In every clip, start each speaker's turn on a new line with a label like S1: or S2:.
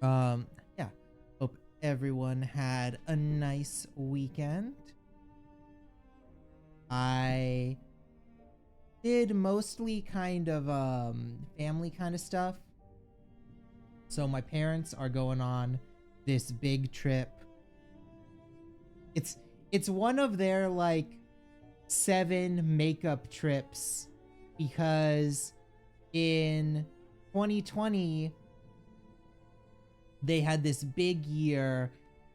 S1: Um, yeah. Hope everyone had a nice weekend. I did mostly kind of family kind of stuff. So my parents are going on this big trip. It's it's one of their like 7 makeup trips because in 2020 they had this big year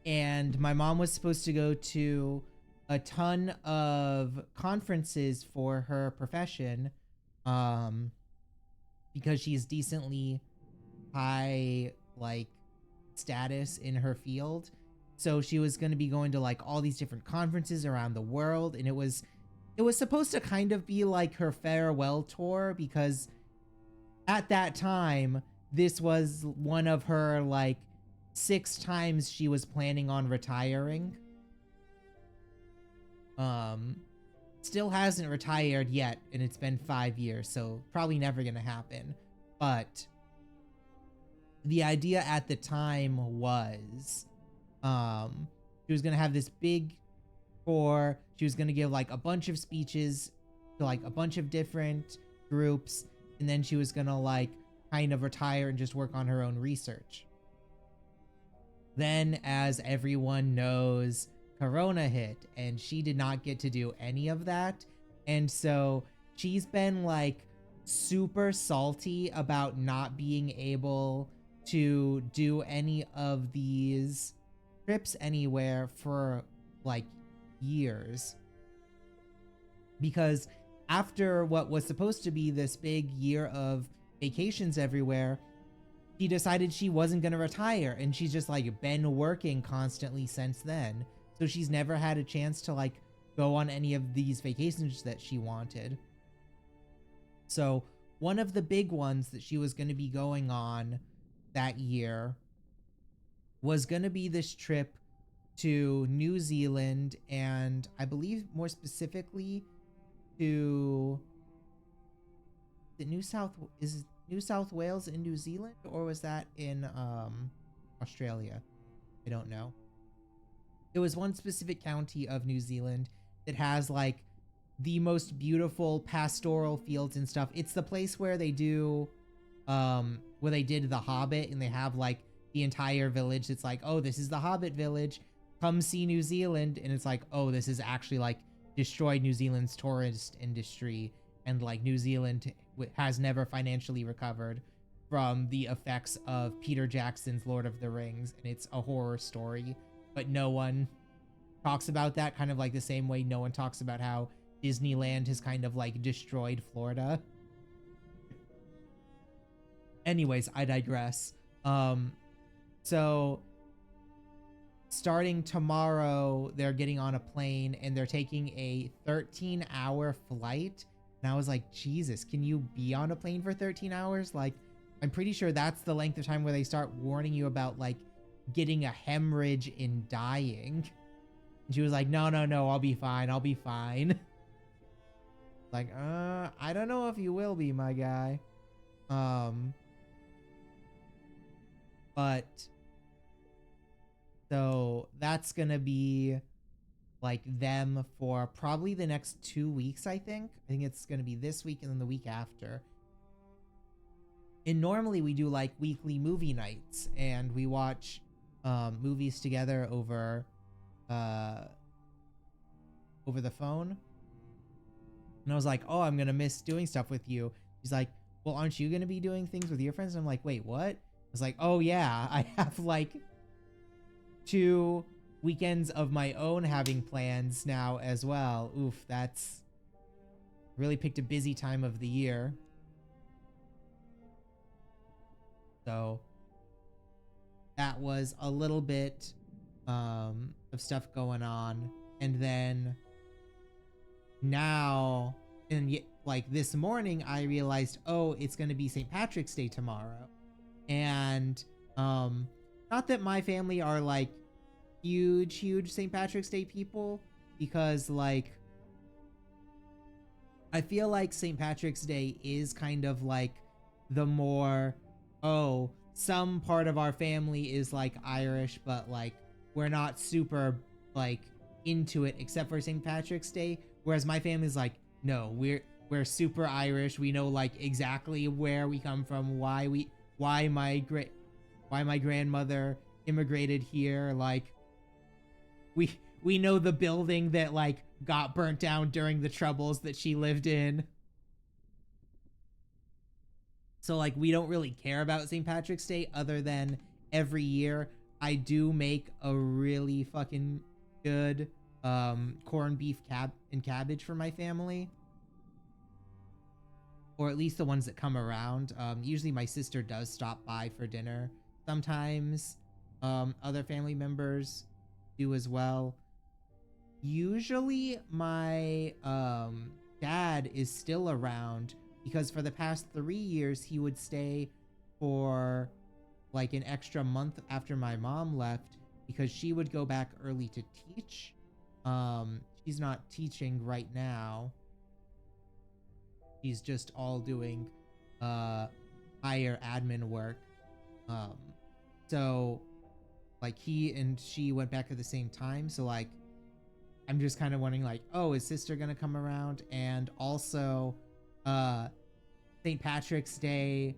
S1: and my mom was supposed to go to a ton of conferences for her profession um because she's decently high like status in her field. So she was going to be going to like all these different conferences around the world, and it was supposed to kind of be like her farewell tour because at that time this was one of her like 6 times she was planning on retiring. Um Still hasn't retired yet, and it's been 5 years, so probably never going to happen. But the idea at the time was she was going to have this big tour. She was going to give like a bunch of speeches to like a bunch of different groups, and then she was going to like kind of retire and just work on her own research. Then, as everyone knows, Corona hit and she did not get to do any of that. And so she's been like super salty about not being able to do any of these trips anywhere for like years. Because after what was supposed to be this big year of vacations everywhere, she decided she wasn't going to retire, and she's just like been working constantly since then. So she's never had a chance to like go on any of these vacations that she wanted. So one of the big ones that she was going to be going on that year was going to be this trip to New Zealand, and I believe more specifically to the New South Wales in New Zealand, or was that in Australia? I don't know. It was one specific county of New Zealand that has like the most beautiful pastoral fields and stuff. It's the place where they do where they did The Hobbit, and they have like the entire village. It's like, oh, this is the Hobbit village. Come see New Zealand. And it's like, oh, this is actually like destroyed New Zealand's tourist industry, and like New Zealand has never financially recovered from the effects of Peter Jackson's Lord of the Rings, and it's a horror story, but no one talks about that, kind of like the same way no one talks about how Disneyland has kind of like destroyed Florida. Anyways, I digress. So starting tomorrow, they're getting on a plane and they're taking a 13-hour flight. And I was like, Jesus, can you be on a plane for 13 hours? Like, I'm pretty sure that's the length of time where they start warning you about like getting a hemorrhage and dying. And she was like, no, I'll be fine. I'll be fine. Like, I don't know if you will be, my guy. But so that's gonna be like them for probably the next 2 weeks, I think. I think it's gonna be this week and then the week after. And normally we do like weekly movie nights, and we watch movies together over the phone. And I was like, oh, I'm gonna miss doing stuff with you. She's like, well, aren't you gonna be doing things with your friends? And I'm like, wait, what? I was like, oh yeah, I have like 2 weekends of my own having plans now as well. Oof, that's really picked a busy time of the year. So that was a little bit of stuff going on. And then now, and like this morning, I realized, oh, it's going to be St. Patrick's Day tomorrow. And not that my family are like huge St. Patrick's Day people, because like I feel like St. Patrick's Day is kind of like the more, oh, some part of our family is like Irish, but like we're not super like into it except for St. Patrick's Day. Whereas my family's like, no, we're super Irish. We know like exactly where we come from, why my grandmother immigrated here. Like we know the building that like got burnt down during the troubles that she lived in. So like we don't really care about St. Patrick's Day other than every year I do make a really fucking good corned beef and cabbage for my family. Or at least the ones that come around. Usually my sister does stop by for dinner. Sometimes other family members do as well. Usually my dad is still around because for the past 3 years he would stay for like an extra month after my mom left because she would go back early to teach. She's not teaching right now. She's just all doing higher admin work. So like he and she went back at the same time. So like I'm just kind of wondering like, oh, is sister gonna come around? And also St. Patrick's Day,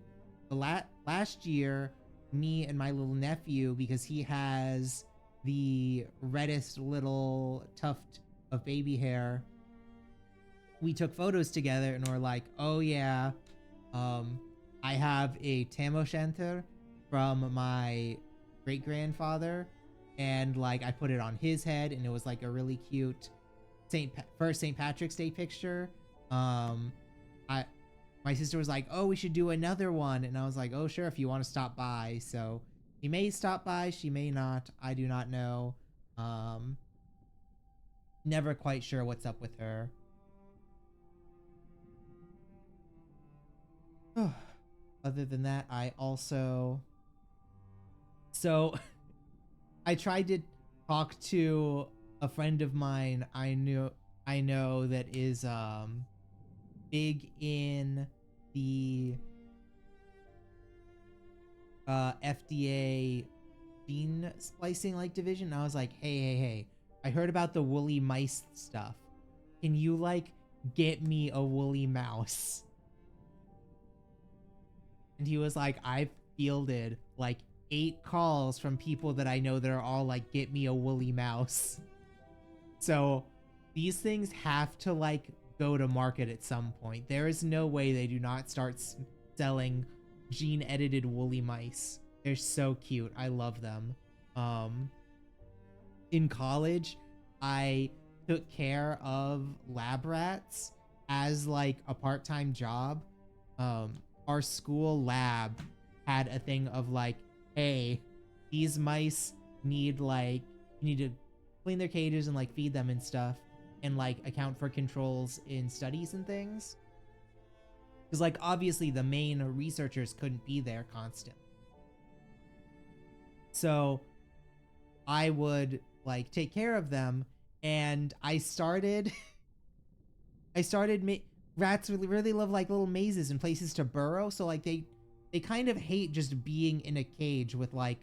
S1: last year, me and my little nephew, because he has the reddest little tuft of baby hair, we took photos together and we're like, oh yeah, I have a tam o'shanter from my great grandfather, and like I put it on his head, and it was like a really cute first St. Patrick's Day picture. My sister was like, oh, we should do another one, and I was like, oh sure, if you want to stop by. So she may stop by, she may not, I do not know. Never quite sure what's up with her. Other than that, I also I tried to talk to a friend of mine I know that is big in the FDA gene splicing like division. I was like, hey, I heard about the woolly mice stuff. Can you like get me a woolly mouse? And he was like, I fielded like 8 calls from people that I know that are all like, get me a woolly mouse. So these things have to like go to market at some point. There is no way they do not start selling gene edited woolly mice. They're so cute. I love them. In college, I took care of lab rats as like a part-time job. Our school lab had a thing of like, hey, these mice need like, you need to clean their cages and like feed them and stuff, and like account for controls in studies and things. Because like obviously the main researchers couldn't be there constantly. So I would like take care of them, and I started rats really love like little mazes and places to burrow, so like they kind of hate just being in a cage with like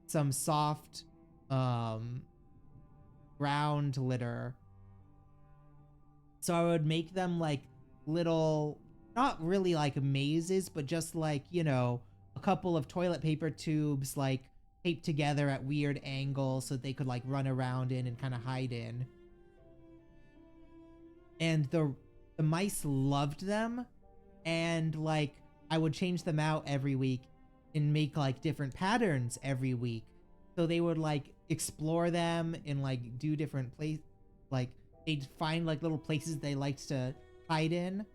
S1: some soft ground litter. So I would make them like little, not really like mazes, but just like, you know, a couple of toilet paper tubes like taped together at weird angles so they could like run around in and kind of hide in. And the mice loved them, and like I would change them out every week and make like different patterns every week. So they would like explore them and like do different places. Like they'd find like little places they liked to hide in.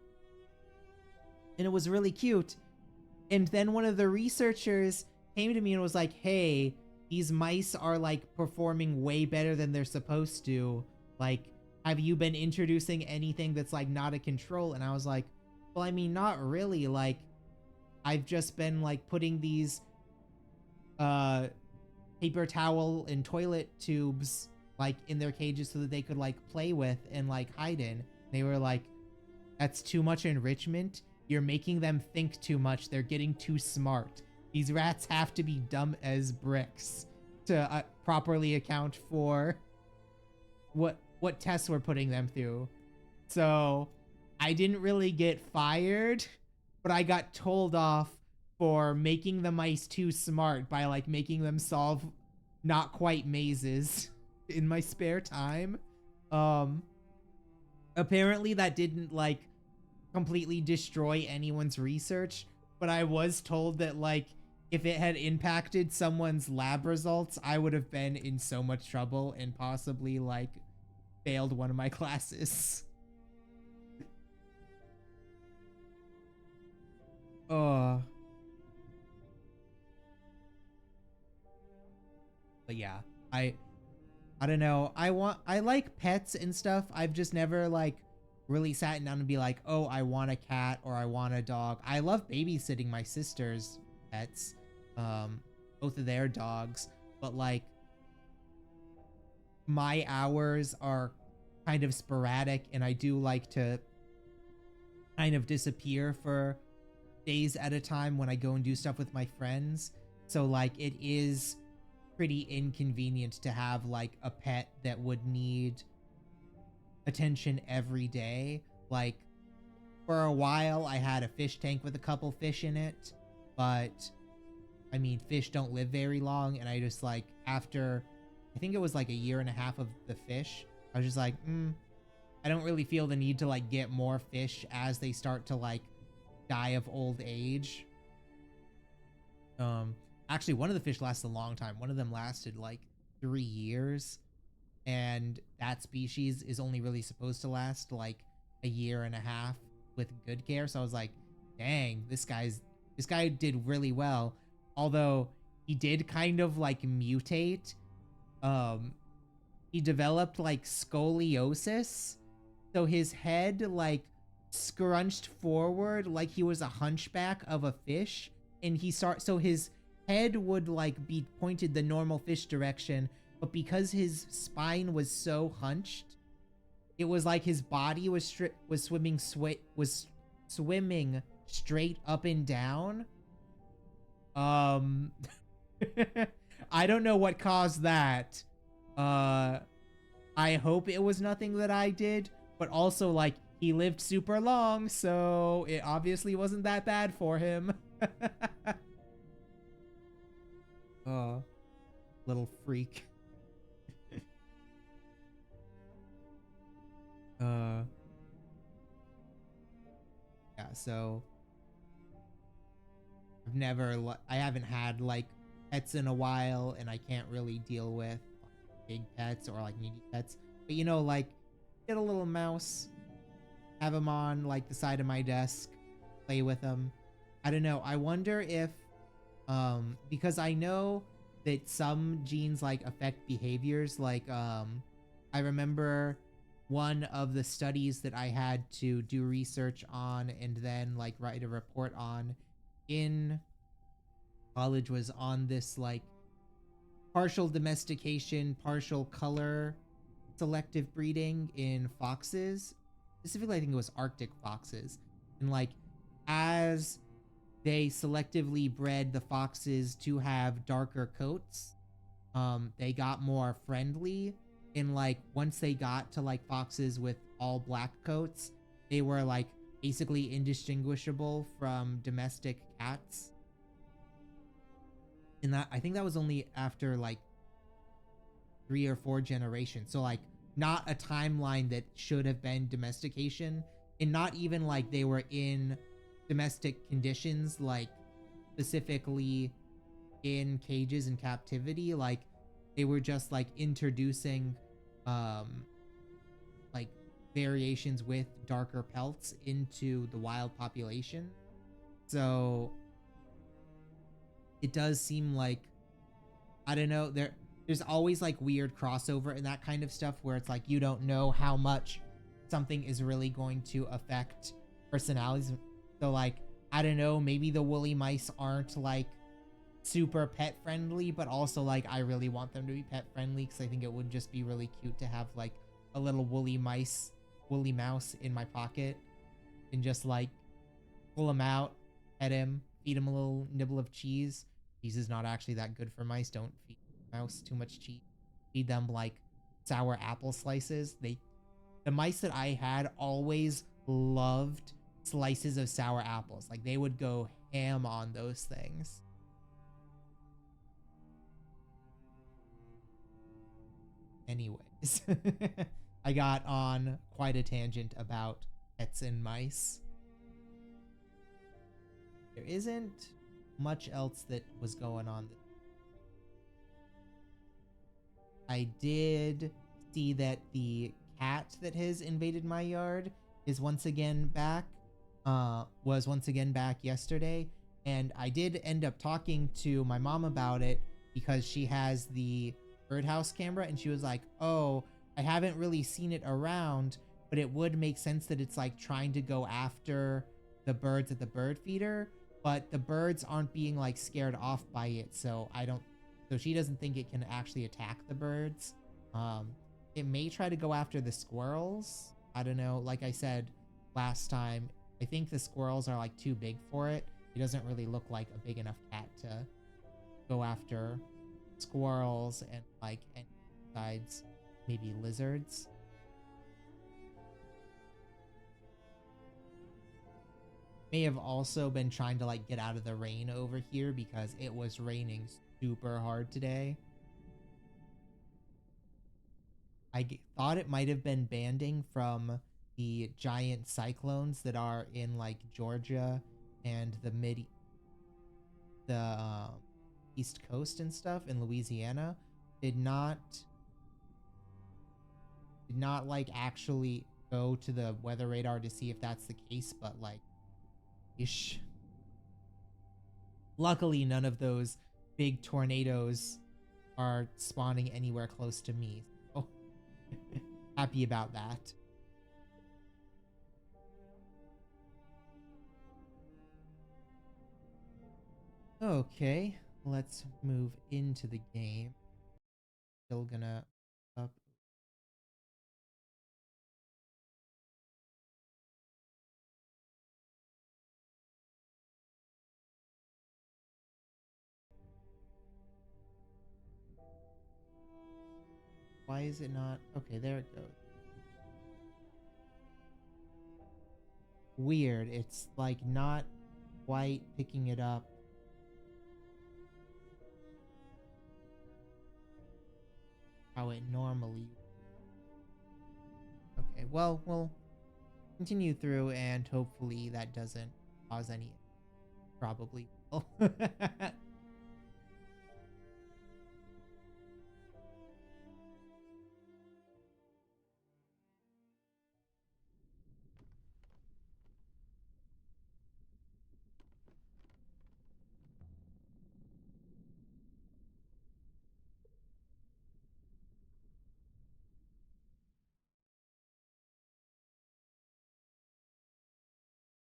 S1: And it was really cute. And then one of the researchers came to me and was like, hey, these mice are like performing way better than they're supposed to. Like, have you been introducing anything that's like not a control? And I was like, well, I mean, not really. Like, I've just been like putting these paper towel and toilet tubes like in their cages so that they could like play with and like hide in. They were like, that's too much enrichment. You're making them think too much. They're getting too smart. These rats have to be dumb as bricks to properly account for what tests we're putting them through. So I didn't really get fired, but I got told off for making the mice too smart by like making them solve not quite mazes in my spare time. Um Apparently that didn't like completely destroy anyone's research, but I was told that like if it had impacted someone's lab results, I would have been in so much trouble and possibly like failed one of my classes. Oh, but yeah, I I don't know. I like pets and stuff. I've just never like really sat down and be like, "Oh, I want a cat or I want a dog." I love babysitting my sister's pets. Um Both of their dogs, but like my hours are kind of sporadic and I do like to kind of disappear for days at a time when I go and do stuff with my friends. So like it is pretty inconvenient to have like a pet that would need attention every day. Like for a while I had a fish tank with a couple fish in it, but I mean fish don't live very long, and I just like after I think it was like a year and a half of the fish, I was just like, I don't really feel the need to like get more fish as they start to like die of old age. Actually one of the fish lasted a long time. One of them lasted like 3 years, and that species is only really supposed to last like a year and a half with good care. So I was like, dang, this guy did really well. Although he did kind of like mutate. Um he developed like scoliosis. So his head like scrunched forward like he was a hunchback of a fish, and so his head would like be pointed the normal fish direction, but because his spine was so hunched, it was like his body was swimming straight up and down. Um I don't know what caused that. I hope it was nothing that I did, but also like he lived super long, so it obviously wasn't that bad for him. Oh, little freak. uh yeah, so I haven't had like pets in a while, and I can't really deal with big pets or like needy pets. But you know, like get a little mouse, have him on like the side of my desk, play with him. I don't know. I wonder if because I know that some genes like affect behaviors, like I remember one of the studies that I had to do research on and then like write a report on in college was on this like partial domestication, partial color selective breeding in foxes. Specifically, I think it was Arctic foxes. And like as they selectively bred the foxes to have darker coats, they got more friendly. And like once they got to like foxes with all black coats, they were like basically indistinguishable from domestic cats. And that I think that was only after like 3 or 4 generations. So like not a timeline that should have been domestication, and not even like they were in domestic conditions, like specifically in cages in captivity. Like they were just like introducing like variations with darker pelts into the wild population. So it does seem like, I don't know, there's always like weird crossover and that kind of stuff where it's like you don't know how much something is really going to affect personalities. So like, I don't know, maybe the woolly mice aren't like super pet friendly, but also like I really want them to be pet friendly because I think it would just be really cute to have like a little woolly mouse in my pocket and just like pull him out, pet him, feed them a little nibble of cheese. Cheese is not actually that good for mice. Don't feed a mouse too much cheese. Feed them like sour apple slices. The mice that I had always loved slices of sour apples. Like they would go ham on those things. Anyways, I got on quite a tangent about pets and mice. There isn't much else that was going on. I did see that the cat that has invaded my yard is once again back. Was once again back yesterday, and I did end up talking to my mom about it because she has the birdhouse camera, and she was like, "Oh, I haven't really seen it around, but it would make sense that it's like trying to go after the birds at the bird feeder, but the birds aren't being like scared off by it, so I don't so she doesn't think it can actually attack the birds. Um, it may try to go after the squirrels. I don't know. Like I said last time, I think the squirrels are like too big for it. It doesn't really look like a big enough cat to go after squirrels and like any besides maybe lizards. May have also been trying to like get out of the rain over here because it was raining super hard today. Thought it might have been banding from the giant cyclones that are in like Georgia and the East Coast and stuff in Louisiana. Did not like actually go to the weather radar to see if that's the case, but like ish. Luckily none of those big tornadoes are spawning anywhere close to me. So happy about that. Okay, let's move into the game. Still gonna up. Why is it not? Okay, there it goes. Weird. It's like not quite picking it up. How it normally. Okay, well, we'll continue through and hopefully that doesn't cause any. Probably will.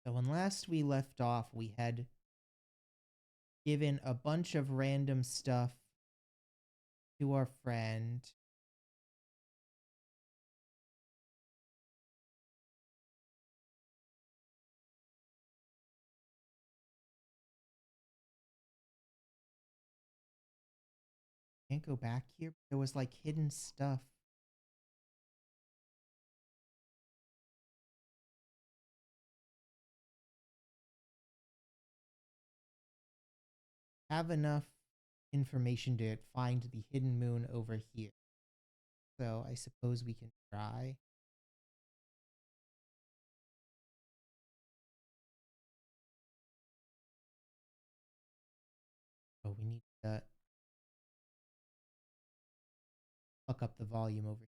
S1: So when last we left off, we had given a bunch of random stuff to our friend. Can't go back here. There was like hidden stuff. Have enough information to find the hidden moon over here. So I suppose we can try. Oh, we need to fuck up the volume over here.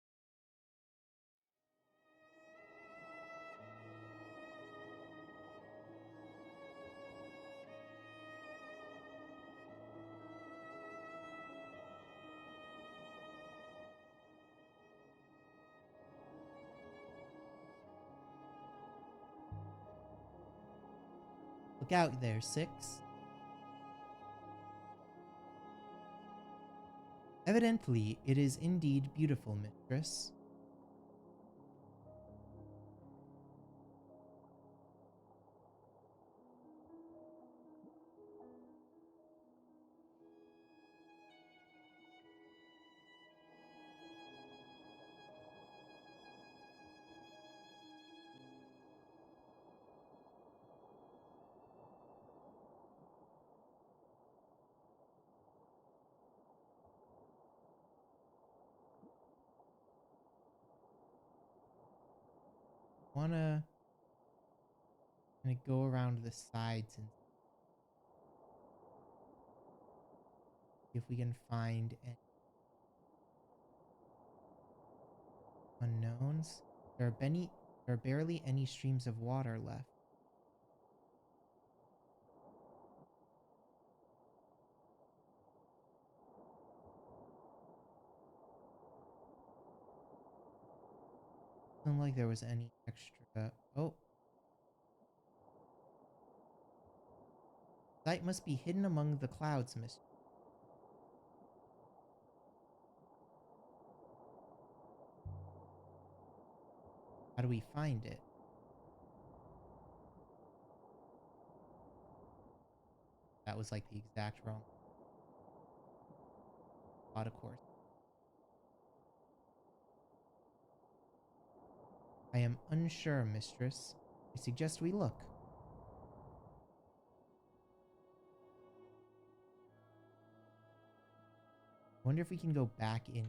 S1: Look out there, 6. Evidently, it is indeed beautiful, mistress. wanna kind of go around the sides and see if we can find any unknowns. There are barely any streams of water left. Doesn't look like there was any extra. Oh, light must be hidden among the clouds, miss. How do we find it? That was like the exact wrong spot, of course. I am unsure, mistress. I suggest we look. I wonder if we can go back in.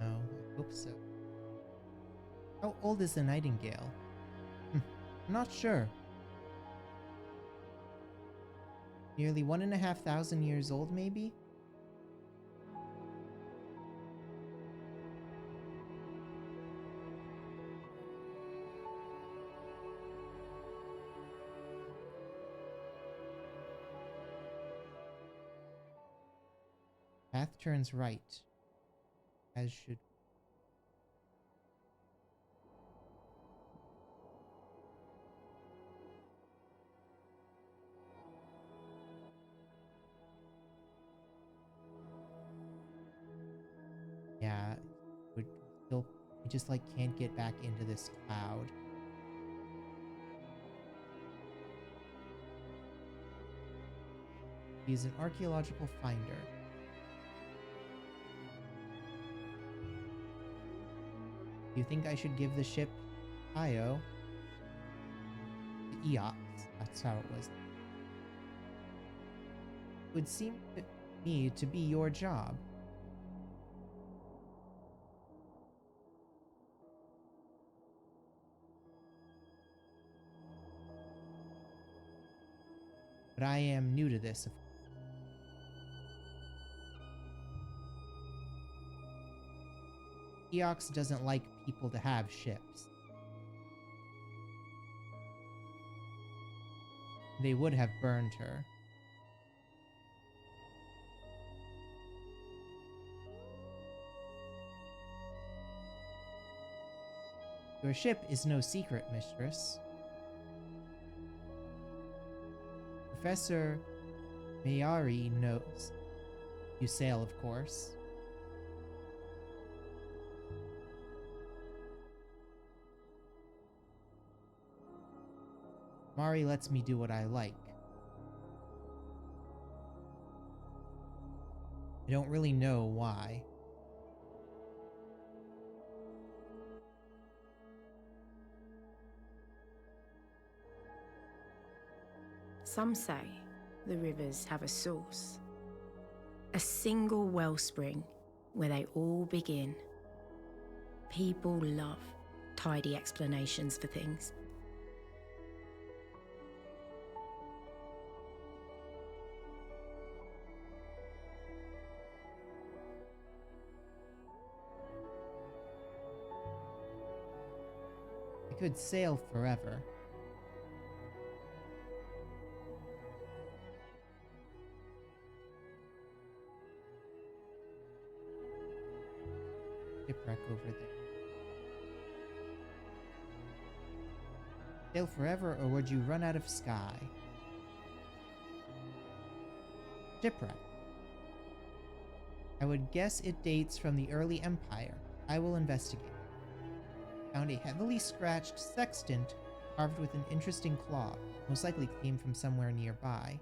S1: No, I hope so. How old is the nightingale? I'm not sure. Nearly 1,500 years old, maybe? Path turns right, as should. Yeah, we still, we just like can't get back into this cloud. He's an archaeological finder. Do you think I should give the ship Io? The Eox, that's how it was. It would seem to me to be your job. But I am new to this. Eox doesn't like people to have ships. They would have burned her. Your ship is no secret, mistress. Professor Mayari knows. You sail, of course. Mari lets me do what I like. I don't really know why.
S2: Some say the rivers have a source, a single wellspring where they all begin. People love tidy explanations for things.
S1: I could sail forever. Shipwreck over there. Sail forever, or would you run out of sky? Shipwreck. I would guess it dates from the early Empire. I will investigate. Found a heavily scratched sextant carved with an interesting claw. Most likely came from somewhere nearby.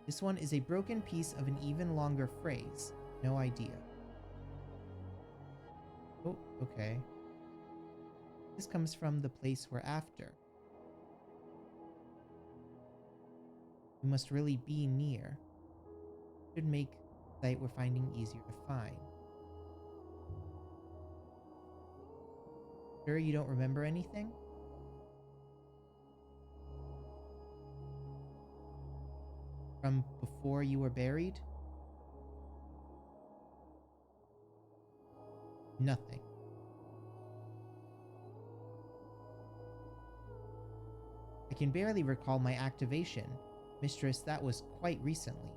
S1: This one is a broken piece of an even longer phrase. No idea. Oh, okay. This comes from the place we're after. We must really be near. Should make the site we're finding easier to find. Sure you don't remember anything? From before you were buried? Nothing. I can barely recall my activation. Mistress, that was quite recently.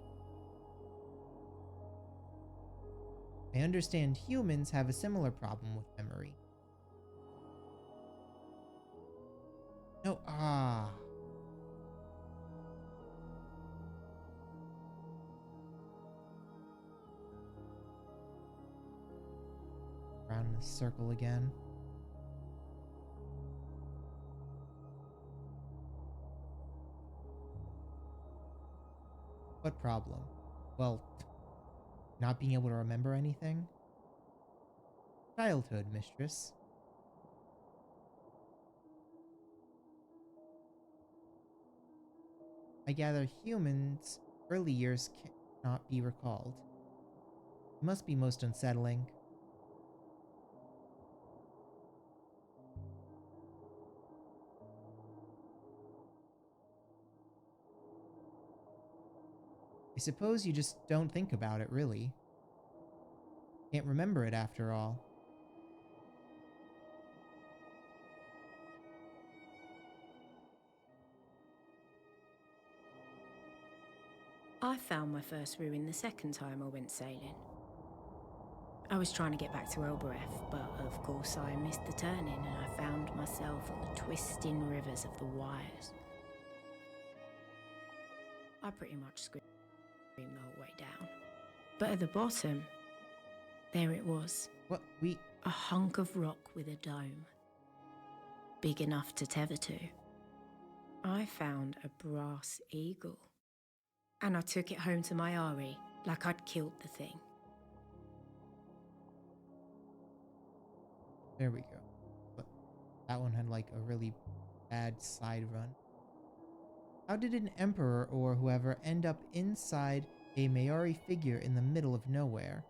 S1: I understand humans have a similar problem with memory. No, Around the circle again. What problem? Well, not being able to remember anything? Childhood, mistress. I gather humans' early years cannot be recalled. It must be most unsettling. I suppose you just don't think about it, really. Can't remember it after all.
S2: I found my first ruin the second time I went sailing. I was trying to get back to Elbereth, but of course I missed the turning and I found myself on the twisting rivers of the wires. I pretty much screamed the whole way down. But at the bottom, there it was.
S1: What?
S2: A hunk of rock with a dome. Big enough to tether to. I found a brass eagle. And I took it home to my Ari, like I'd killed the thing.
S1: There we go. But that one had like a really bad side run. How did an emperor or whoever end up inside a Maori figure in the middle of nowhere?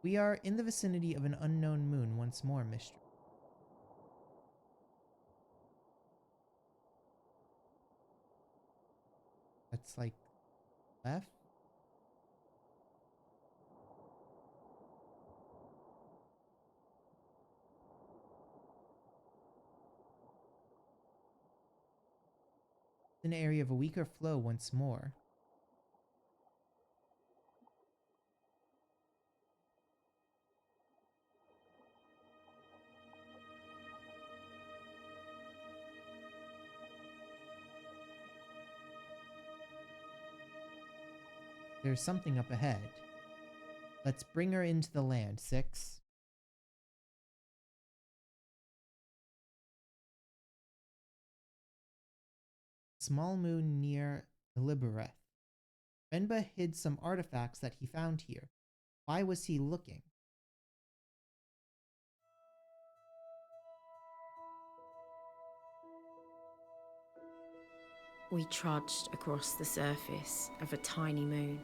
S1: We are in the vicinity of an unknown moon once more, mistress. That's like left? An area of a weaker flow once more. There's something up ahead. Let's bring her into the land, 6. Small moon near Elibereth. Benba hid some artifacts that he found here. Why was he looking?
S2: We trudged across the surface of a tiny moon.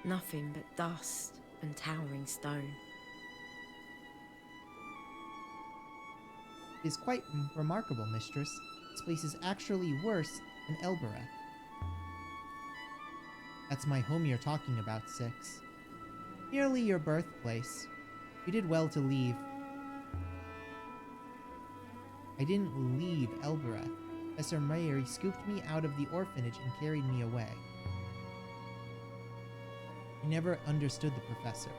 S2: Nothing but dust and towering stone.
S1: It is quite remarkable, mistress. This place is actually worse than Elbereth. That's my home you're talking about, 6. Nearly your birthplace. You did well to leave. I didn't leave Elbereth. Professor Mary scooped me out of the orphanage and carried me away. I never understood the professor.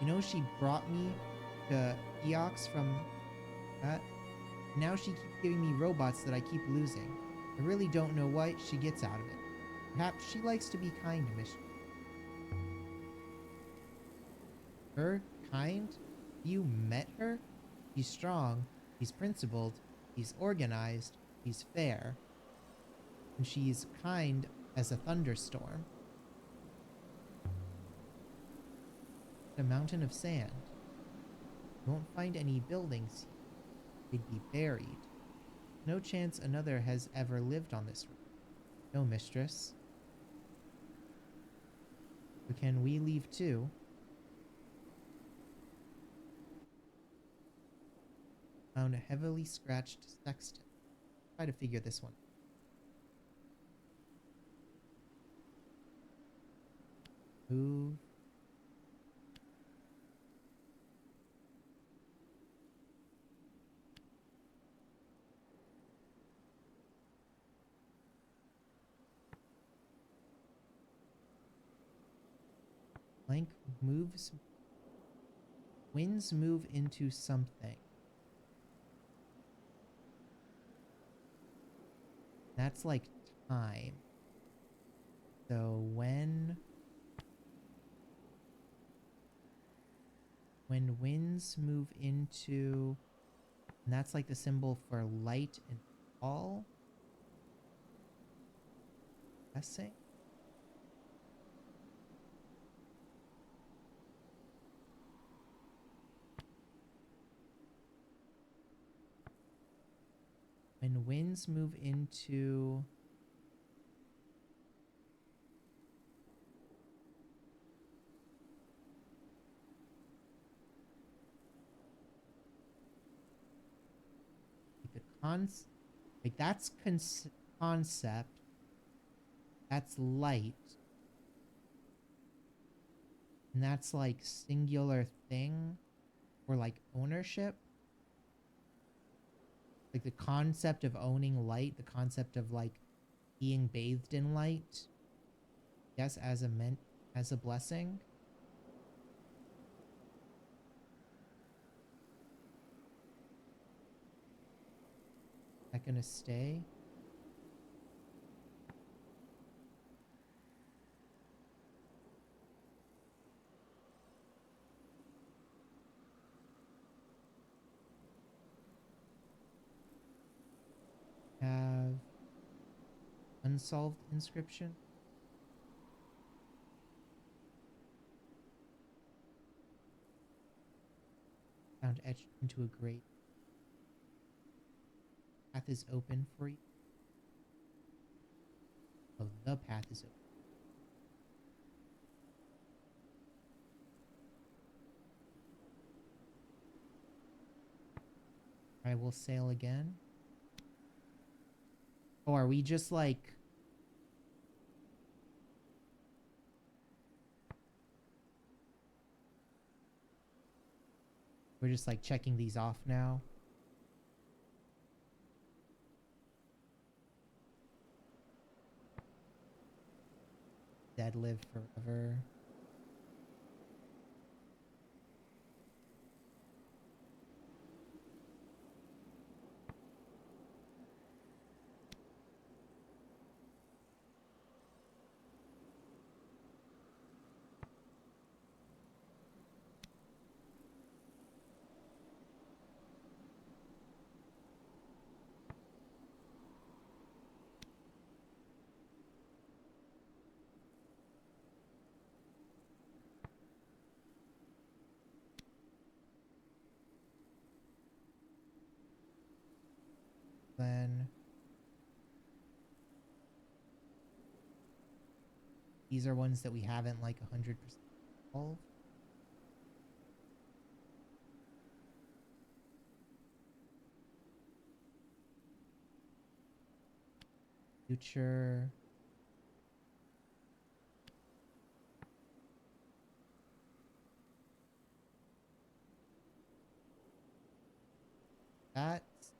S1: You know, she brought me to Eox from that. Now she keeps giving me robots that I keep losing. I really don't know what she gets out of it. Perhaps she likes to be kind to Mistress. Her? Kind? You met her? She's strong, she's principled, she's organized, she's fair. And she's kind as a thunderstorm. A mountain of sand. You won't find any buildings. They'd be buried. No chance another has ever lived on this road. No, mistress. But can we leave too? Found a heavily scratched sexton. Try to figure this one. Move. Blank moves. Winds move into something. That's like time. So when winds move into, and that's like the symbol for light and fall. Guessing. When winds move into like like that's concept. That's light. And that's like singular thing or like ownership. Like the concept of owning light, the concept of like being bathed in light. Yes, as a blessing. Is that gonna stay? Have unsolved inscription. Found etched into a grate. Path is open for you. Oh, the path is open. I will sail again. Oh, are we just like... We're just like checking these off now. Dead live forever. Then these are ones that we haven't like 100% solved. Future. That's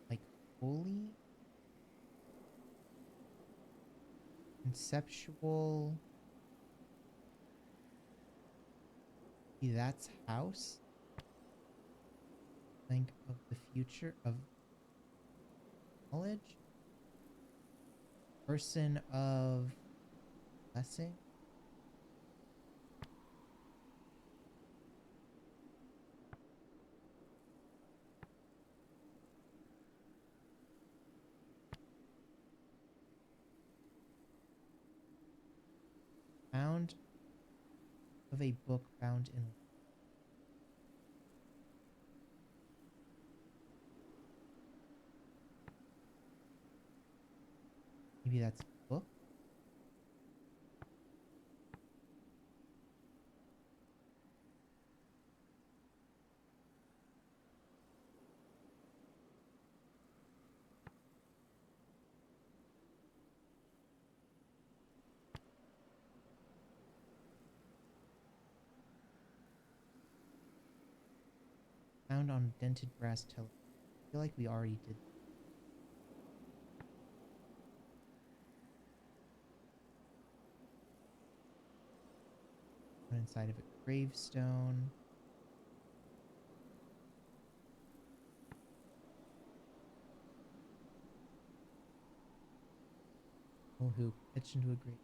S1: like holy. Conceptual. Maybe that's house. Think of the future of knowledge. Person of blessing. Found of a book found in. Maybe that's a book. Found on dented brass telephone. I feel like we already did. One inside of a gravestone. Oh, who pitched into a great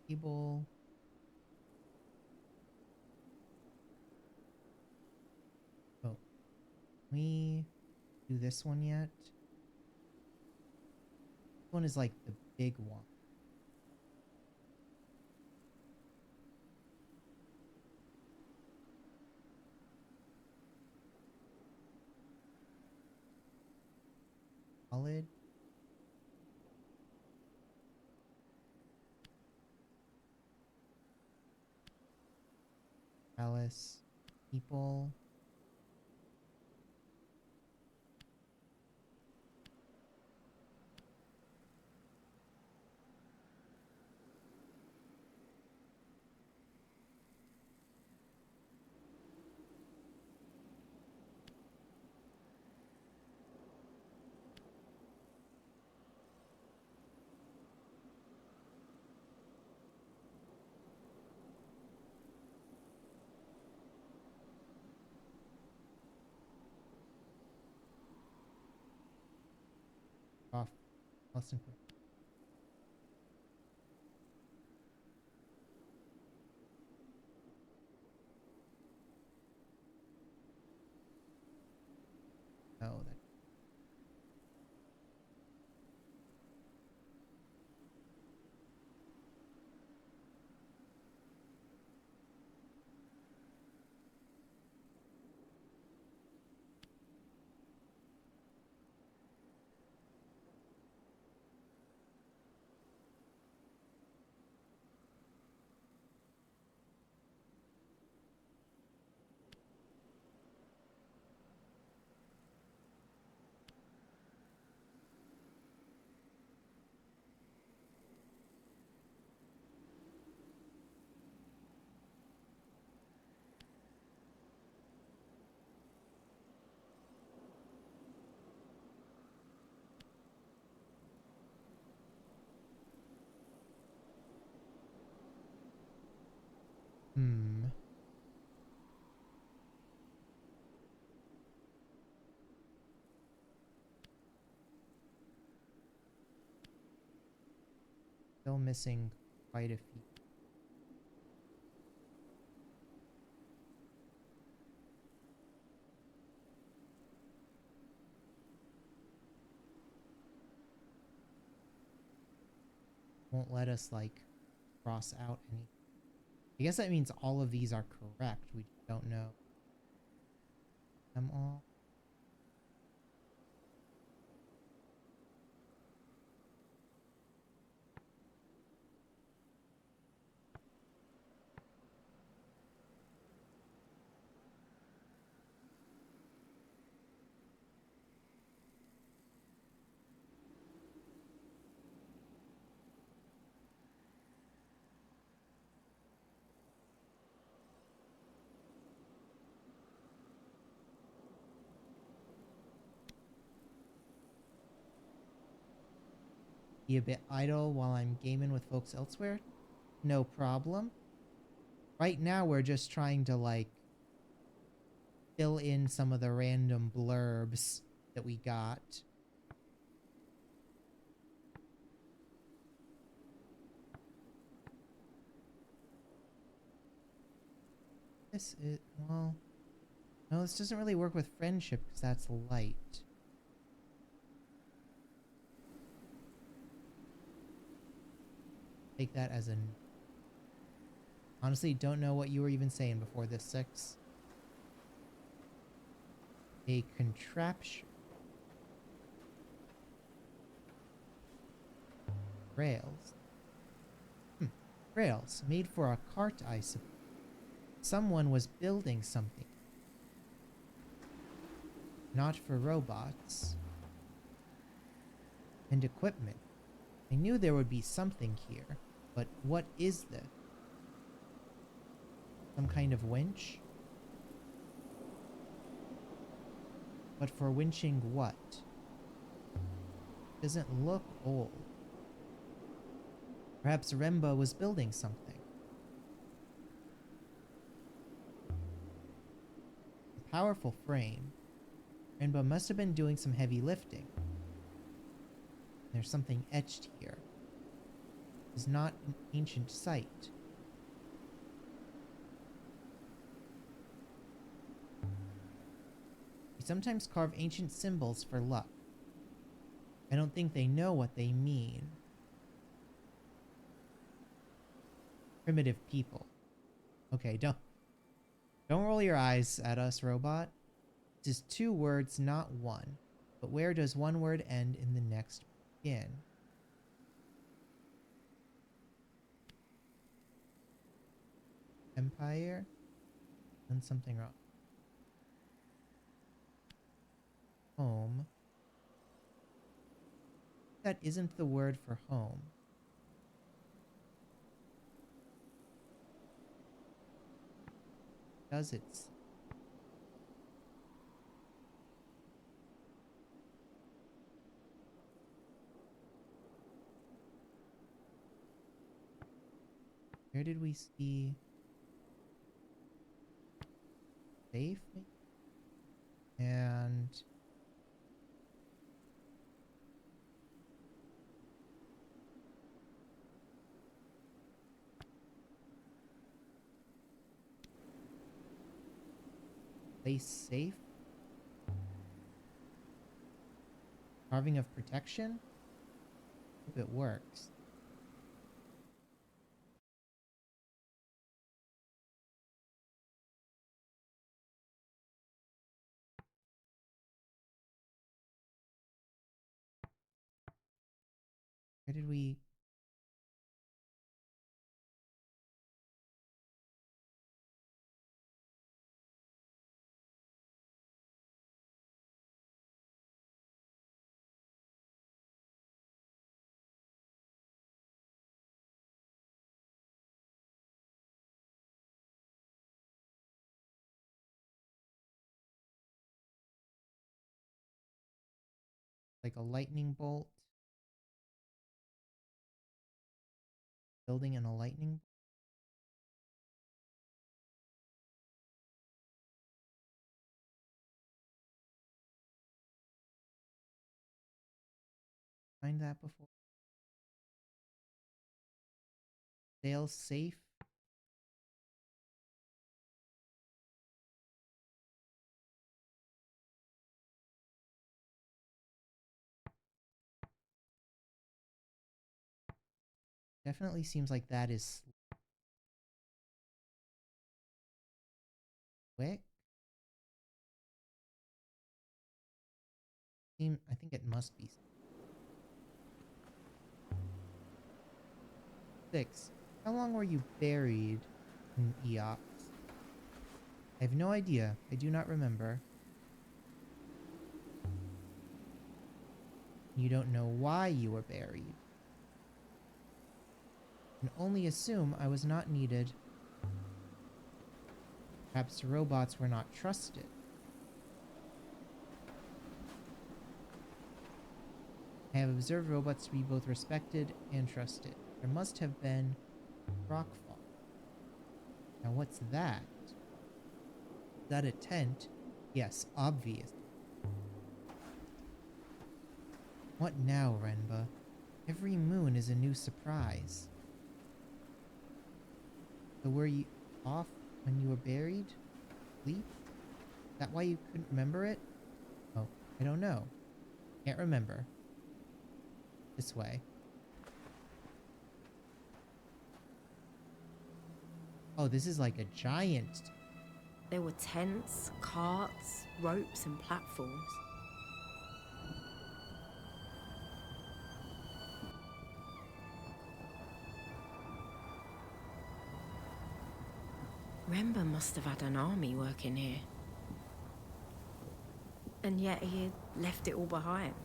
S1: table. Oh, we do this one yet? This one is like the big one. Solid. Palace. People. Off. Less than. Oh, that. Hmm. Still missing quite a few. Won't let us like cross out any. I guess that means all of these are correct. We just don't know them all. Be a bit idle while I'm gaming with folks elsewhere? No problem. Right now, we're just trying to, like, fill in some of the random blurbs that we got. This is, well, no, this doesn't really work with friendship because that's light. Take that as an... Honestly, don't know what you were even saying before this 6. A contraption. Rails. Rails. Made for a cart, I suppose. Someone was building something. Not for robots. And equipment. I knew there would be something here, but what is this? Some kind of winch? But for winching what? Doesn't look old. Perhaps Remba was building something. A powerful frame. Remba must have been doing some heavy lifting. There's something etched here. It's not an ancient site. We sometimes carve ancient symbols for luck. I don't think they know what they mean. Primitive people. Okay, don't roll your eyes at us, robot. This is 2 words, not 1. But where does one word end and the next begin? Empire? Done something wrong. Home. That isn't the word for home. Does it? Where did we see safe? And place safe? Carving of protection? Hope it works. Where did we... Like a lightning bolt? Building in a lightning... Find that before? Sales safe? Definitely seems like that is quick. I think it must be 6. How long were you buried in Eox? I have no idea. I do not remember. You don't know why you were buried. And only assume I was not needed. Perhaps robots were not trusted. I have observed robots to be both respected and trusted. There must have been rockfall. Now what's that? Is that a tent? Yes, obvious. What now, Renba? Every moon is a new surprise. So were you off when you were buried? Sleep? Is that why you couldn't remember it? Oh, I don't know. Can't remember. This way. Oh, this is like a giant.
S2: There were tents, carts, ropes, and platforms. Rember must have had an army working here. And yet he had left it all behind.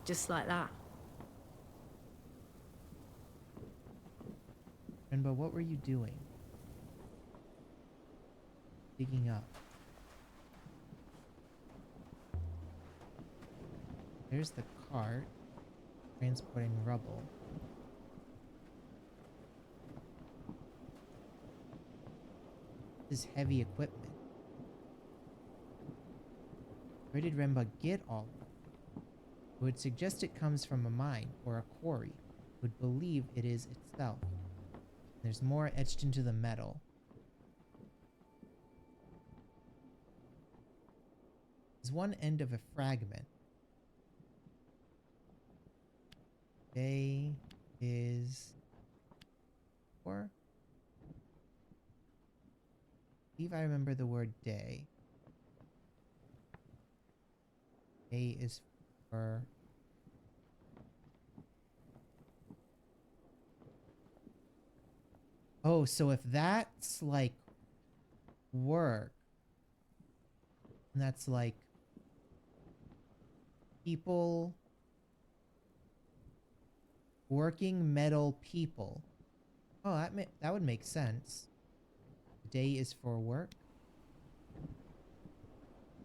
S2: Just like that.
S1: Renba, what were you doing? Digging up. There's the cart. Transporting rubble. This is heavy equipment. Where did Remba get all of it? I would suggest it comes from a mine or a quarry. Would believe it is itself. There's more etched into the metal. There's one end of a fragment. Day is for? I believe I remember the word day. Day is for... Oh, so if that's like work, and that's like people, working metal people. Oh, that would make sense. The day is for work.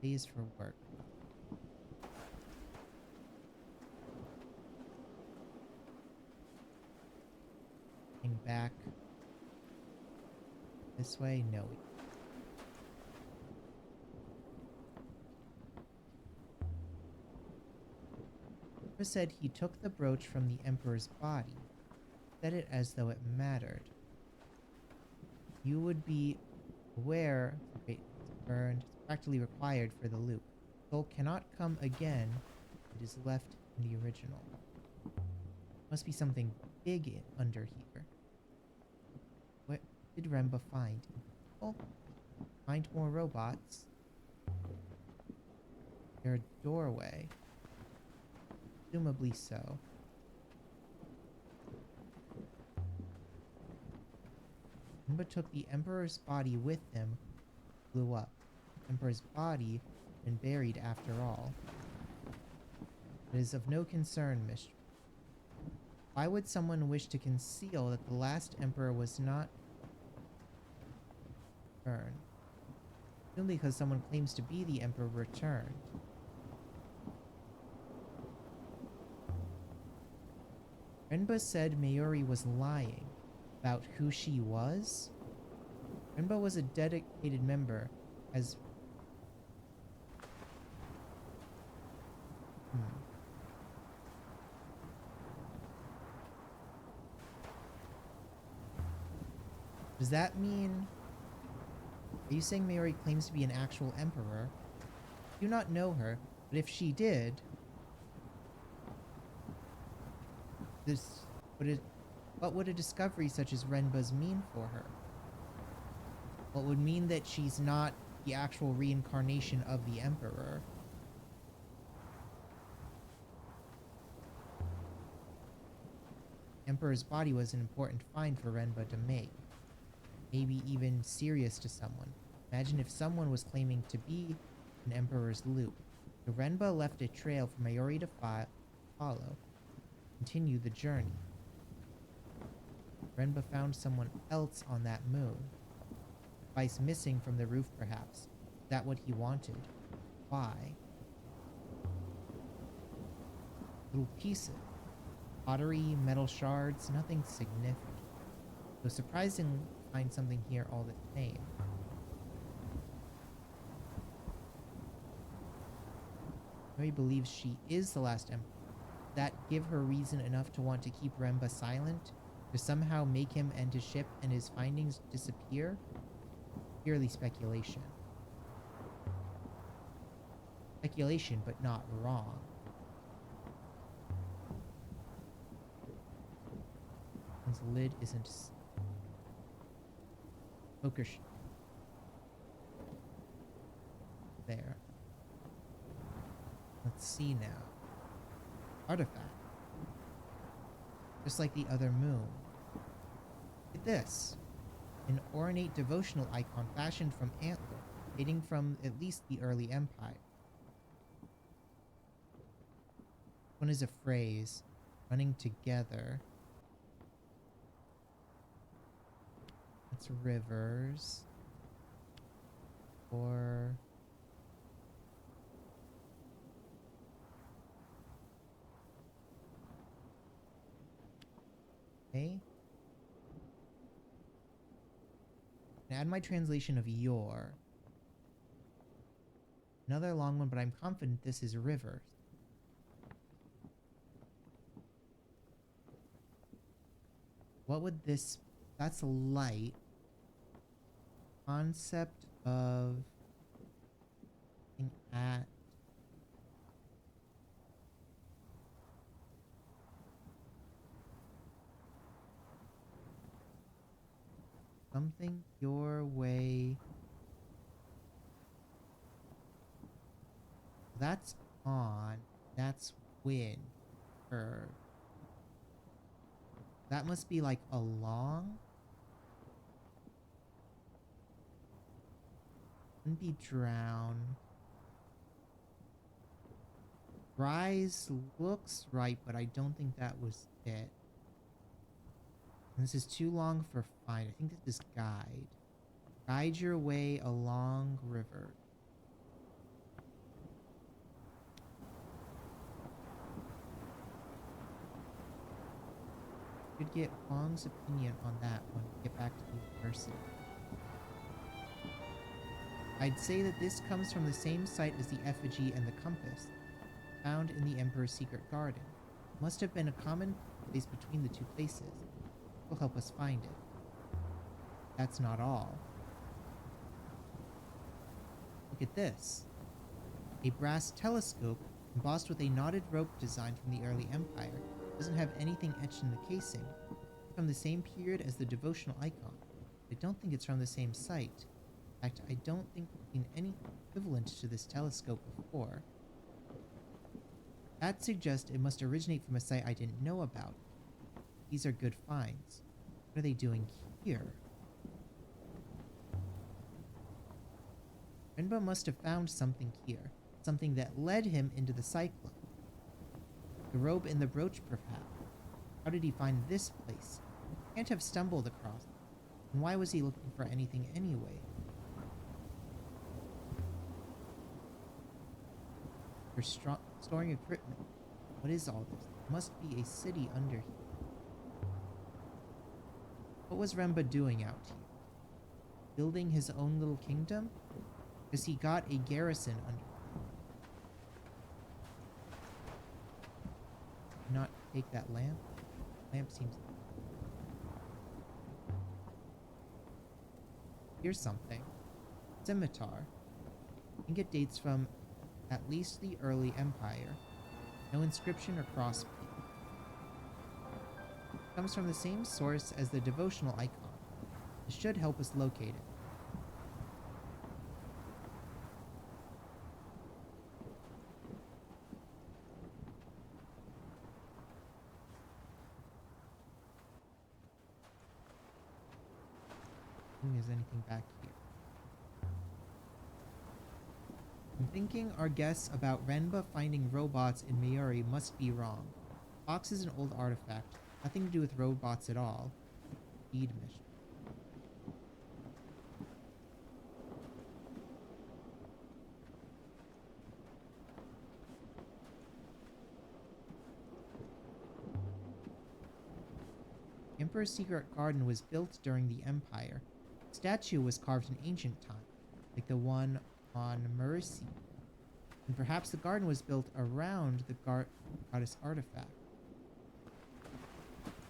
S1: Day is for work. Going back this way? No. Remba said he took the brooch from the Emperor's body, said it as though it mattered. You would be aware it's burned, it's practically required for the loop. Soul cannot come again. It is left in the original. Must be something big under here. What did Remba find? Oh, find more robots. There's a doorway. Presumably so. Remba took the Emperor's body with him, blew up. The Emperor's body had been buried after all. It is of no concern, Mistress. Why would someone wish to conceal that the last Emperor was not returned? Only because someone claims to be the Emperor returned. Renba said Mayuri was lying about who she was. Renba was a dedicated member as... Does that mean... Are you saying Mayuri claims to be an actual emperor? I do not know her, but if she did... What would a discovery such as Renba's mean for her? Well, it would mean that she's not the actual reincarnation of the Emperor. The Emperor's body was an important find for Renba to make. Maybe even serious to someone. Imagine if someone was claiming to be an Emperor's loop. So Renba left a trail for Mayuri to follow. Continue the journey. Renba found someone else on that moon. Device missing from the roof, perhaps. Is that what he wanted? Why? Little pieces. Pottery, metal shards, nothing significant. So surprising to find something here all the same. Mary believes she is the last emperor. Does that give her reason enough to want to keep Remba silent? To somehow make him end his ship and his findings disappear? Purely speculation. Speculation, but not wrong. His lid isn't poker there. Let's see now. Artifact. Just like the other moon. Look at this. An ornate devotional icon fashioned from antler, dating from at least the early empire. One is a phrase, running together. That's rivers. Or... okay. And add my translation of your. Another long one, but I'm confident this is rivers. What would this... that's light. Concept of... at... something your way. That's on. That's wind. That must be like along. Wouldn't be drown. Rise looks right, but I don't think that was it. This is too long for find. I think this is guide. Guide your way along river. Could get Huang's opinion on that when we get back to the university. I'd say that this comes from the same site as the effigy and the compass, found in the Emperor's secret garden. It must have been a common place between the two places. It will help us find it. That's not all. Look at this. A brass telescope embossed with a knotted rope design from the early empire. Doesn't have anything etched in the casing. From the same period as the devotional icon. I don't think it's from the same site. In fact, I don't think we've seen any equivalent to this telescope before. That suggests it must originate from a site I didn't know about. These are good finds. What are they doing here? Renbo must have found something here. Something that led him into the cyclone. The robe and the brooch, perhaps. How did he find this place? He can't have stumbled across it. And why was he looking for anything anyway? They're storing equipment. What is all this? There must be a city under here. What was Remba doing out here? Building his own little kingdom? Because he got a garrison under here. Not take that lamp? Lamp seems... Here's something. Scimitar. I think it dates from at least the early empire. No inscription or crossbeam. Comes from the same source as the devotional icon. This should help us locate it. I don't think there's anything back here. I'm thinking our guess about Renba finding robots in Mayuri must be wrong. Box is an old artifact. Nothing to do with robots at all. Speed mission. super secret garden was built during the Empire. The statue was carved in ancient times, like the one on Mercy. And perhaps the garden was built around the goddess artifact.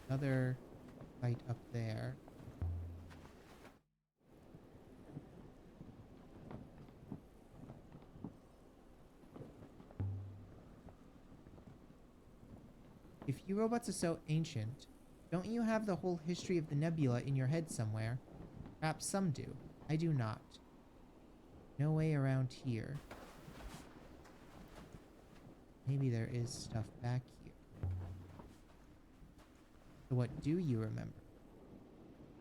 S1: Another site up there. If you robots are so ancient, don't you have the whole history of the nebula in your head somewhere? Perhaps some do. I do not. No way around here. Maybe there is stuff back here. So what do you remember?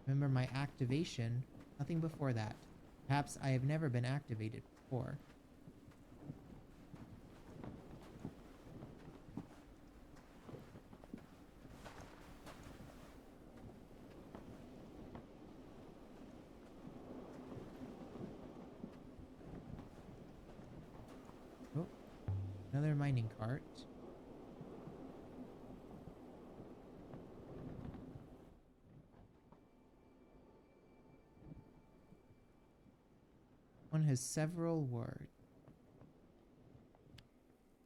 S1: Remember my activation? Nothing before that. Perhaps I have never been activated before. Oh, another mining cart. One has several words.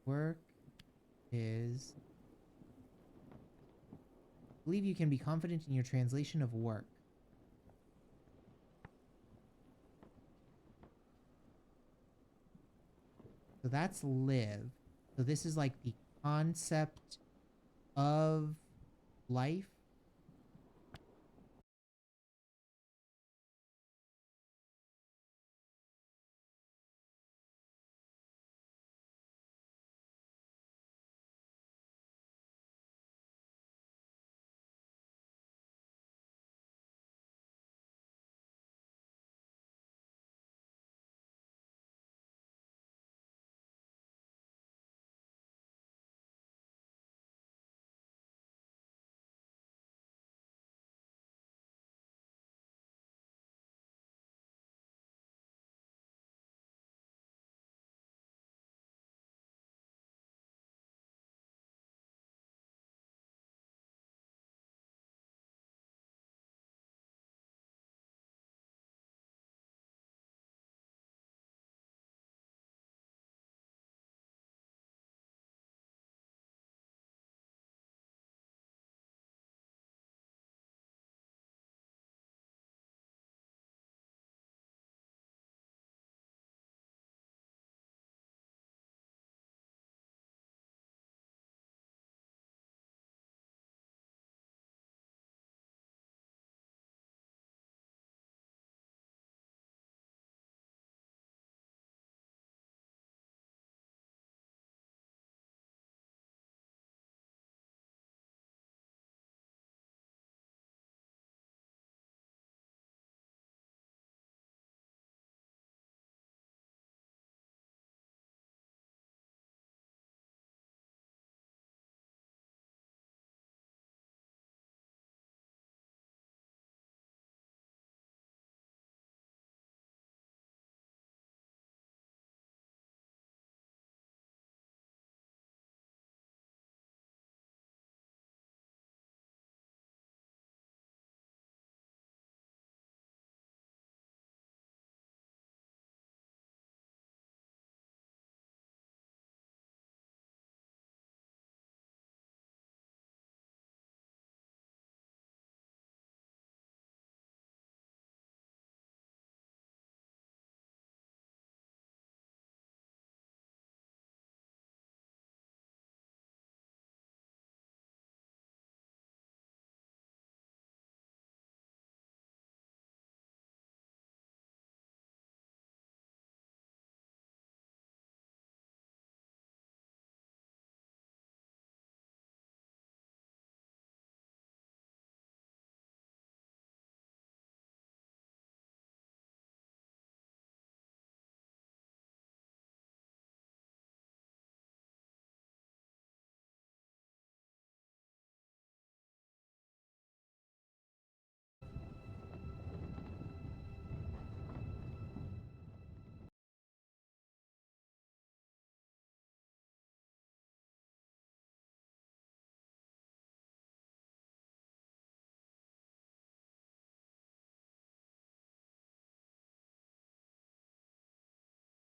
S1: Work is... Believe you can be confident in your translation of work. So that's live. So this is like the concept of life.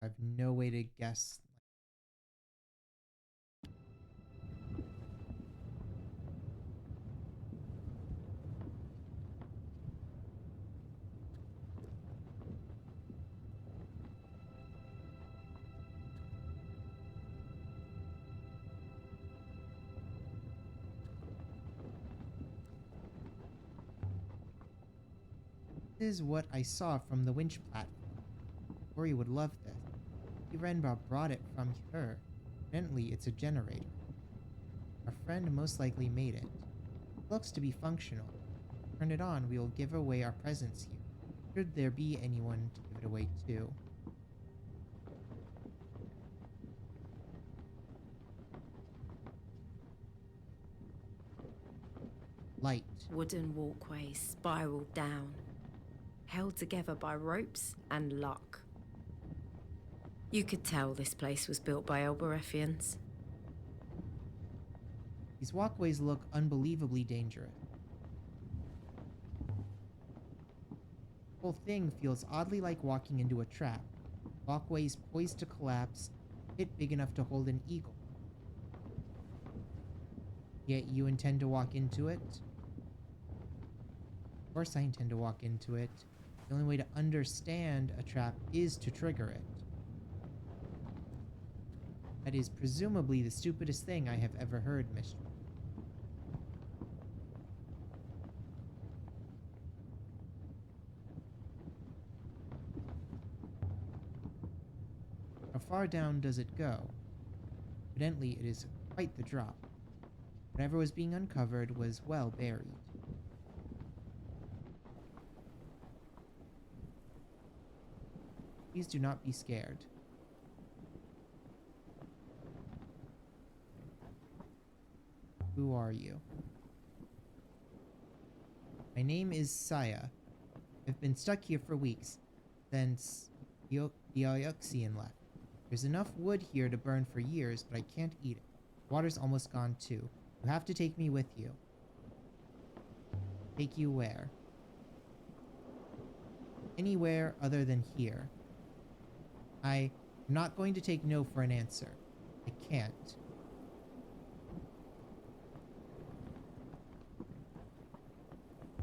S1: I have no way to guess. This is what I saw from the winch platform. Ori would love this. Renba brought it from her. Evidently, it's a generator. Our friend most likely made it. It looks to be functional. Turn it on, we will give away our presents here. Should there be anyone to give it away to? Light.
S2: Wooden walkways spiraled down, held together by ropes and luck. You could tell this place was built by Elberethians.
S1: These walkways look unbelievably dangerous. The whole thing feels oddly like walking into a trap. Walkways poised to collapse, pit big enough to hold an eagle. Yet you intend to walk into it? Of course I intend to walk into it. The only way to understand a trap is to trigger it. That is presumably the stupidest thing I have ever heard, Mistress. How far down does it go? Evidently, it is quite the drop. Whatever was being uncovered was well buried. Please do not be scared. Who are you? My name is Saya. I've been stuck here for weeks, since the Ioxian left. There's enough wood here to burn for years, but I can't eat it. Water's almost gone too. You have to take me with you. Take you where? Anywhere other than here. I'm not going to take no for an answer. I can't.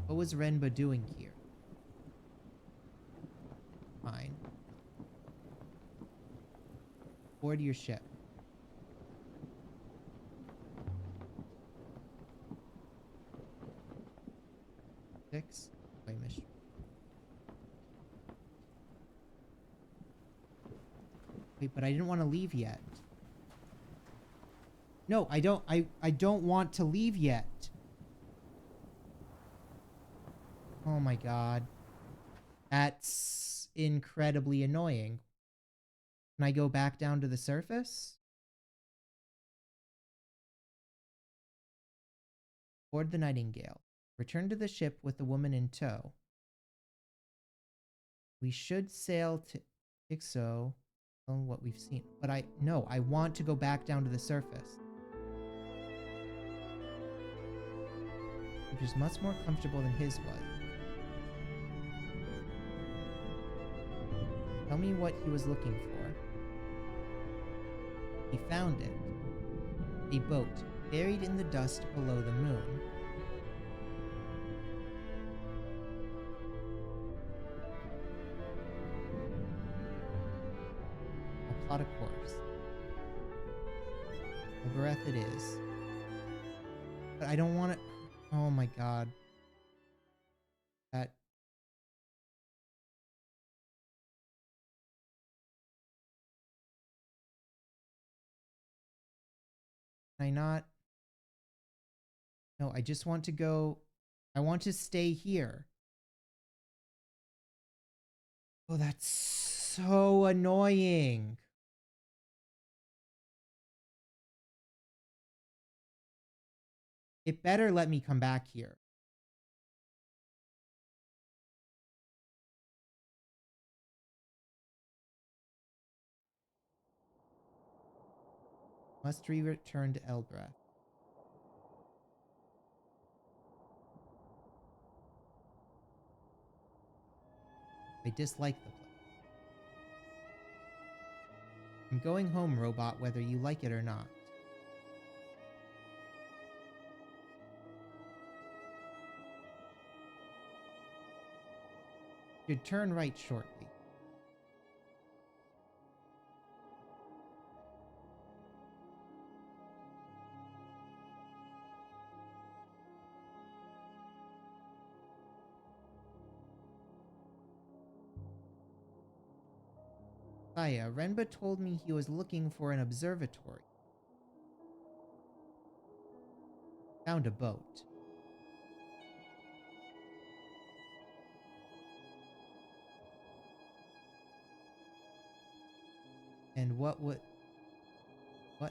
S1: What was Renba doing here? Fine. Board your ship. Six. Wait, mission. Wait, but I didn't want to leave yet. No, I don't want to leave yet. Oh my god. That's incredibly annoying. Can I go back down to the surface? Board the Nightingale. Return to the ship with the woman in tow. We should sail to Ixo. On what we've seen. But I want to go back down to the surface. Which is much more comfortable than his was. Tell me what he was looking for. He found it. A boat, buried in the dust below the moon. I'll plot a course. A breath it is. But I don't want to... Oh my god. That... Can I not? No, I just want to go... I want to stay here. Oh, that's so annoying. It better let me come back here. Must return to Elbreth. I dislike the place. I'm going home, robot, whether you like it or not. Should turn right shortly. Saya, Renba told me he was looking for an observatory. Found a boat. And what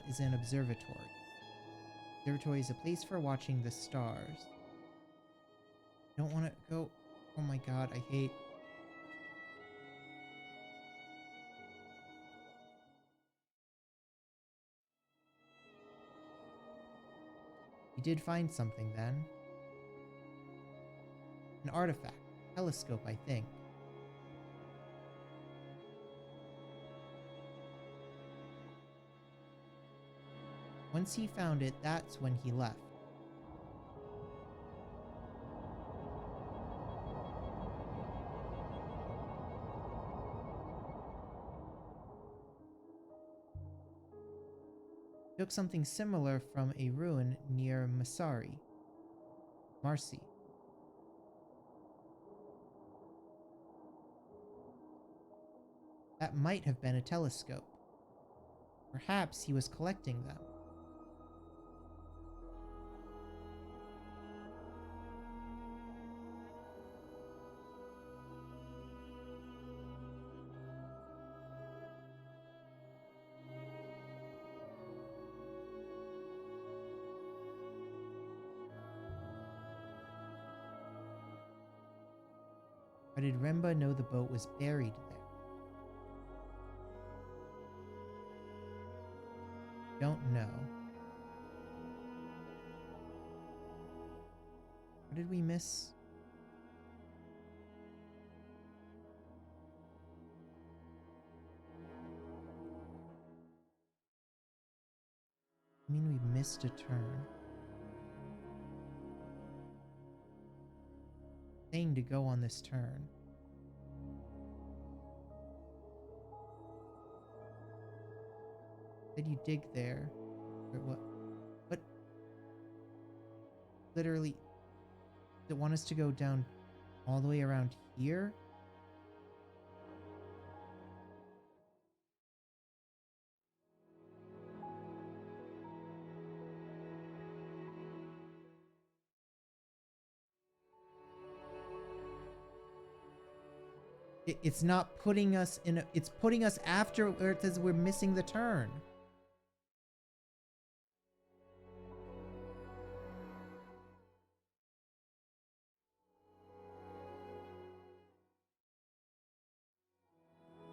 S1: is an observatory? Observatory is a place for watching the stars. Don't want to go. Oh my god, I hate. You did find something then. An artifact. Telescope, I think. Once he found it, that's when he left. Took something similar from a ruin near Marcy. That might have been a telescope. Perhaps he was collecting them. Or did Remba know the boat was buried there? Don't know. What did we miss? I mean, we missed a turn. Saying to go on this turn. Did you dig there? Or what? What? Literally, does it want us to go down all the way around here? It's not putting us in a, it's putting us after where it says we're missing the turn.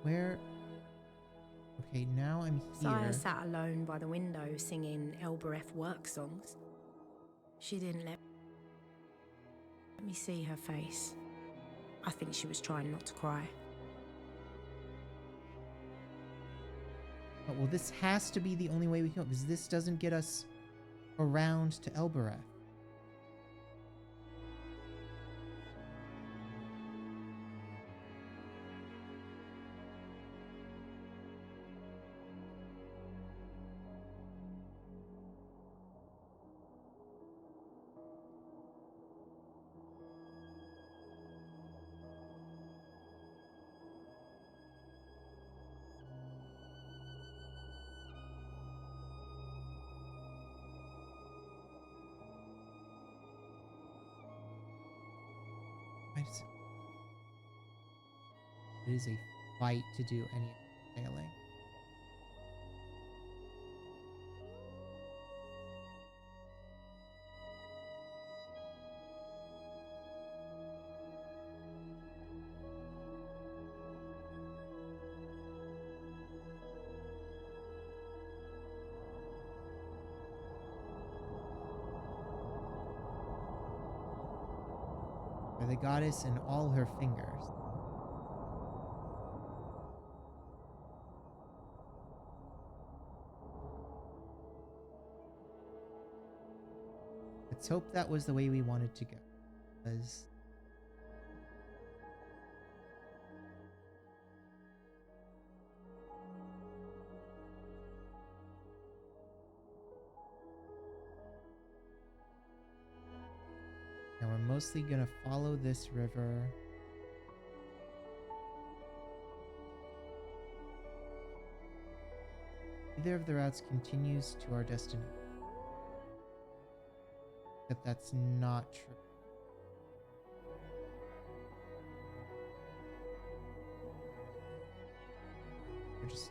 S1: Where? Okay, now I'm here.
S2: Saya sat alone by the window singing Elbereth work songs. She didn't let me see her face. I think she was trying not to cry.
S1: Oh, well, this has to be the only way we can go, because this doesn't get us around to Elbereth. It is a fight to do any failing. For the goddess and all her fingers. Let's hope that was the way we wanted to go. Because now we're mostly gonna follow this river. Either of the routes continues to our destination. But that's not true. We're just...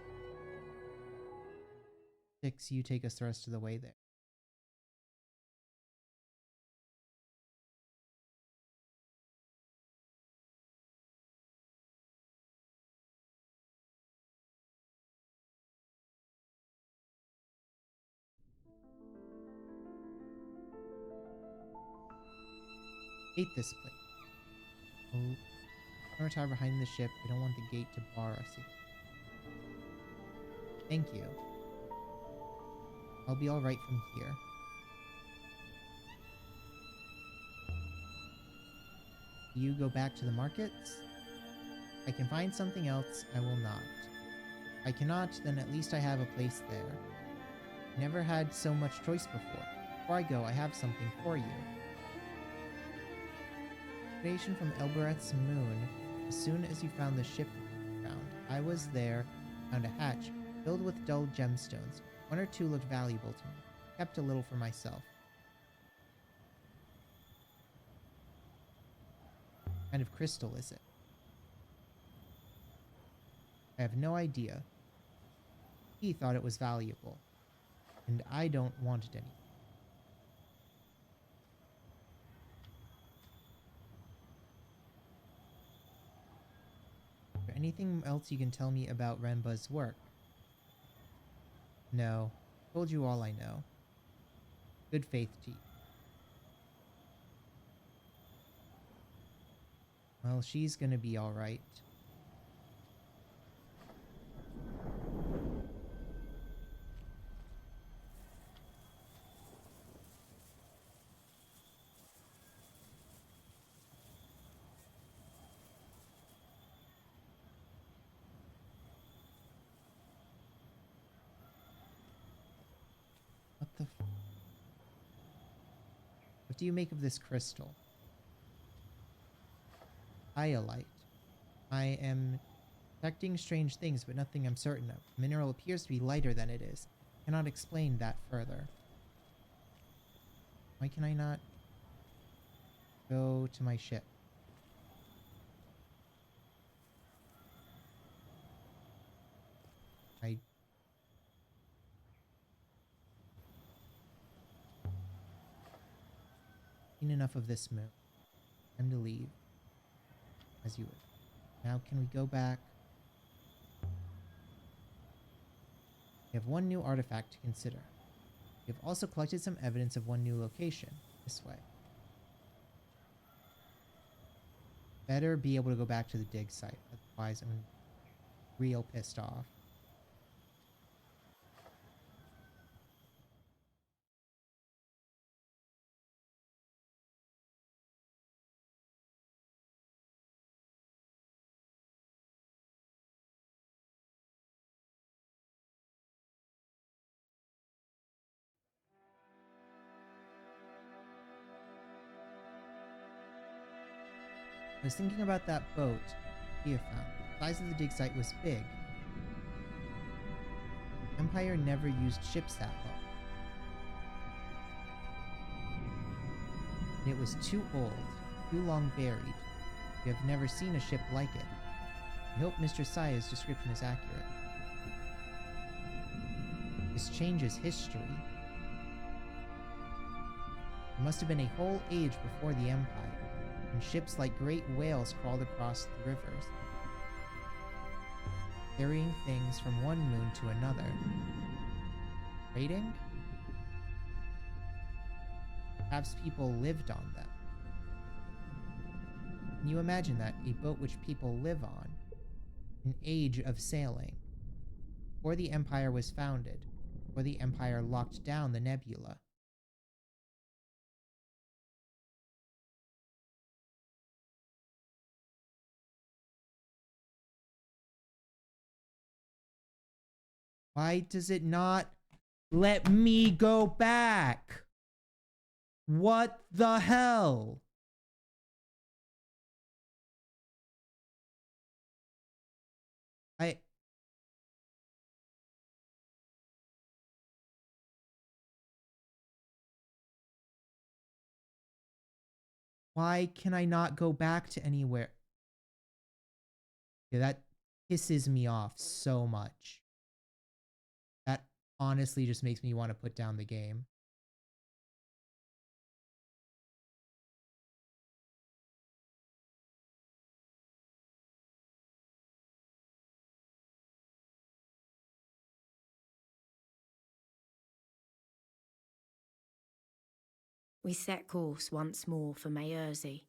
S1: Six, you take us the rest of the way there. Hate this place. Oh, retire behind the ship. I don't want the gate to bar us again. Thank you. I'll be alright from here. You go back to the markets? I can find something else, I will not. If I cannot, then at least I have a place there. Never had so much choice before. Before I go, I have something for you. Information from Elbereth's moon. As soon as you found the ship ground, I was there, found a hatch filled with dull gemstones. One or two looked valuable to me. Kept a little for myself. What kind of crystal is it? I have no idea. He thought it was valuable, and I don't want it anymore. Is there anything else you can tell me about Renba's work? No. Told you all I know. Good faith to you. Well, she's gonna be alright. What the What do you make of this crystal? Iolite. I am detecting strange things, but nothing I'm certain of. The mineral appears to be lighter than it is. Cannot explain that further. Why can I not go to my ship? Seen enough of this moon. Time to leave. As you would. Now can we go back? We have one new artifact to consider. We have also collected some evidence of one new location. This way. Better be able to go back to the dig site. Otherwise I'm real pissed off. I was thinking about that boat Thea found. The size of the dig site was big. Empire never used ships that long. And it was too old, too long buried. We have never seen a ship like it. I hope Mr. Saya's description is accurate. This changes history. There must have been a whole age before the Empire, when ships like great whales crawled across the rivers, carrying things from one moon to another. Trading? Perhaps people lived on them. Can you imagine that? A boat which people live on. An age of sailing. Before the Empire was founded. Before the Empire locked down the nebula. Why does it not let me go back? What the hell? Why can I not go back to anywhere? Yeah, that pisses me off so much. That honestly just makes me want to put down the game.
S2: We set course once more for Mayerzy.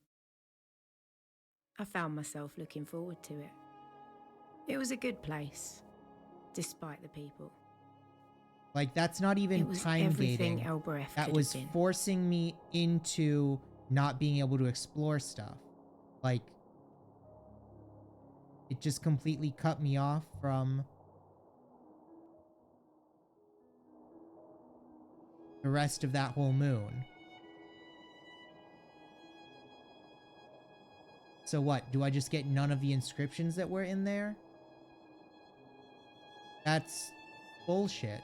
S2: I found myself looking forward to it. It was a good place, despite the people.
S1: Like, that's not even
S2: It was
S1: time
S2: everything
S1: gating.
S2: Elbereth
S1: That
S2: could
S1: was
S2: have been.
S1: forcing me into not being able to explore stuff. Like, it just completely cut me off from the rest of that whole moon. So what? Do I just get none of the inscriptions that were in there? That's bullshit.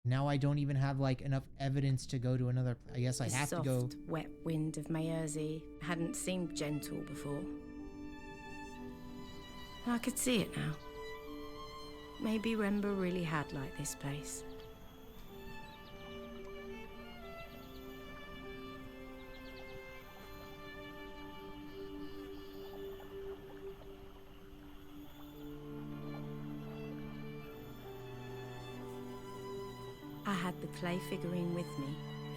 S1: Now I don't even have like enough evidence to go to another. I guess I have to go.
S2: The soft, wet wind of Mayerzy hadn't seemed gentle before. I could see it now. Maybe Remba really had liked this place. I had the clay figurine with me,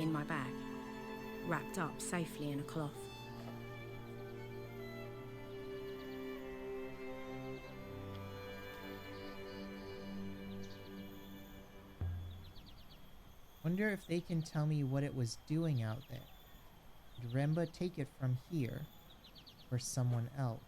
S2: in my bag, wrapped up safely in a cloth.
S1: Wonder if they can tell me what it was doing out there. Did Remba take it from here or someone else?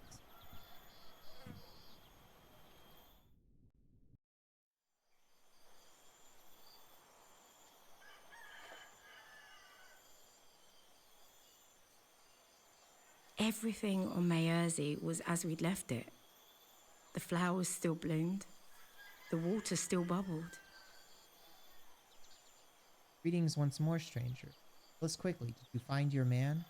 S2: Everything on Mayerzy was as we'd left it. The flowers still bloomed. The water still bubbled.
S1: Greetings once more, stranger. Tell us quickly, did you find your man?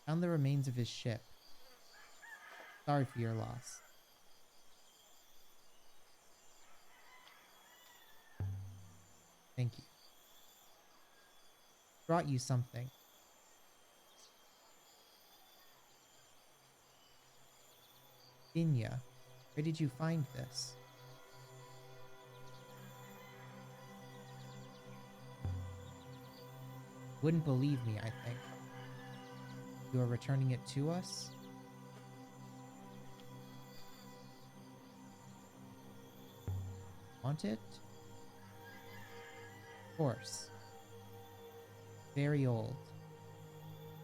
S1: Found the remains of his ship. Sorry for your loss. Thank you. Brought you something. Inya, where did you find this? Wouldn't believe me, I think. You are returning it to us? Want it? Of course. Very old.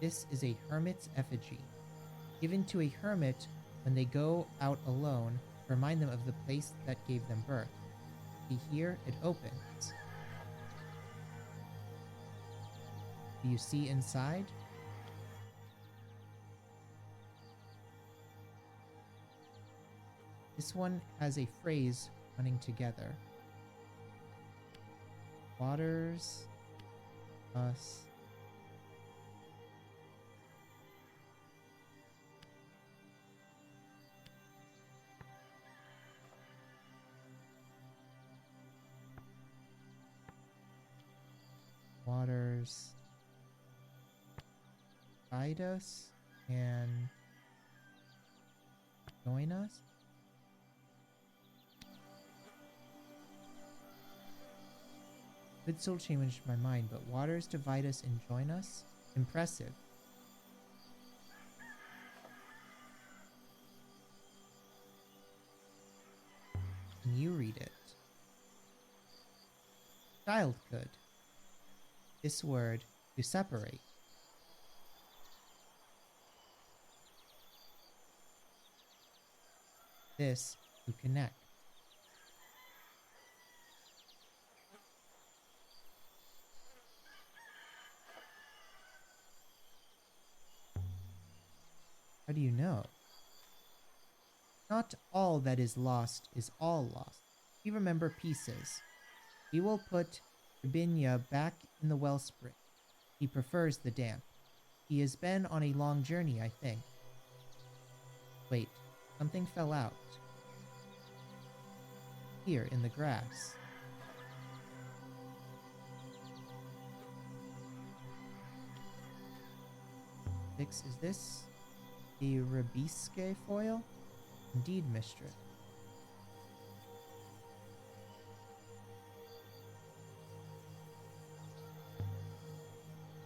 S1: This is a hermit's effigy, given to a hermit when they go out alone to remind them of the place that gave them birth. See here, it opens. Do you see inside? This one has a phrase running together. Waters, us. Waters guide us and join us. Could still change my mind, but waters divide us and join us? Impressive. Can you read it? Child could. This word, to separate. This, to connect. How do you know? Not all that is lost is all lost. We remember pieces. We will put Binya back in the wellspring. He prefers the damp. He has been on a long journey, I think. Wait, something fell out. Here, in the grass. Is this a Rabisque foil? Indeed, mistress.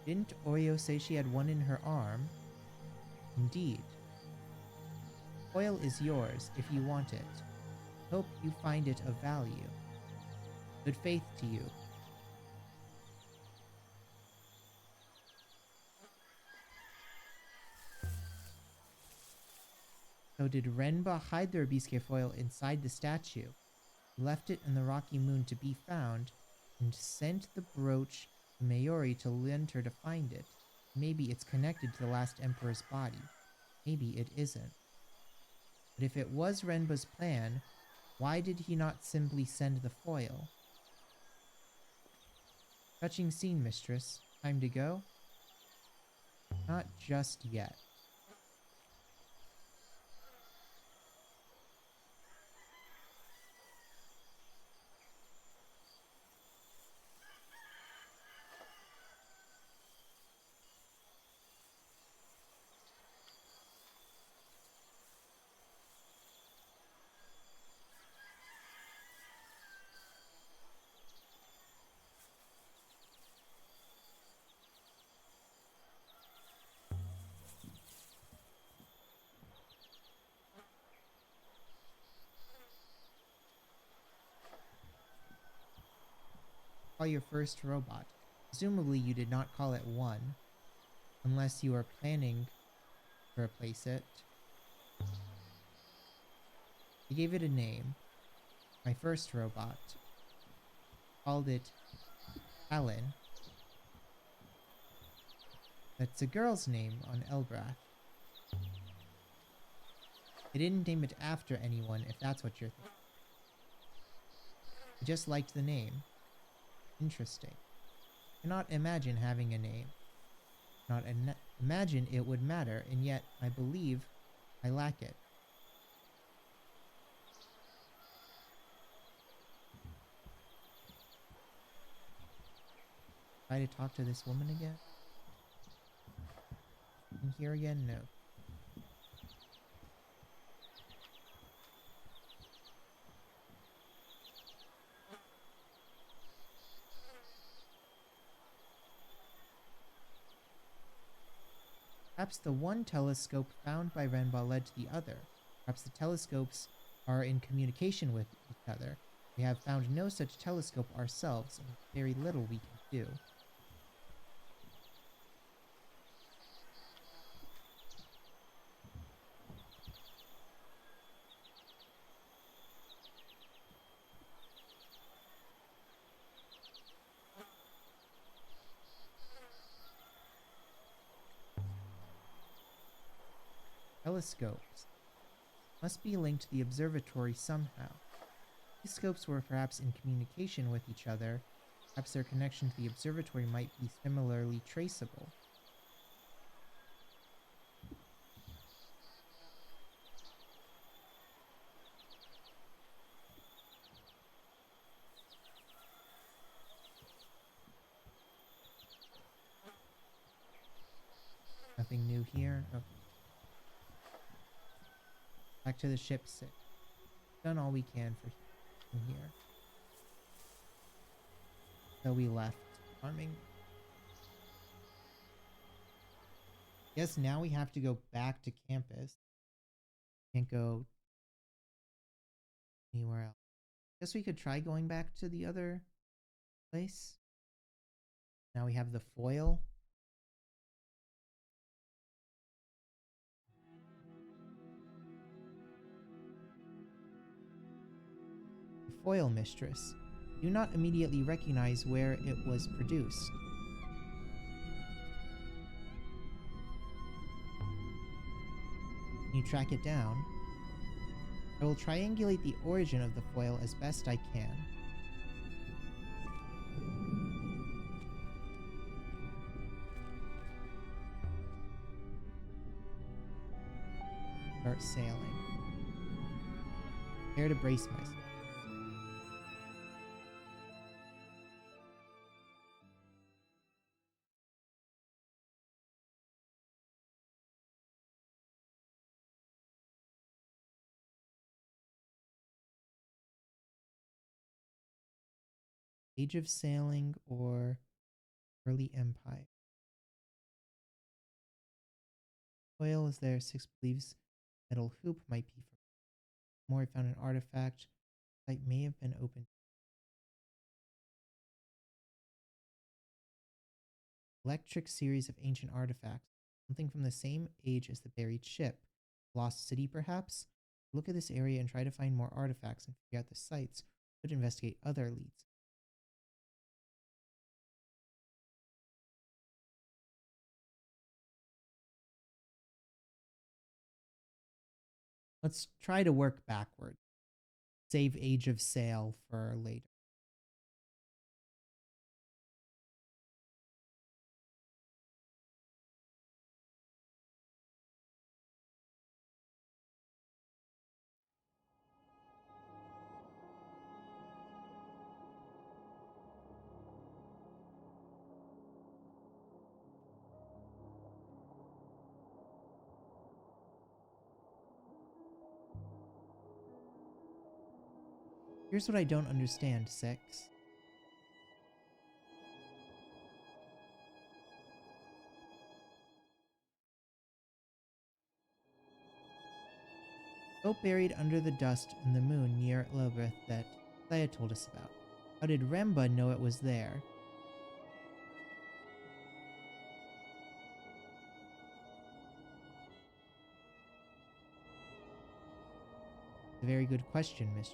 S1: Didn't Oyo say she had one in her arm? Indeed. Foil is yours if you want it. Hope you find it of value. Good faith to you. So did Renba hide the Rabisque foil inside the statue? He left it in the rocky moon to be found, and sent the brooch to Mayori to lend her to find it. Maybe it's connected to the last emperor's body. Maybe it isn't. But if it was Renba's plan, why did he not simply send the foil? Touching scene, mistress. Time to go? Not just yet. Call your first robot. Presumably you did not call it one, unless you are planning to replace it. I gave it a name. My first robot. Called it Alan. That's a girl's name on Elbrath. I didn't name it after anyone, if that's what you're thinking. I just liked the name. Interesting. Cannot imagine having a name. Not imagine it would matter, and yet I believe I lack it. Try to talk to this woman again? In here again? No. Perhaps the one telescope found by Renba led to the other. Perhaps the telescopes are in communication with each other. We have found no such telescope ourselves, and very little we can do. Telescopes must be linked to the observatory somehow. These scopes were perhaps in communication with each other. Perhaps their connection to the observatory might be similarly traceable. Nothing new here. Okay. Back to the ship 6. Done all we can for in here. So we left farming. Guess now we have to go back to campus. Can't go anywhere else. Guess we could try going back to the other place. Now we have the foil. The foil mistress. Do not immediately recognize where it was produced. Can you track it down? I will triangulate the origin of the foil as best I can. Start sailing. Prepare to brace myself. Age of Sailing or Early Empire. Foil is there. 6 believes metal hoop might be for more. I found an artifact. Site may have been opened. Electric series of ancient artifacts. Something from the same age as the buried ship. Lost city, perhaps? Look at this area and try to find more artifacts and figure out the sites. Could investigate other leads. Let's try to work backward. Save Age of Sail for later. Here's what I don't understand, 6. Boat buried under the dust in the moon near Lilibeth that Saya told us about. How did Remba know it was there? A very good question, Mr.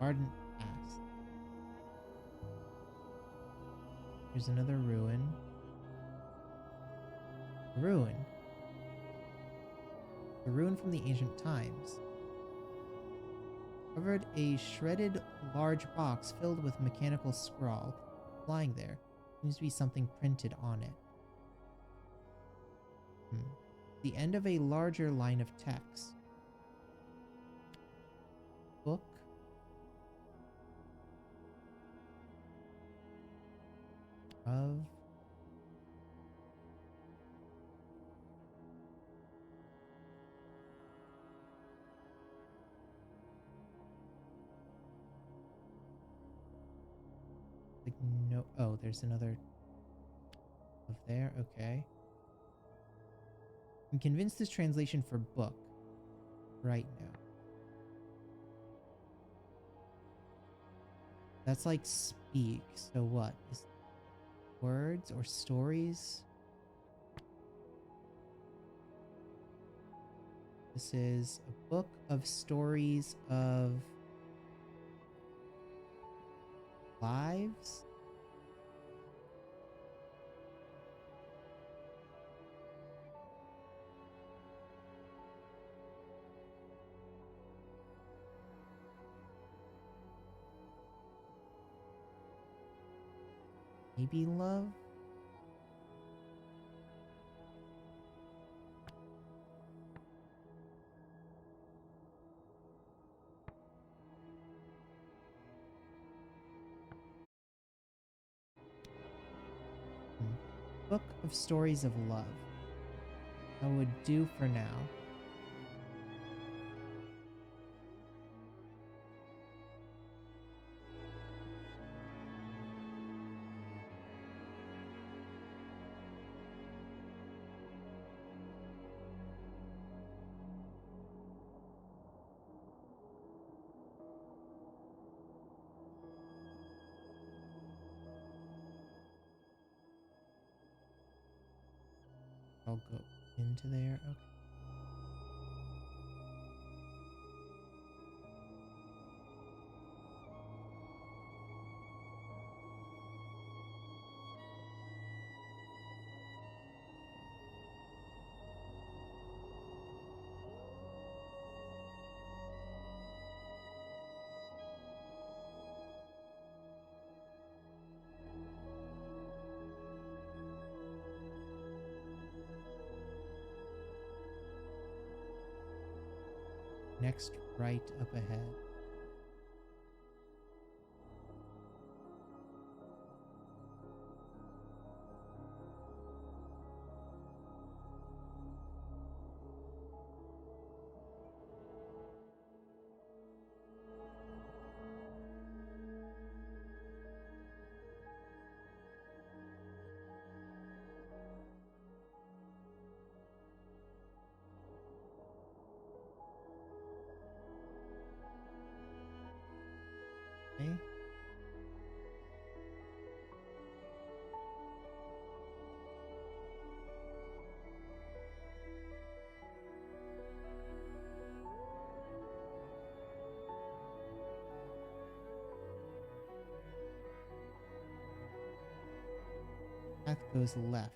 S1: Ardent Pass. Here's another ruin. Ruin. A ruin from the ancient times. Covered a shredded large box filled with mechanical scrawl. Lying there. Seems to be something printed on it. The end of a larger line of text. Book. Of. Like no. Oh, there's another. Of there. Okay. I'm convinced this translation for book right now. That's like speak. So what? Is words or stories? This is a book of stories of lives. Maybe love? Book of Stories of Love. That would do for now. I'll go into there. Okay. Next, right up ahead. Okay. Path goes left.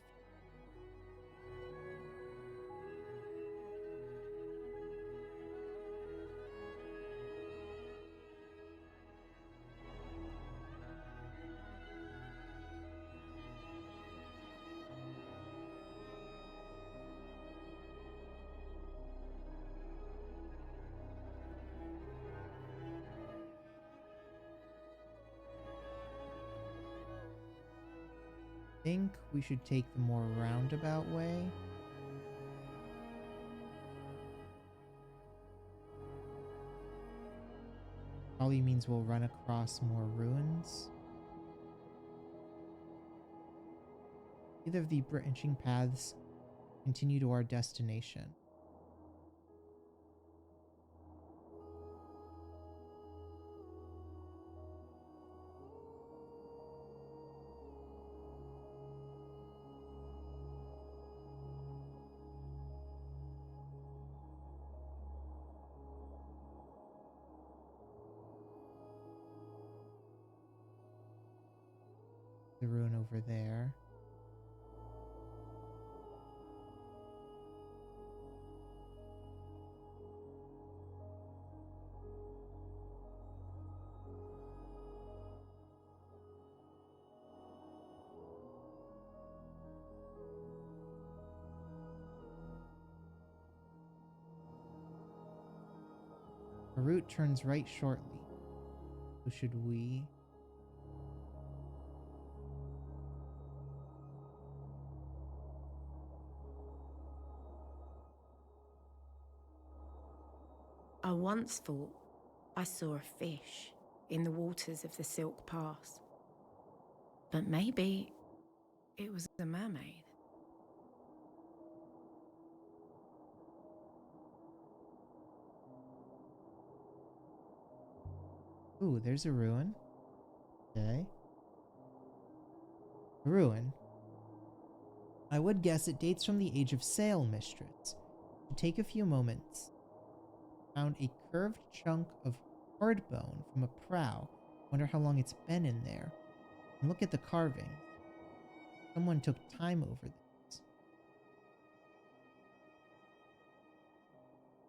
S1: Think we should take the more roundabout way. Probably means we'll run across more ruins. Either of the branching paths continue to our destination. The ruin over there. Our route turns right shortly. So should we?
S2: I once thought I saw a fish in the waters of the Silk Pass. But maybe it was a mermaid.
S1: Ooh, there's a ruin. Okay. A ruin. I would guess it dates from the age of sail, mistress. To take a few moments. Found a curved chunk of hard bone from a prow. Wonder how long it's been in there. And look at the carving. Someone took time over this.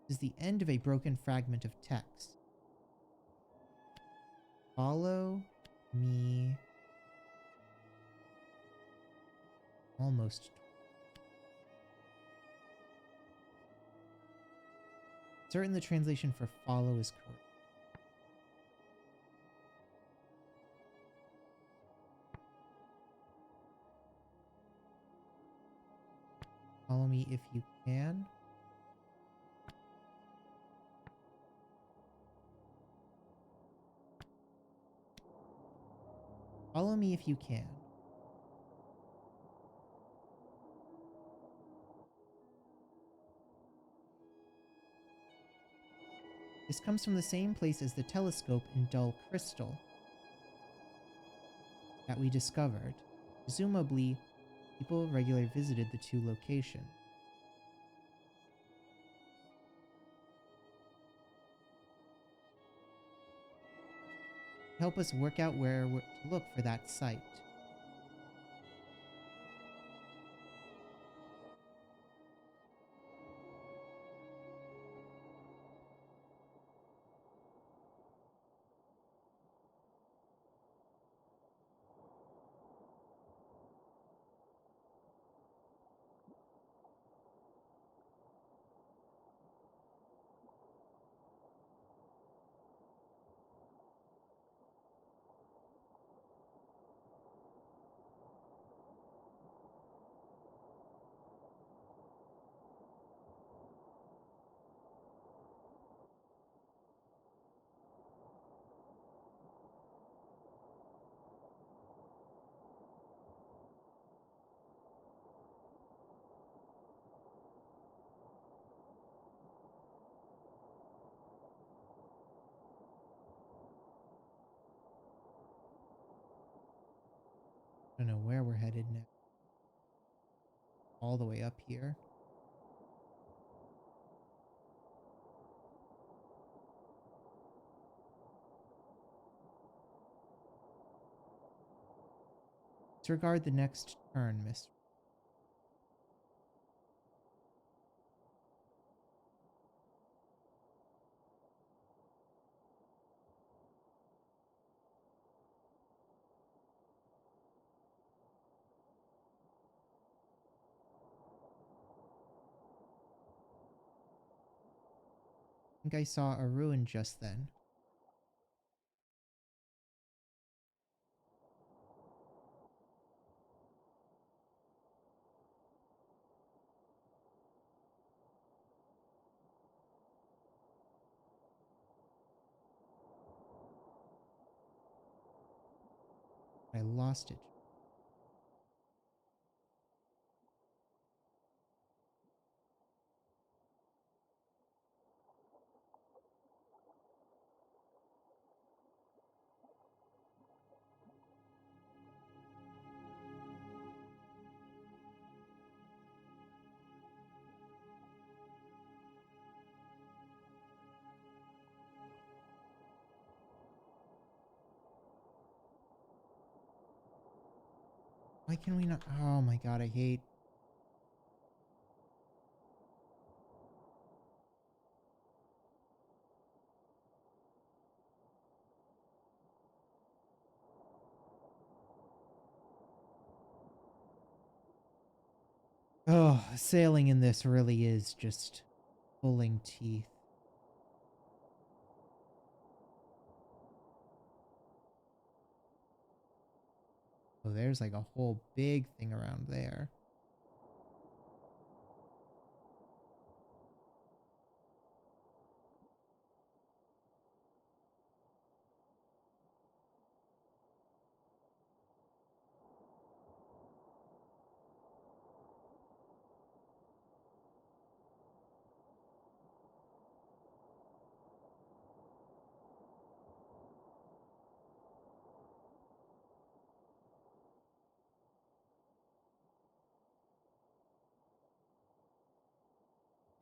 S1: This is the end of a broken fragment of text. Follow me Almost. Certain the translation for follow is correct. Follow me if you can. Follow me if you can. This comes from the same place as the telescope in dull crystal that we discovered. Presumably, people regularly visited the two locations. Help us work out where to look for that site. I don't know where we're headed now. All the way up here. Disregard the next turn, mister. I think I saw a ruin just then. I lost it. Why can we not? Oh my god, I hate. Oh, sailing in this really is just pulling teeth. Oh, there's like a whole big thing around there.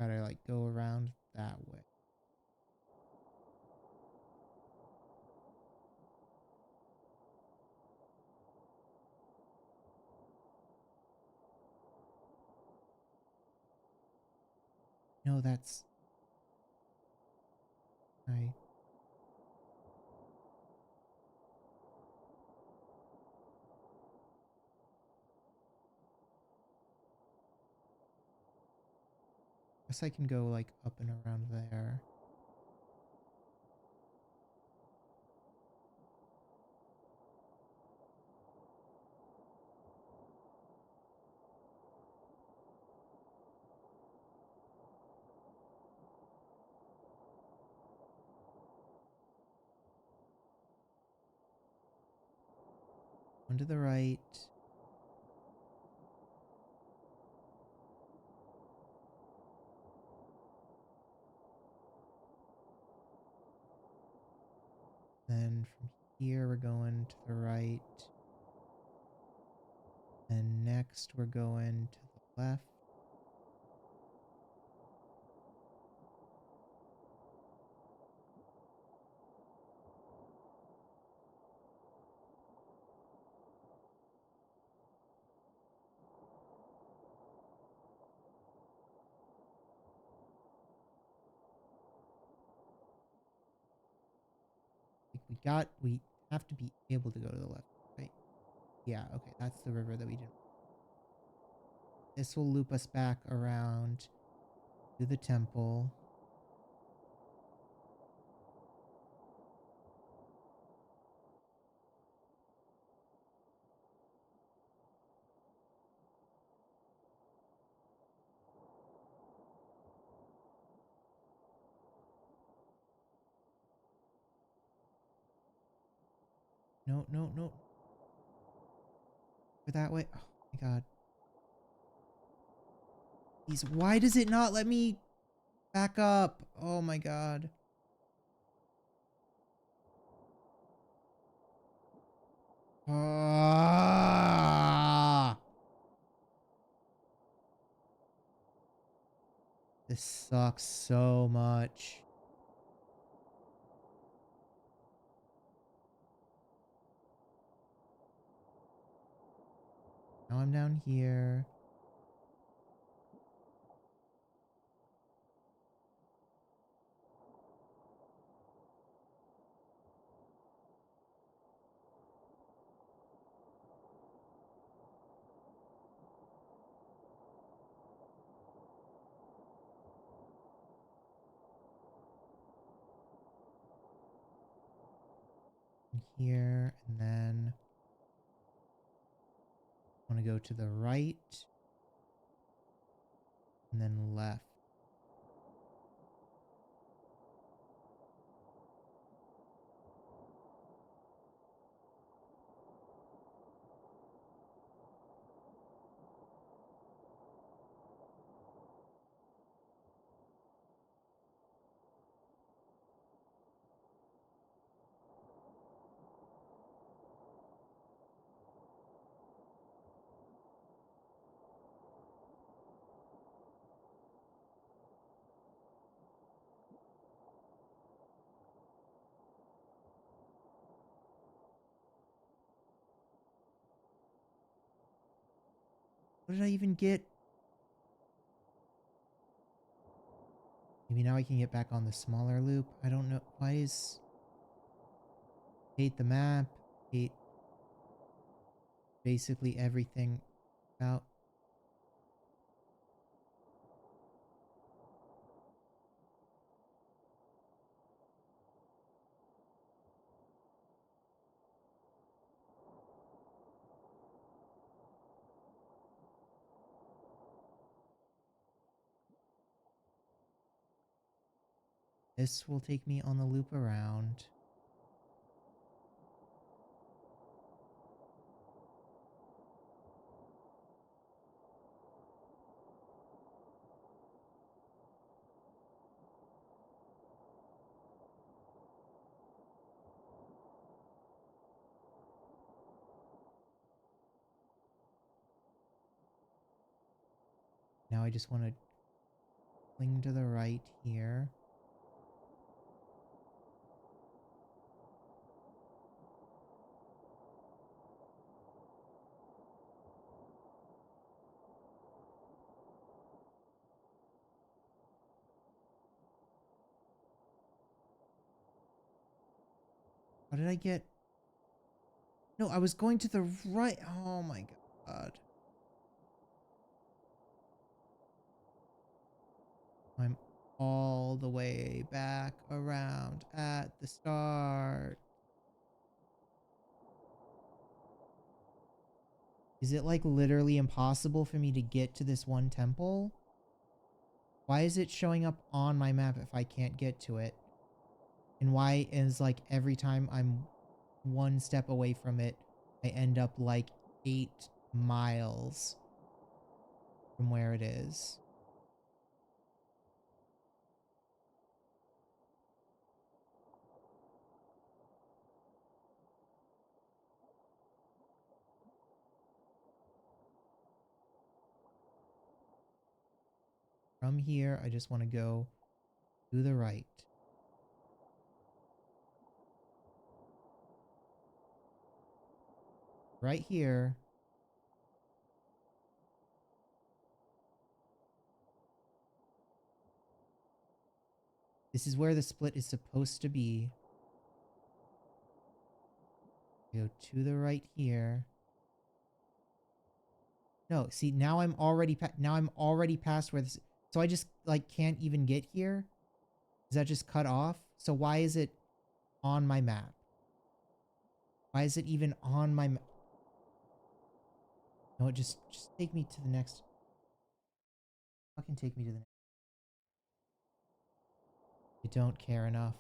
S1: Gotta like go around that way. No, that's... I... Guess I can go like up and around there. One to the right. Then from here we're going to the right. And next we're going to the left. We have to be able to go to the left, right? Yeah, okay, that's the river that we didn't. This will loop us back around to the temple. No, no, no. We're that way. Oh my god. Why does it not let me back up? Oh my god. Ah! This sucks so much. Now I'm down here. Here, and then I want to go to the right and then left. What did I even get? Maybe now I can get back on the smaller loop. I don't know. Why is... Hate the map. Hate basically everything about... This will take me on the loop around. Now I just want to cling to the right here. How did I get... No, I was going to the right. Oh my god. I'm all the way back around at the start. Is it like literally impossible for me to get to this one temple? Why is it showing up on my map if I can't get to it? And why is like every time I'm one step away from it, I end up like 8 miles from where it is? From here, I just want to go to the right. Right here. This is where the split is supposed to be. Go to the right here. No, see, now I'm already past where this, so I just like can't even get here. Is that just cut off? So why is it on my map? Why is it even on my map? No, just take me to the next. Fucking take me to the next. I don't care enough.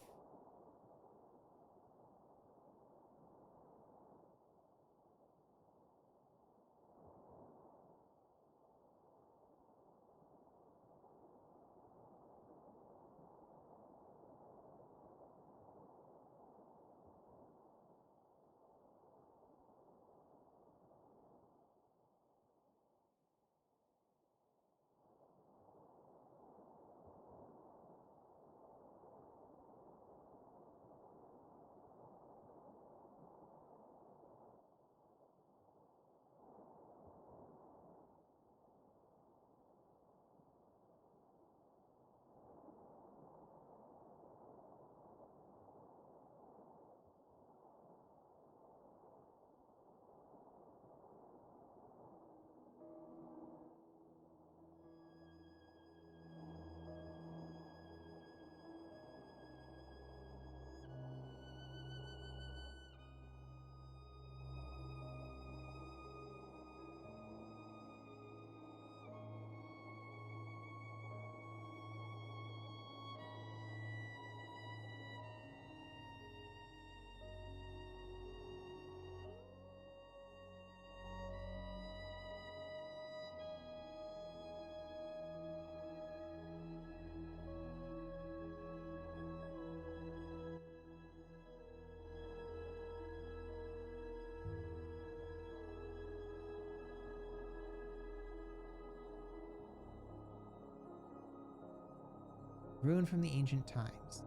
S1: Ruin from the ancient times.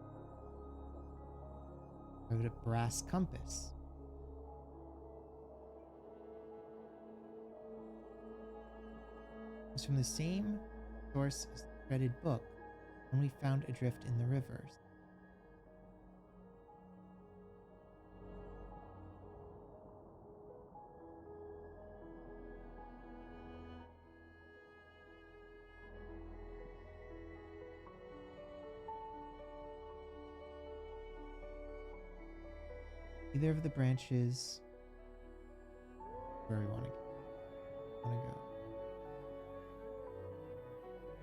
S1: Wrote a brass compass. It was from the same source as the threaded book when we found adrift in the rivers. Either of the branches where we want to go.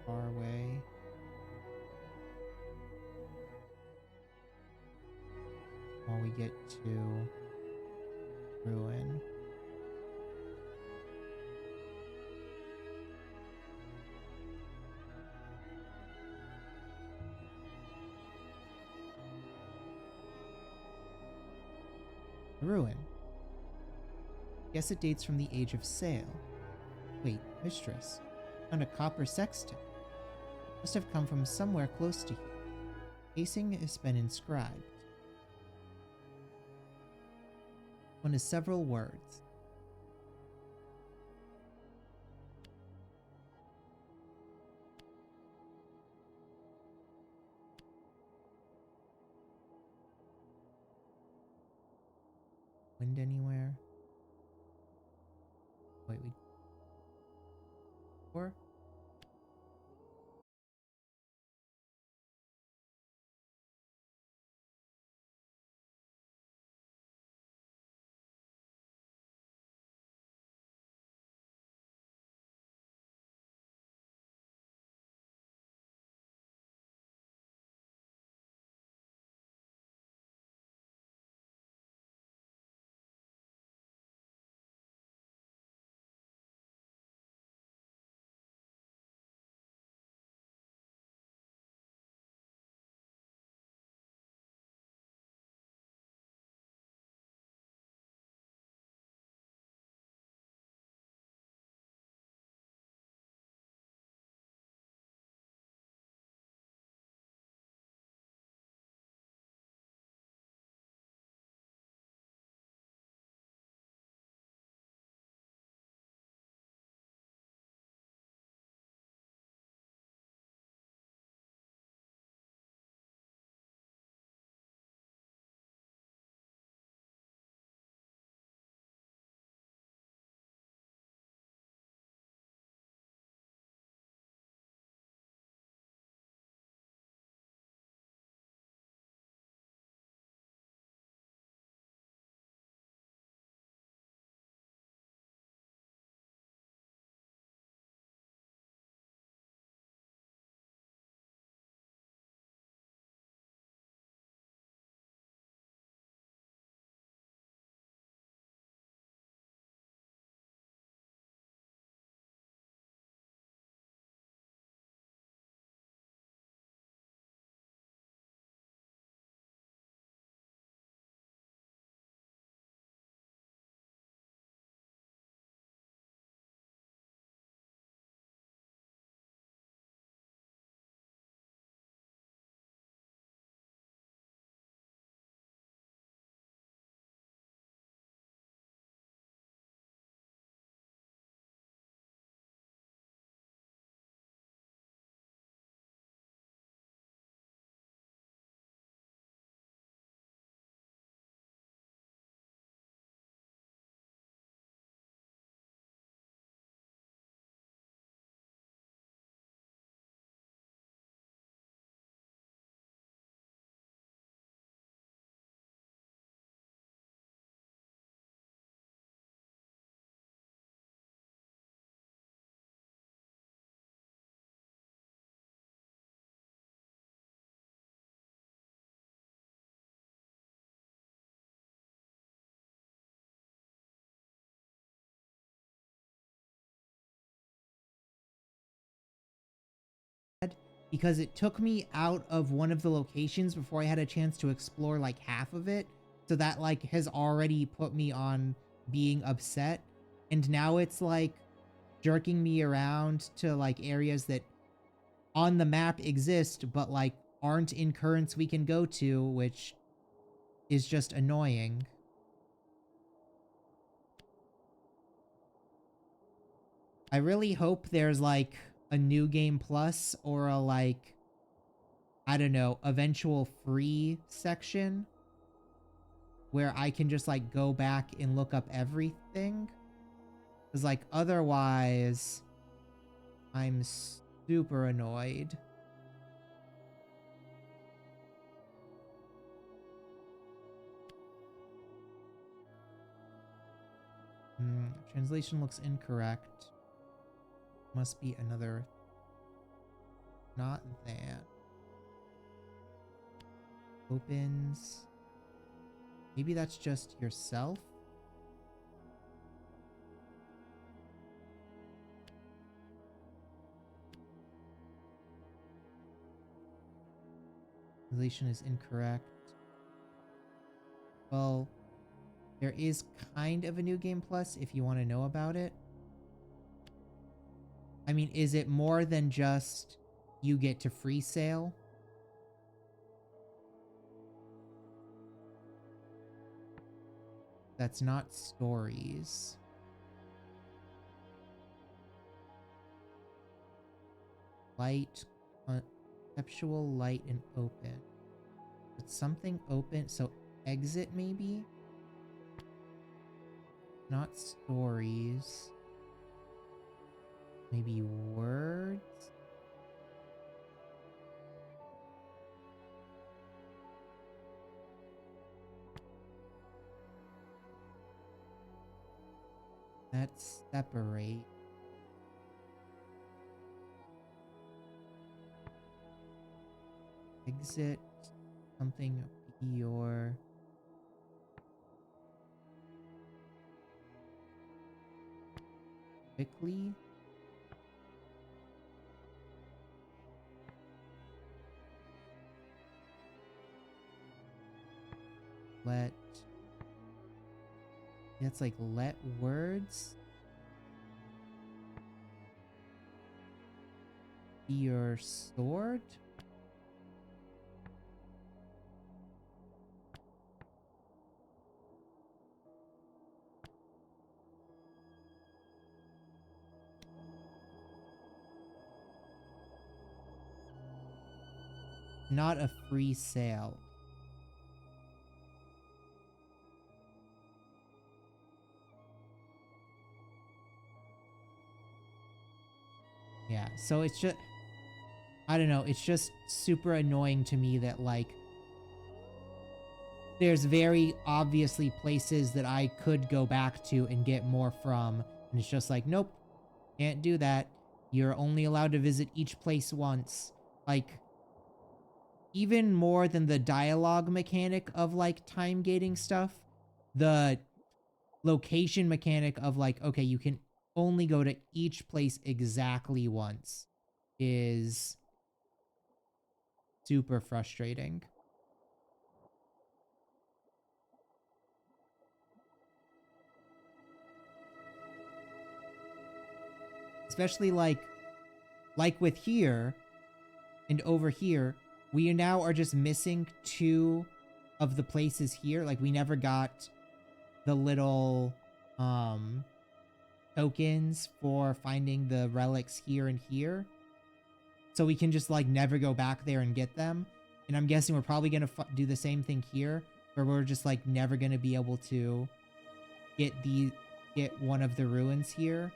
S1: Far away. While we get to ruin. Ruin. Guess it dates from the age of sail. Wait, mistress. Found a copper sextant. Must have come from somewhere close to here. Casing has been inscribed. One is several words. Wind anywhere? Wait, we... Or? because it took me out of one of the locations before I had a chance to explore like half of it. So that like has already put me on being upset. And now it's like jerking me around to like areas that on the map exist, but like aren't in currents we can go to, which is just annoying. I really hope there's like a new game plus or a like, I don't know, eventual free section where I can just like go back and look up everything. Cause like otherwise I'm super annoyed. Translation looks incorrect. Must be another. Not that. Opens. Maybe that's just yourself? Translation is incorrect. Well, there is kind of a new game plus if you want to know about it. I mean, is it more than just you get to free sale? That's not stories. Light, conceptual, light, and open. It's something open, so exit maybe? Not stories. Maybe words? That's separate. Exit something your quickly. Let. That's like let words be your sword. Not a free sale. Yeah, so it's just, I don't know, it's just super annoying to me that like there's very obviously places that I could go back to and get more from, and it's just like, nope, can't do that. You're only allowed to visit each place once. Like, even more than the dialogue mechanic of like time gating stuff, the location mechanic of like, okay, you can only go to each place exactly once is super frustrating. Especially like with here and over here, we now are just missing 2 of the places here. Like we never got the little tokens for finding the relics here and here. So we can just like never go back there and get them. And I'm guessing we're probably going to do the same thing here, where we're just like never going to be able to get one of the ruins here.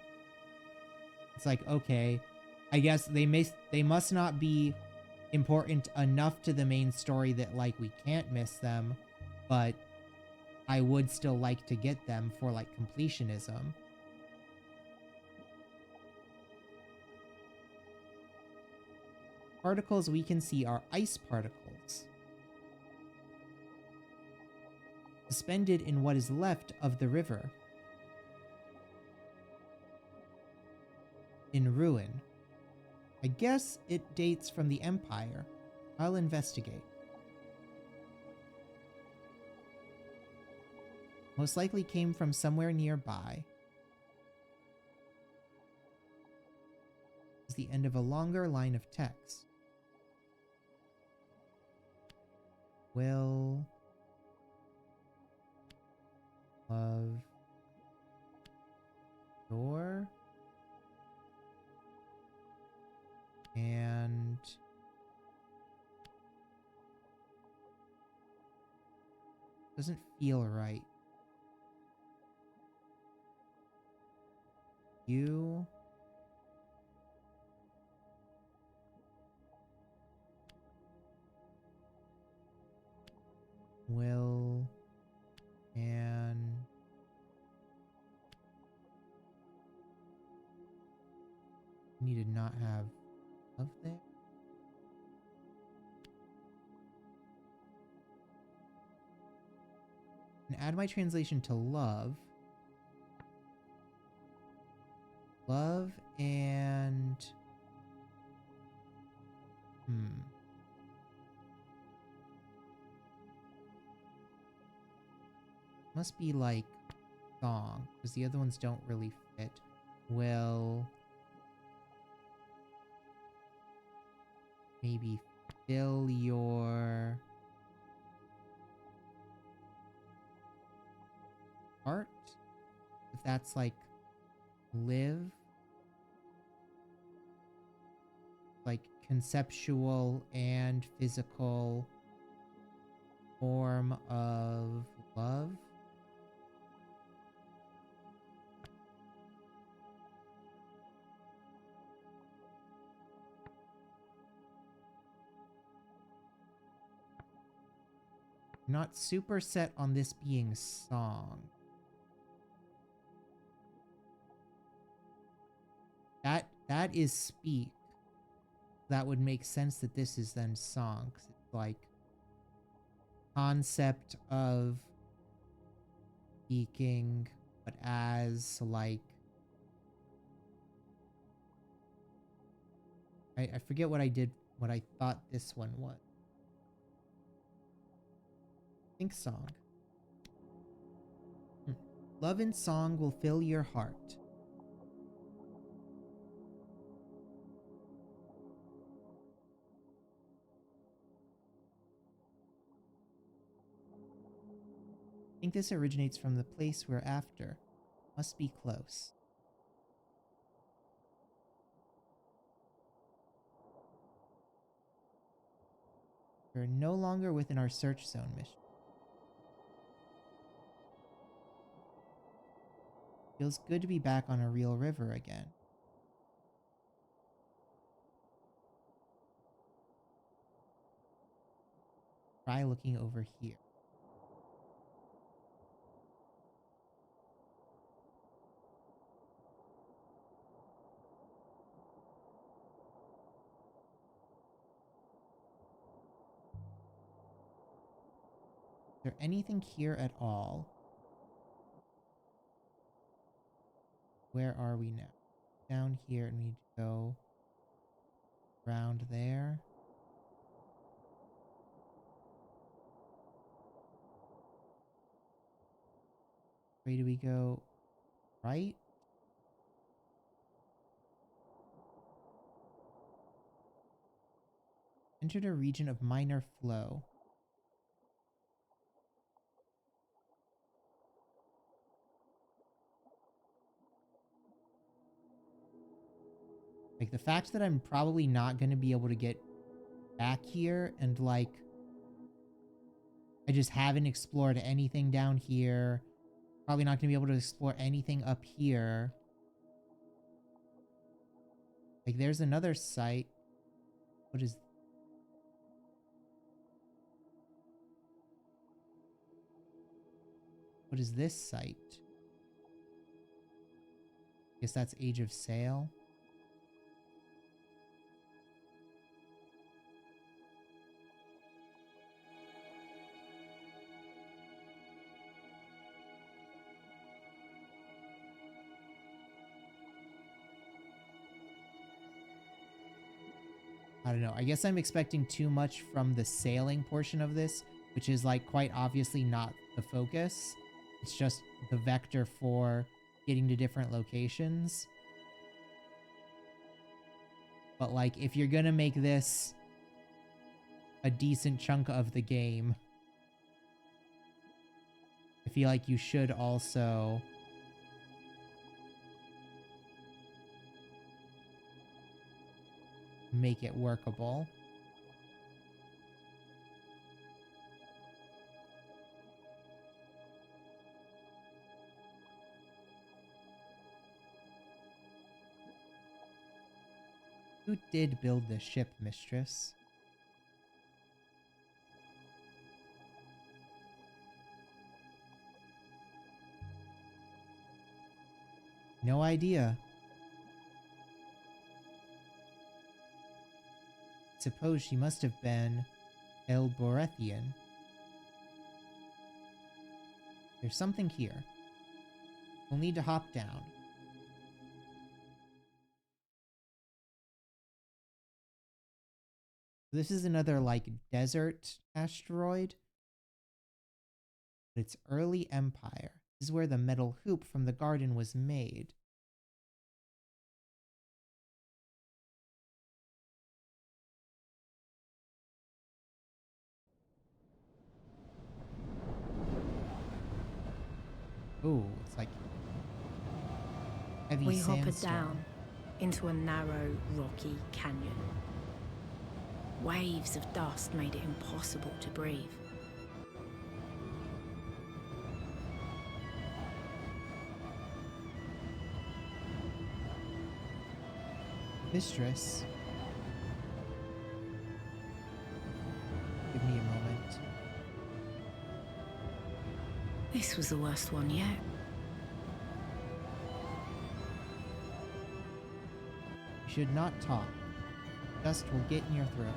S1: It's like, okay, I guess they must not be important enough to the main story that like we can't miss them, but I would still like to get them for like completionism. Particles we can see are ice particles, suspended in what is left of the river. In ruin. I guess it dates from the Empire. I'll investigate. Most likely came from somewhere nearby. Is the end of a longer line of text. Will love your and doesn't feel right. You will and need to not have love there. And add my translation to love. Love and must be like song, because the other ones don't really fit. Will maybe fill your heart, if that's like live, like conceptual and physical form of love. Not super set on this being song. That is speak. That would make sense that this is then song, 'cause it's like concept of speaking, but as like I forget what I thought this one was. I think song. Love and song will fill your heart. I think this originates from the place we're after. Must be close. We're no longer within our search zone mission. Feels good to be back on a real river again. Try looking over here. Is there anything here at all? Where are we now? Down here, and we need to go around there. Where do we go? Right? Entered a region of minor flow. Like, the fact that I'm probably not going to be able to get back here, and like I just haven't explored anything down here. Probably not going to be able to explore anything up here. Like, there's another site. What is this site? Guess that's Age of Sail. I don't know. I guess I'm expecting too much from the sailing portion of this, which is like quite obviously not the focus. It's just the vector for getting to different locations. But like, if you're gonna make this a decent chunk of the game, I feel like you should also make it workable. Who did build this ship, mistress? No idea. Suppose she must have been Elborethian. There's something here. We'll need to hop down. This is another, like, desert asteroid. But it's early Empire. This is where the metal hoop from the garden was made. Ooh, it's like heavy
S2: We hoppered
S1: sandstorm.
S2: down into a narrow, rocky canyon. Waves of dust made it impossible to breathe.
S1: Mistress. Give me a moment.
S2: This was the worst one yet.
S1: You should not talk. Dust will get in your throat.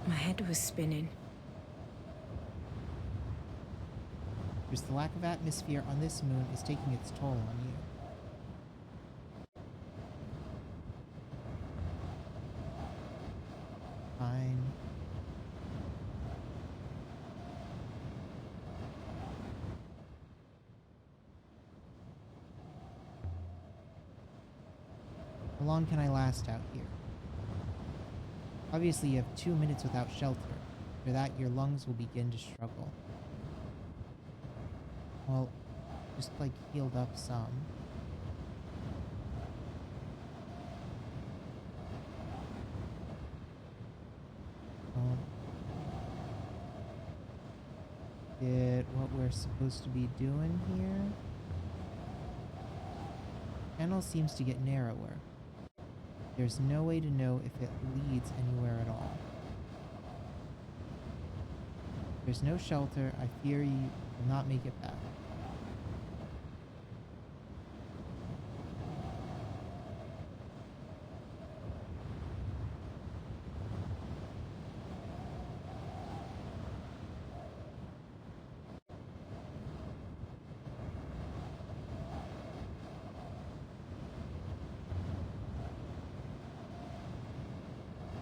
S2: My head was spinning.
S1: Just the lack of atmosphere on this moon is taking its toll on you. Fine. How long can I last out here? Obviously, you have 2 minutes without shelter. After that, your lungs will begin to struggle. Well, just like healed up some. Get what we're supposed to be doing here. Channel seems to get narrower. There's no way to know if it leads anywhere at all. There's no shelter. I fear you will not make it back.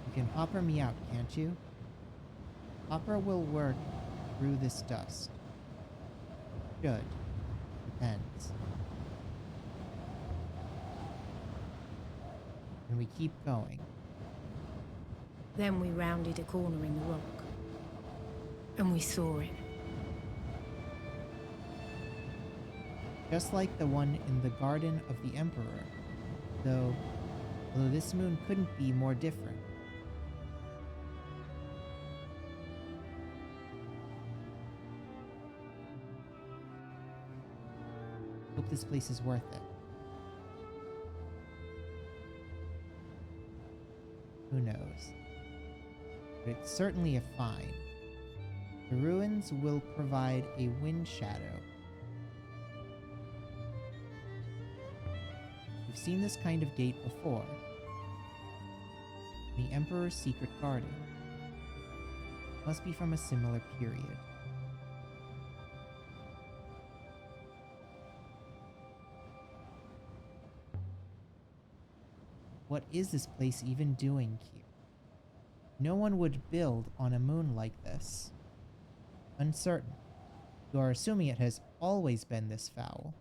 S1: You can hopper me out, can't you? Hopper will work through this dust. Should. Depends. And we keep going.
S2: Then we rounded a corner in the rock. And we saw it.
S1: Just like the one in the Garden of the Emperor. Although this moon couldn't be more different. Hope this place is worth it. Who knows? But it's certainly a find. The ruins will provide a wind shadow. We've seen this kind of gate before. The Emperor's secret garden. Must be from a similar period. What is this place even doing here? No one would build on a moon like this. Uncertain. You are assuming it has always been this foul.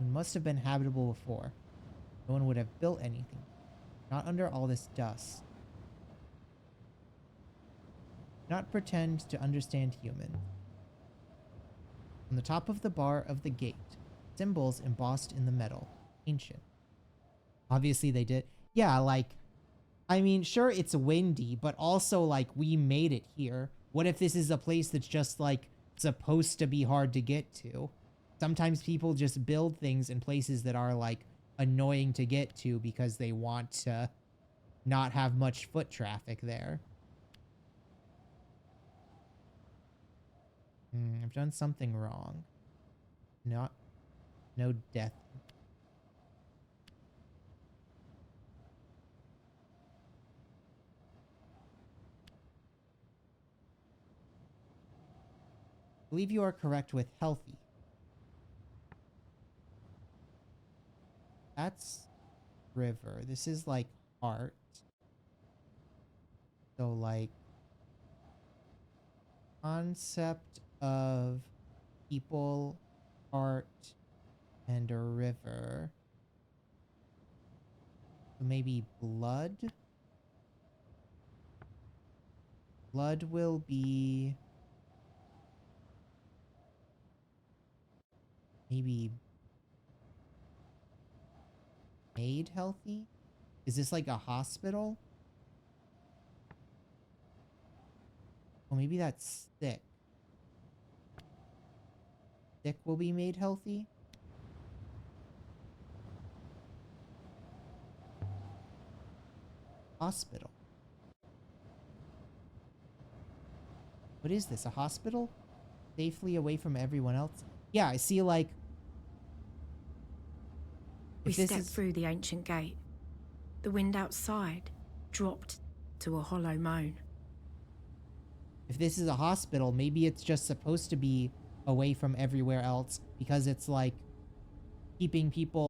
S1: It must have been habitable before. No one would have built anything. Not under all this dust. Not pretend to understand human. On the top of the bar of the gate, symbols embossed in the metal. Ancient. Obviously they did. Yeah, like, I mean, sure, it's windy, but also, like, we made it here. What if this is a place that's just, like, supposed to be hard to get to? Sometimes people just build things in places that are, like, annoying to get to because they want to not have much foot traffic there. I've done something wrong. No death. I believe you are correct with healthy. That's river. This is like heart. So like concept of people, heart, and a river. So maybe blood? Blood will be maybe made healthy? Is this like a hospital? Well, maybe that's sick. Sick will be made healthy? Hospital. What is this? A hospital? Safely away from everyone else? Yeah, I see like...
S2: We stepped through the ancient gate. The wind outside dropped to a hollow moan.
S1: If this is a hospital, maybe it's just supposed to be away from everywhere else because it's like keeping people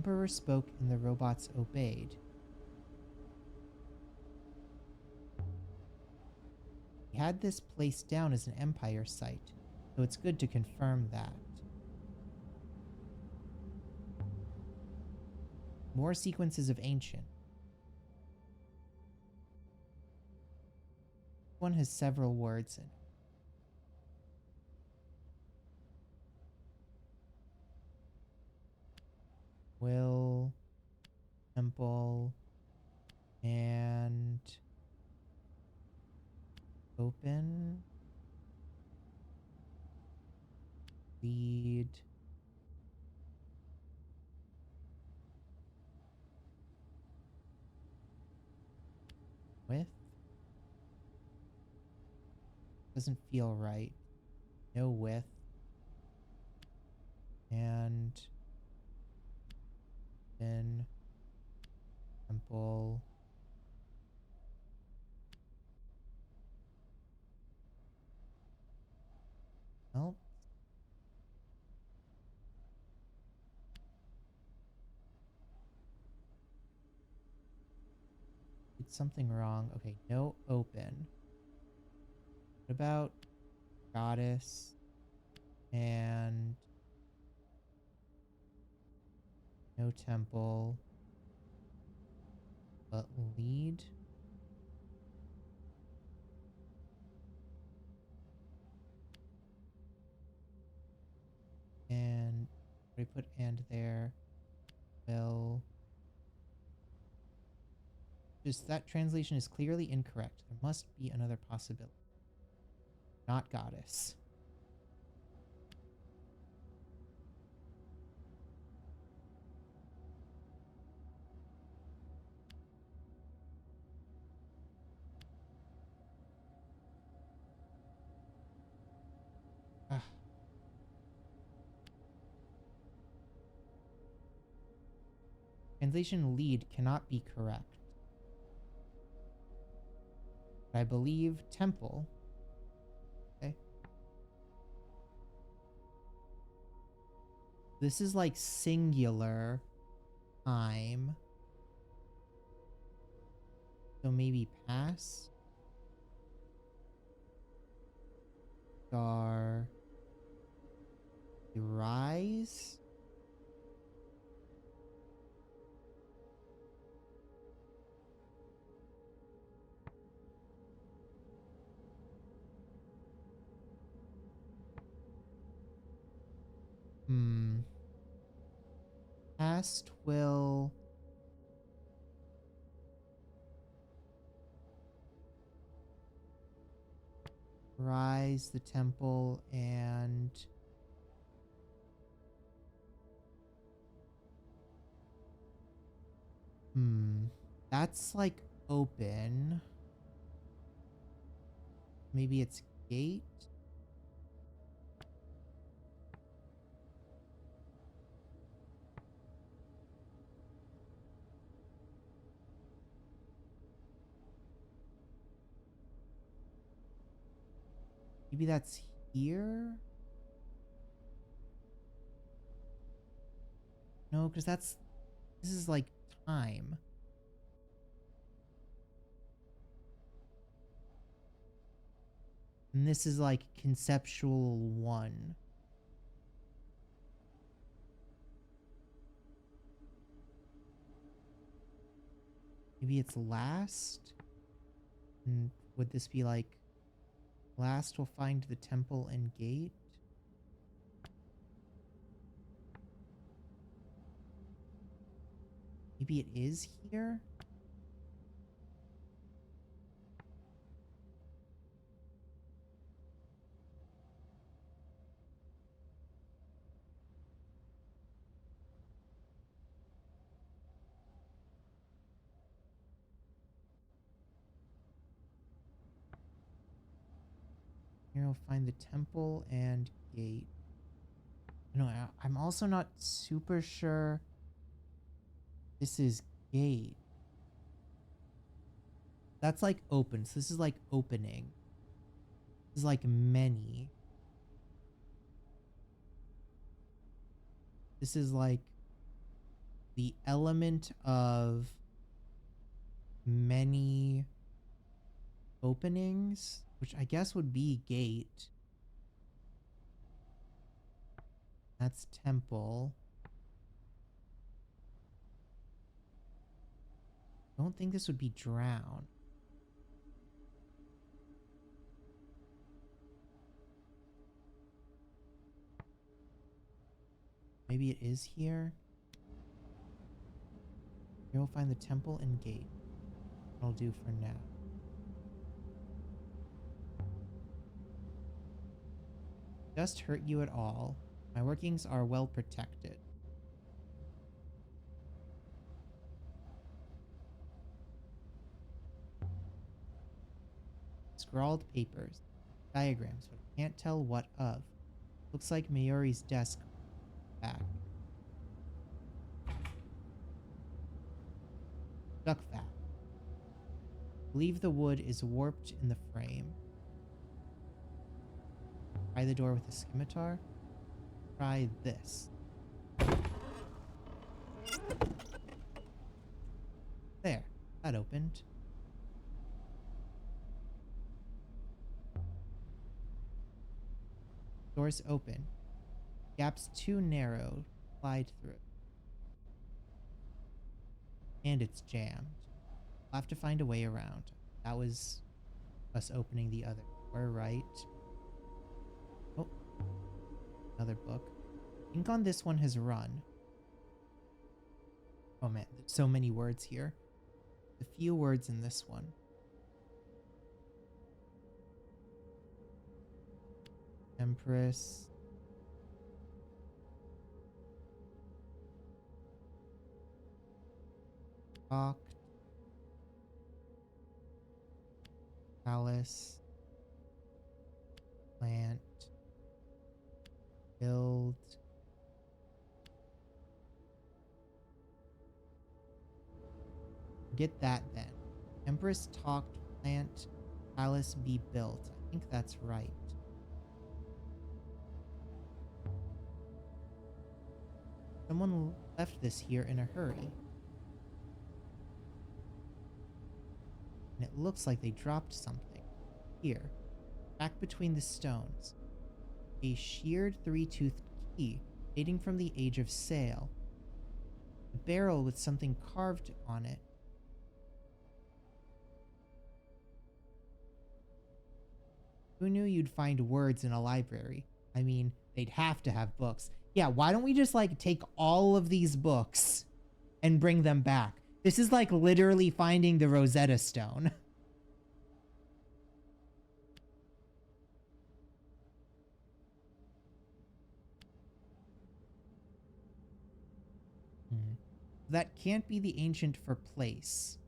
S1: Emperor spoke and the robots obeyed. He had this placed down as an Empire site, so it's good to confirm that. More sequences of ancient. One has several words in it. Will, temple, and open, lead, with. Doesn't feel right. No with. And then temple. Well, did something wrong. Okay, no open. What about goddess and no temple, but lead? And we put and there. Well, just that translation is clearly incorrect. There must be another possibility. Not goddess. Ah. Translation lead cannot be correct. But I believe temple. Okay. This is like singular time. So maybe pass. Star. Rise. Past will rise the temple and that's like open. Maybe it's gate. Maybe that's here. No, because this is like time. And this is like conceptual one. Maybe it's last. And would this be like last will find the temple and gate? Maybe it is here? Here we'll find the temple and gate. No, I'm also not super sure this is gate. That's like open. So this is like opening. This is like many. This is like the element of many openings, which I guess would be gate. That's temple. Don't think this would be drown. Maybe it is here. Here we'll find the temple and gate. That'll do for now. Just hurt you at all. My workings are well protected. Scrawled papers. Diagrams, but I can't tell what of. Looks like Mayuri's desk back. Duck fat. Believe the wood is warped in the frame. Try the door with a scimitar. Try this. There, that opened. Door's open. Gap's too narrow. Slide through. And it's jammed. We'll have to find a way around. That was us opening the other door, right? Oh, another book. Ink on this one has run. Oh man, there's so many words here. A few words in this one. Empress. Talked. Palace. Plant. Build. Get that then. Empress talked, plant, palace be built. I think that's right. Someone left this here in a hurry. And it looks like they dropped something. Here, back between the stones. A sheared three-toothed key dating from the age of sail. A barrel with something carved on it. Who knew you'd find words in a library? I mean, they'd have to have books. Yeah, why don't we just like take all of these books and bring them back? This is like literally finding the Rosetta Stone. That can't be the ancient for place.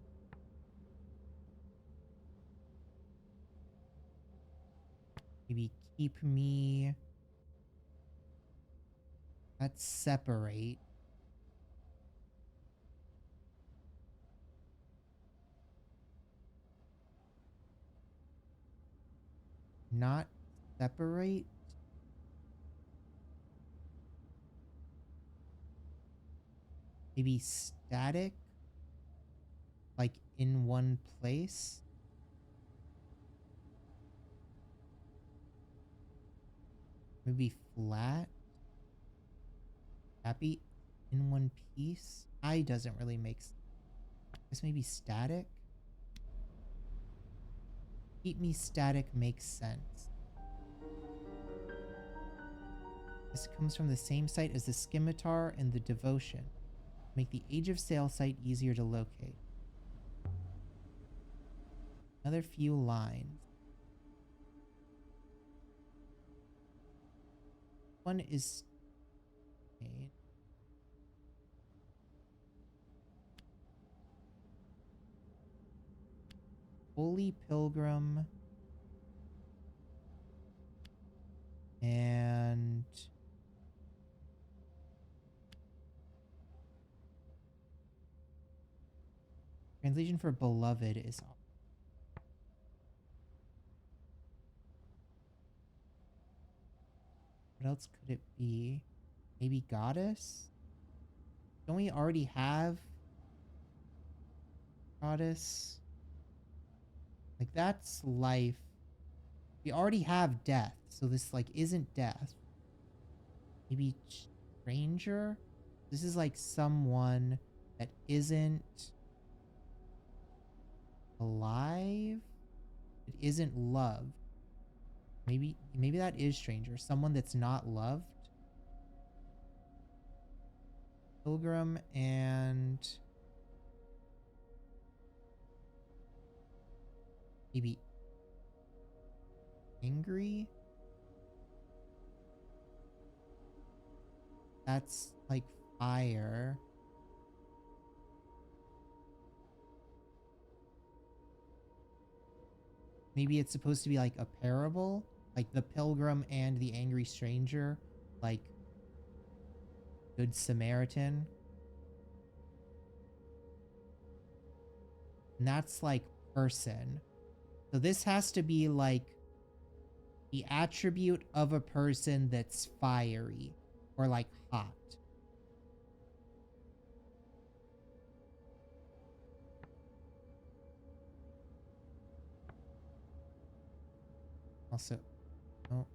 S1: Maybe keep me. Let's separate. Not separate. Maybe static. Like in one place. Maybe flat. Happy in one piece. I doesn't really make sense. I guess maybe static. Keep me static makes sense. This comes from the same site as the scimitar and the devotion. Make the Age of Sail site easier to locate. Another few lines. One is made. Holy Pilgrim and translation for beloved is off. What else could it be? Maybe goddess? Don't we already have goddess? Like, that's life. We already have death, so this, like, isn't death. Maybe stranger? This is, like, someone that isn't alive? It isn't loved. Maybe that is stranger. Someone that's not loved? Pilgrim and... maybe angry? That's like fire. Maybe it's supposed to be like a parable? Like the pilgrim and the angry stranger? Like Good Samaritan? And that's like person. So this has to be like the attribute of a person that's fiery or like hot. Also, oh.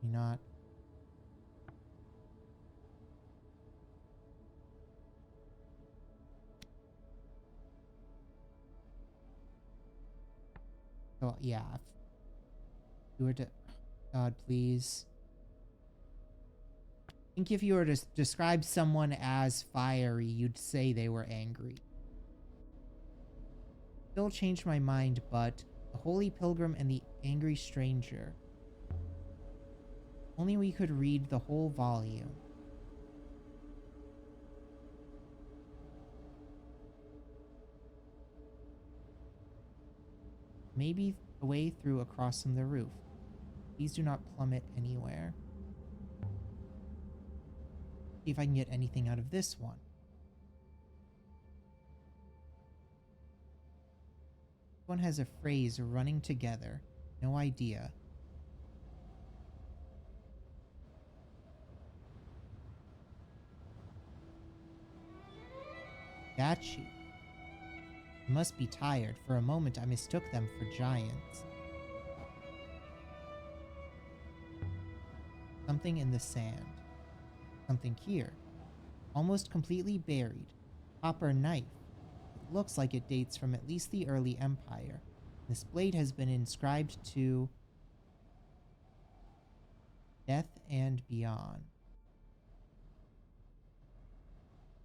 S1: You're not. Oh, yeah. If you were to... God, please. I think if you were to describe someone as fiery, you'd say they were angry. Still changed my mind, but the Holy Pilgrim and the Angry Stranger. Only we could read the whole volume. Maybe a way through across from the roof. Please do not plummet anywhere. See if I can get anything out of this one. One has a phrase running together. No idea. Statue. I must be tired. For a moment I mistook them for giants. Something in the sand. Something here. Almost completely buried. Copper knife. It looks like it dates from at least the early Empire. This blade has been inscribed to Death and Beyond.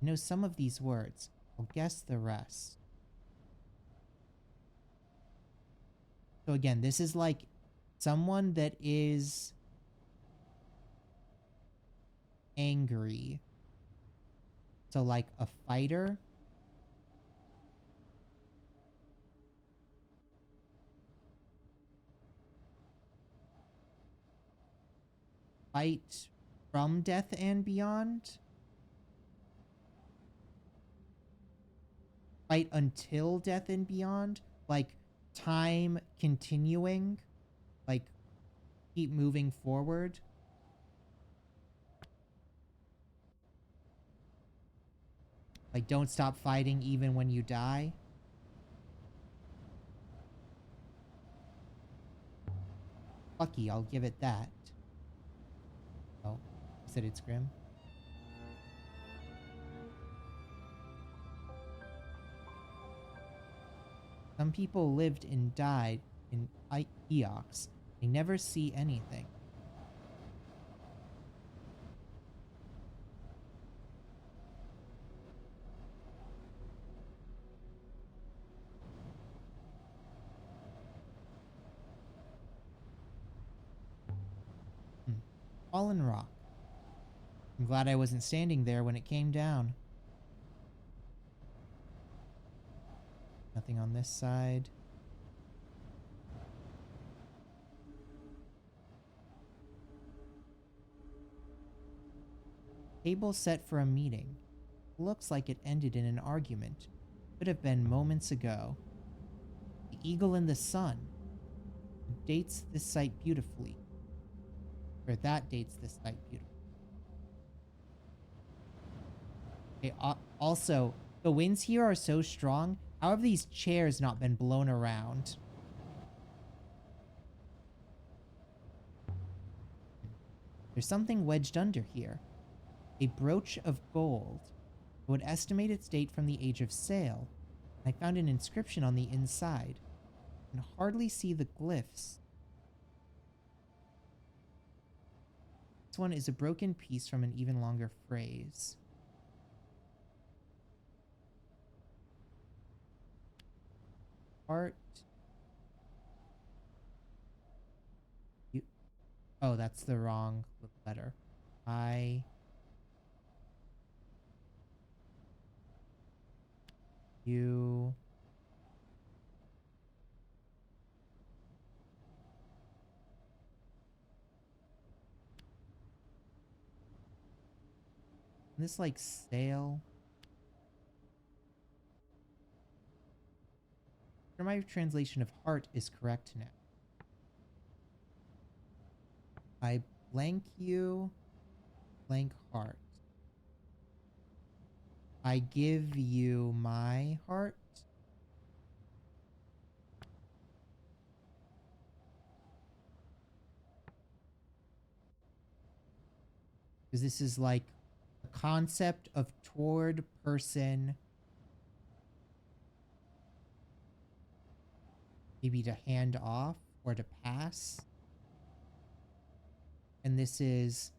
S1: I know some of these words. I'll guess the rest. So again, this is like someone that is angry. So like a fighter. Fight from death and beyond. Fight until death and beyond. Like time continuing. Like keep moving forward. Like don't stop fighting even when you die. Lucky, I'll give it that. Oh, you said it's grim? Some people lived and died in Eox. They never see anything. Fallen rock. I'm glad I wasn't standing there when it came down. Nothing on this side. Table set for a meeting. Looks like it ended in an argument. Could have been moments ago. The eagle in the sun. Dates this site beautifully. Or that dates this site beautifully. Okay, also, the winds here are so strong. How have these chairs not been blown around? There's something wedged under here. A brooch of gold. I would estimate its date from the age of sail. I found an inscription on the inside. I can hardly see the glyphs. This one is a broken piece from an even longer phrase. Art. You. Oh, that's the wrong letter. You. This like sail. Sure, my translation of heart is correct now. I blank you, blank heart. I give you my heart. Because this is like a concept of toward person. Maybe to hand off or to pass. And this is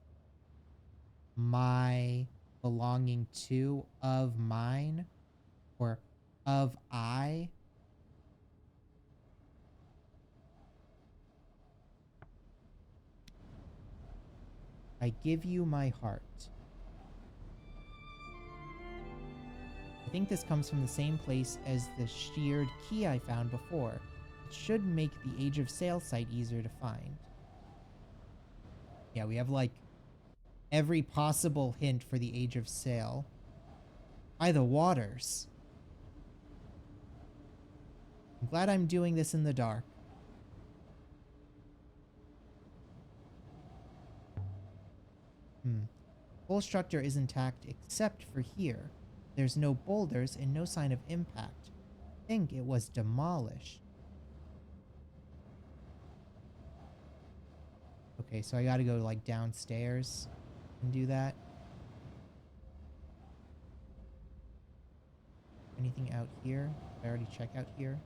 S1: my belonging to, of mine, or of I. I give you my heart. I think this comes from the same place as the sheared key I found before. It should make the Age of Sail site easier to find. Yeah, we have like every possible hint for the Age of Sail. By the waters. I'm glad I'm doing this in the dark. Whole structure is intact except for here. There's no boulders and no sign of impact. I think it was demolished. Okay, so I gotta go like downstairs and do that. Anything out here? I already checked out here.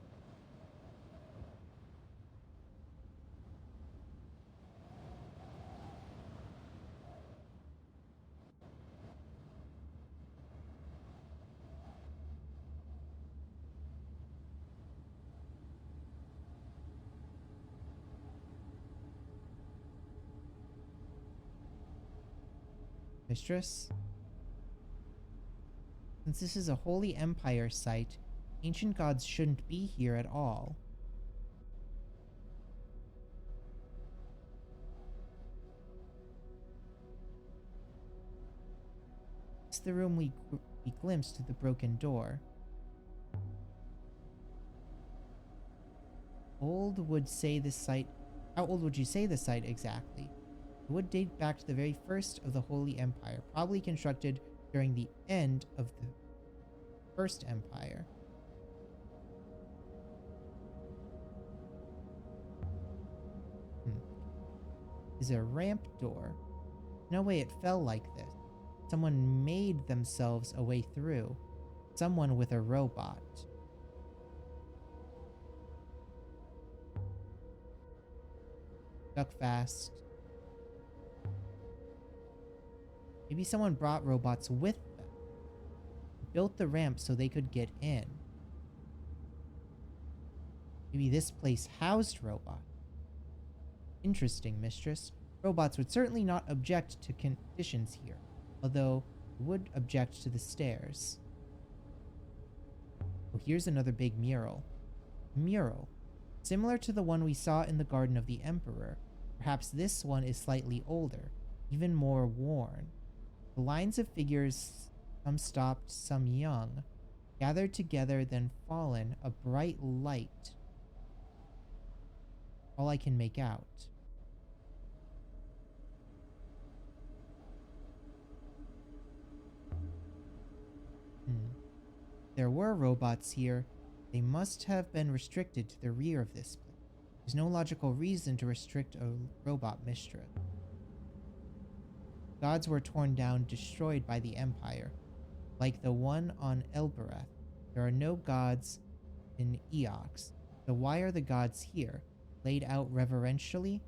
S1: Mistress? Since this is a Holy Empire site, ancient gods shouldn't be here at all. It's the room we glimpsed through the broken door. Old would say this site... How old would you say the site exactly? It would date back to the very first of the Holy Empire, probably constructed during the end of the First Empire. Is a ramp door. No way it fell like this. Someone made themselves a way through. Someone with a robot. Stuck fast. Maybe someone brought robots with them. Built the ramp so they could get in. Maybe this place housed robots. Interesting, mistress. Robots would certainly not object to conditions here, although they would object to the stairs. Oh, here's another big mural. Mural. Similar to the one we saw in the Garden of the Emperor. Perhaps this one is slightly older, even more worn. The lines of figures, some stopped, some young, gathered together, then fallen, a bright light. All I can make out. There were robots here. They must have been restricted to the rear of this place. There's no logical reason to restrict a robot mistress. Gods were torn down, destroyed by the Empire. Like the one on Elbereth, there are no gods in Eox. So why are the gods here? Laid out reverentially?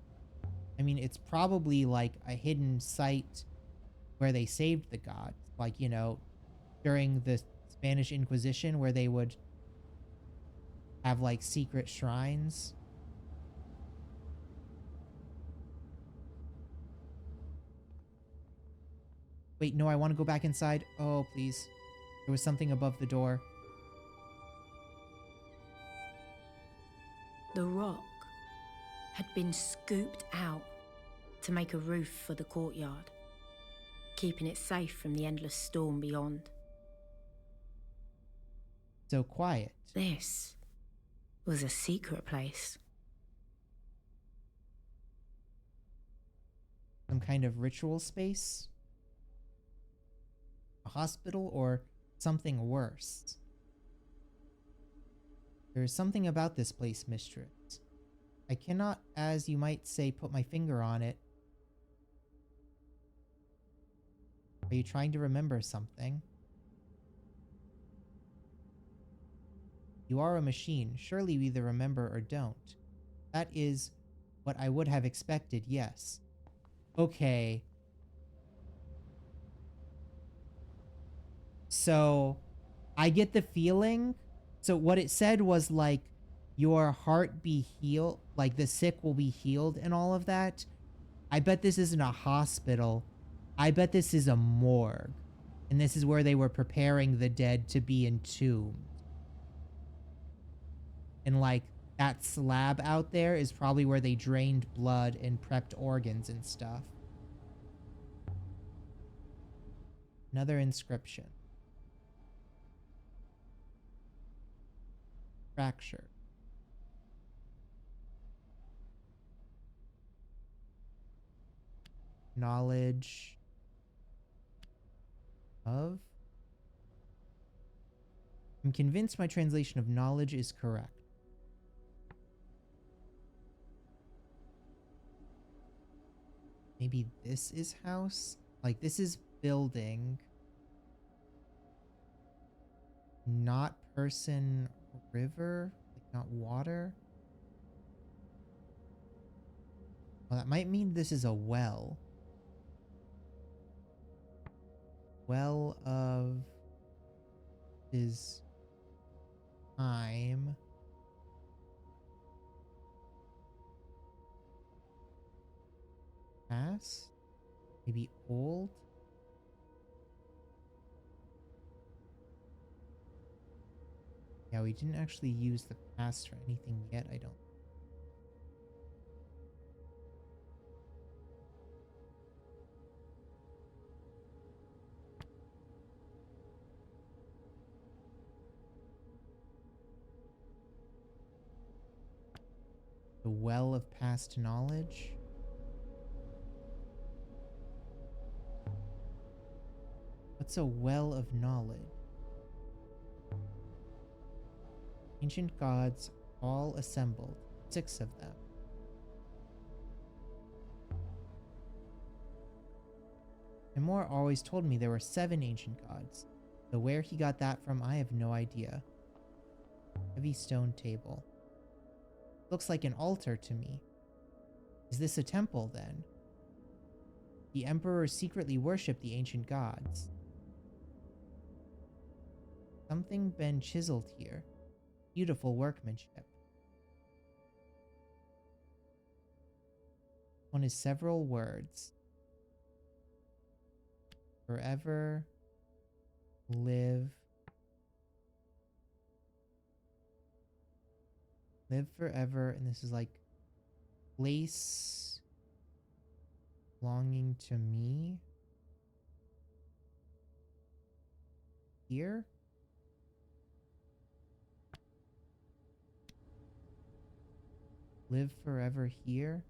S1: I mean, it's probably like a hidden site where they saved the gods. Like, you know, during the Spanish Inquisition where they would have like secret shrines. Wait, no, I want to go back inside. Oh, please. There was something above the door.
S2: The rock had been scooped out to make a roof for the courtyard, keeping it safe from the endless storm beyond.
S1: So quiet.
S2: This was a secret place.
S1: Some kind of ritual space? A hospital or something worse? There is something about this place, mistress. I cannot, as you might say, put my finger on it. Are you trying to remember something? You are a machine. Surely you either remember or don't. That is what I would have expected, yes. Okay. So, I get the feeling... So what it said was like, your heart be healed, like the sick will be healed and all of that. I bet this isn't a hospital. I bet this is a morgue. And this is where they were preparing the dead to be entombed. And like, that slab out there is probably where they drained blood and prepped organs and stuff. Another inscription. Fracture. Knowledge of? I'm convinced my translation of knowledge is correct. Maybe this is house? Like, this is building. Not person river? Like, not water? Well, that might mean this is a well. Well of is time. Past? Maybe old? Yeah, we didn't actually use the past for anything yet, I don't. The well of past knowledge? What's a well of knowledge? Ancient gods all assembled, 6 of them. Timur always told me there were 7 ancient gods, though where he got that from I have no idea. Heavy stone table. Looks like an altar to me. Is this a temple then? The emperor secretly worshipped the ancient gods. Something been chiseled here. Beautiful workmanship. One is several words. Forever. Live. Live forever. And this is like place belonging to me. Here? Live forever here?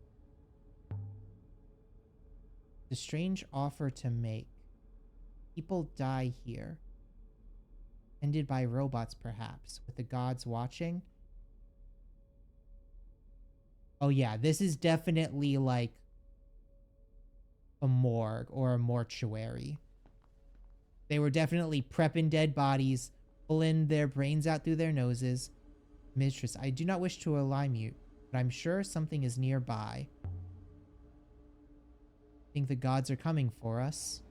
S1: The strange offer to make. People die here. Ended by robots, perhaps, with the gods watching. Oh yeah, this is definitely like a morgue or a mortuary. They were definitely prepping dead bodies, pulling their brains out through their noses. Mistress, I do not wish to alarm you, but I'm sure something is nearby. Think the gods are coming for us?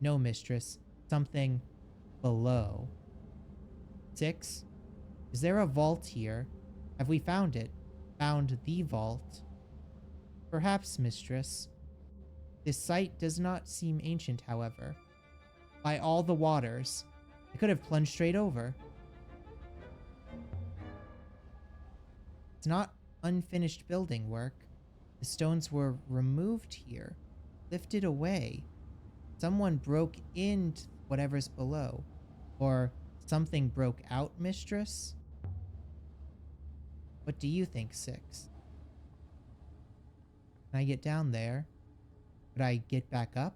S1: No, mistress. Something below. 6. Is there a vault here? Have we found it? Found the vault? Perhaps, mistress. This site does not seem ancient, however. By all the waters, I could have plunged straight over. It's not unfinished building work. The stones were removed here, lifted away. Someone broke into whatever's below. Or something broke out, mistress? What do you think, 6? Can I get down there? Could I get back up?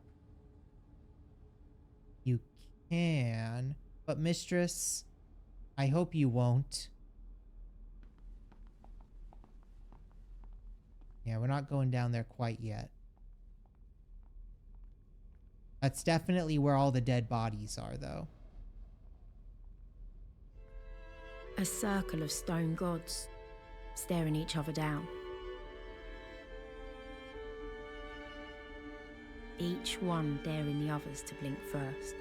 S1: You can. But mistress, I hope you won't. Yeah, we're not going down there quite yet. That's definitely where all the dead bodies are, though.
S2: A circle of stone gods, staring each other down. Each one daring the others to blink first.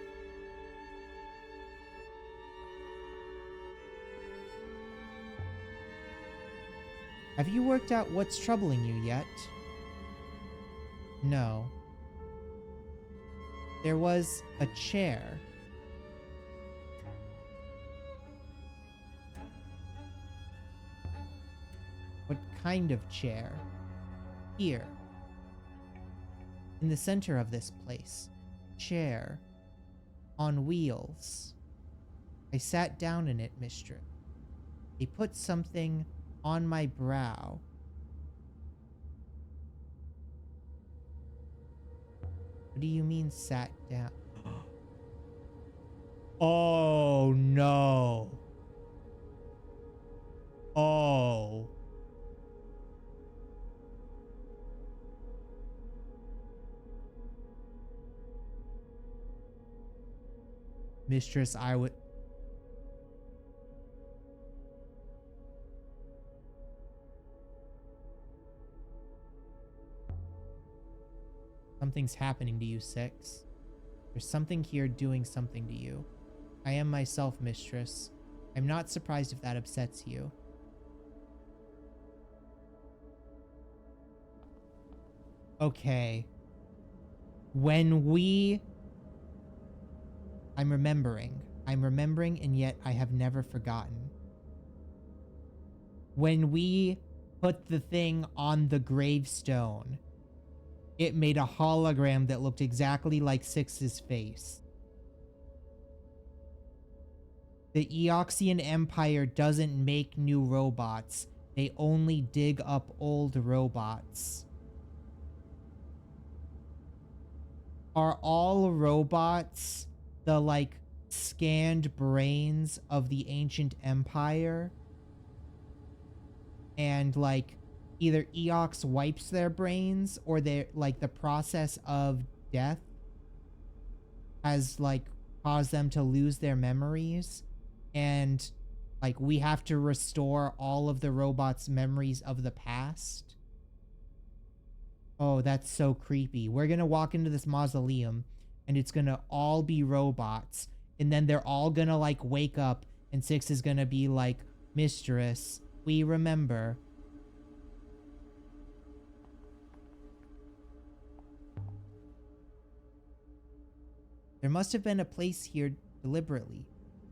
S1: Have you worked out what's troubling you yet? No. There was a chair. What kind of chair? Here. In the center of this place. Chair. On wheels. I sat down in it, mistress. They put something on my brow. What do you mean sat down? Oh no. Oh. Mistress, I would... Something's happening to you, 6. There's something here doing something to you. I am myself, mistress. I'm not surprised if that upsets you. Okay. I'm remembering, and yet I have never forgotten. When we put the thing on the gravestone, it made a hologram that looked exactly like 6's face. The Eoxian Empire doesn't make new robots. They only dig up old robots. Are all robots the, like, scanned brains of the ancient empire? And, like, either Eox wipes their brains, or they're, like, the process of death has, like, caused them to lose their memories. And, like, we have to restore all of the robots' memories of the past. Oh, that's so creepy. We're gonna walk into this mausoleum, and it's gonna all be robots. And then they're all gonna, like, wake up, and 6 is gonna be like, mistress, we remember. There must have been a place here deliberately.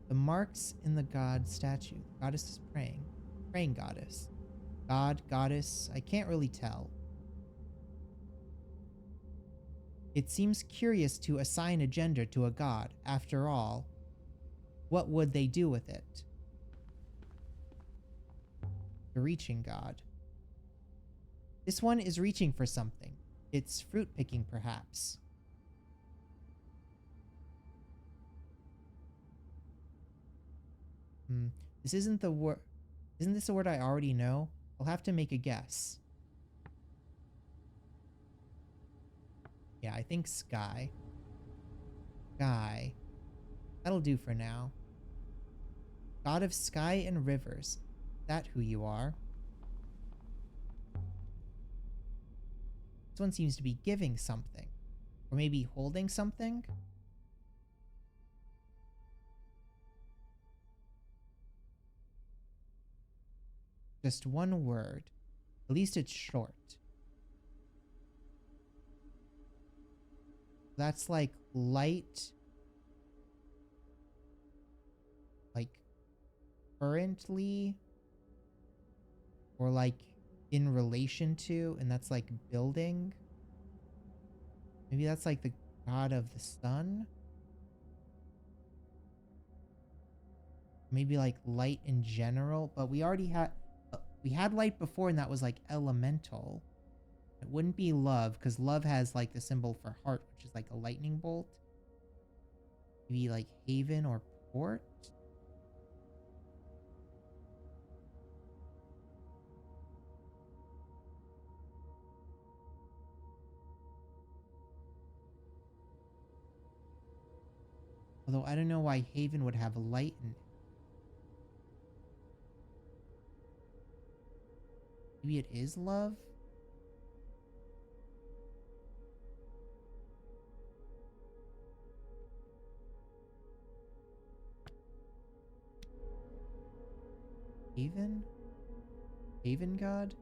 S1: The marks in the god statue. The goddess is praying. Praying goddess. God, goddess, I can't really tell. It seems curious to assign a gender to a god. After all, what would they do with it? The reaching god. This one is reaching for something. It's fruit picking, perhaps. Hmm. This isn't the word. Isn't this a word I already know? I'll have to make a guess. Yeah, I think sky. Sky. That'll do for now. God of sky and rivers. Is that who you are? This one seems to be giving something. Or maybe holding something? Just one word. At least it's short. That's like light. Like currently. Or like in relation to. And that's like building. Maybe that's like the god of the sun. Maybe like light in general. But we already had... we had light before and that was like elemental. It wouldn't be love because love has like the symbol for heart, which is like a lightning bolt. Maybe like haven or port. Although I don't know why haven would have light in it. Maybe it is love? Haven? Haven god?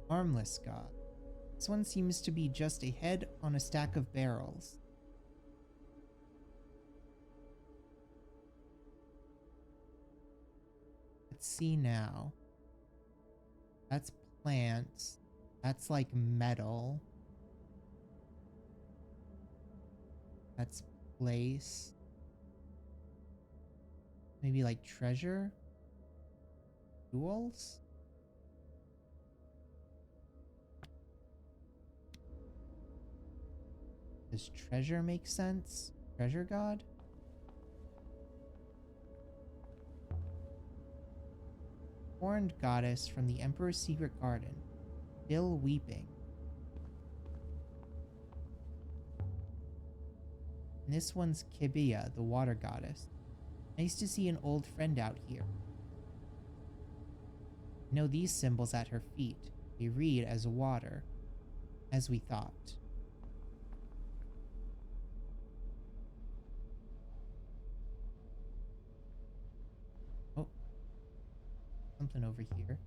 S1: Armless god. This one seems to be just a head on a stack of barrels. Let's see now. That's plants. That's like metal. That's place. Maybe like treasure? Jewels? Does treasure make sense? Treasure god? Horned goddess from the Emperor's secret garden. Still weeping. And this one's Kibia, the water goddess. Nice to see an old friend out here. I know these symbols at her feet. They read as water. As we thought. Oh. Something over here.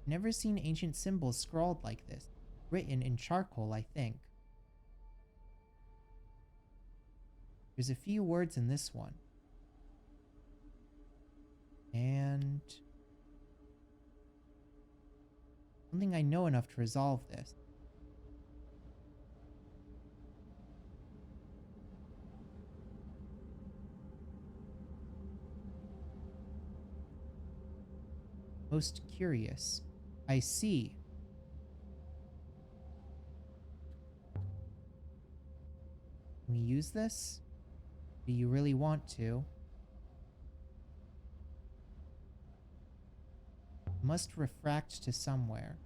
S1: Never seen ancient symbols scrawled like this. Written in charcoal, I think. There's a few words in this one. And... I don't think I know enough to resolve this. Most curious. I see. Can we use this? Do you really want to? Must refract to somewhere.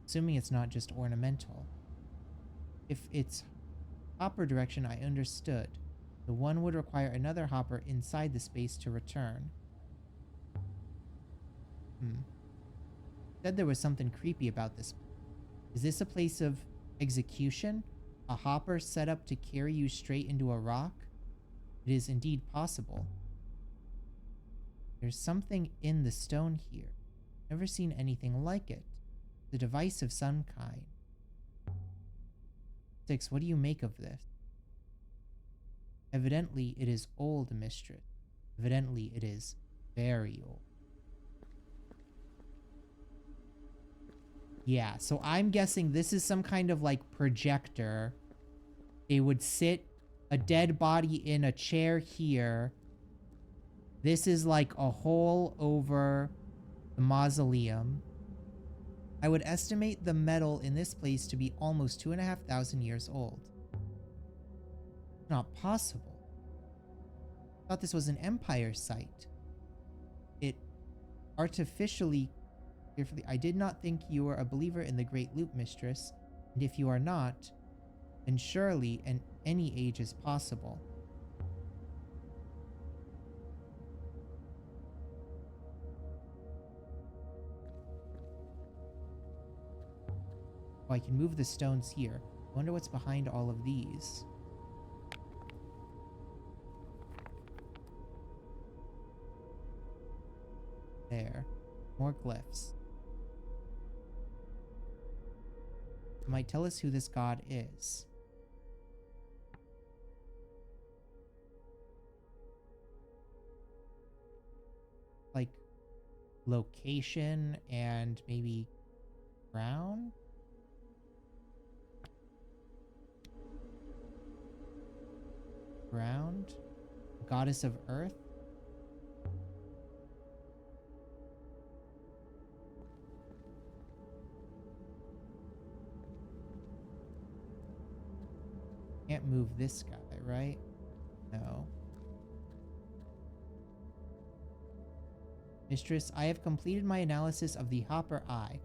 S1: Assuming it's not just ornamental. If it's hopper direction, I understood. The one would require another hopper inside the space to return. Said there was something creepy about this. Is this a place of execution? A hopper set up to carry you straight into a rock? It is indeed possible. There's something in the stone here. Never seen anything like it. The device of some kind. 6. What do you make of this? Evidently it is old, mistress. Evidently it is very old. Yeah, so I'm guessing this is some kind of like projector. They would sit a dead body in a chair here. This is like a hole over the mausoleum. I would estimate the metal in this place to be almost 2,500 years old. Not possible. I thought this was an Empire site. It artificially, carefully. I did not think you were a believer in the Great Loop, Mistress. And if you are not, then surely any age is possible. Oh, I can move the stones here. I wonder what's behind all of these. There. More glyphs. It might tell us who this god is. Like location and maybe ground? Ground? Goddess of Earth? Can't move this guy, right? No. Mistress, I have completed my analysis of the Hopper Eye.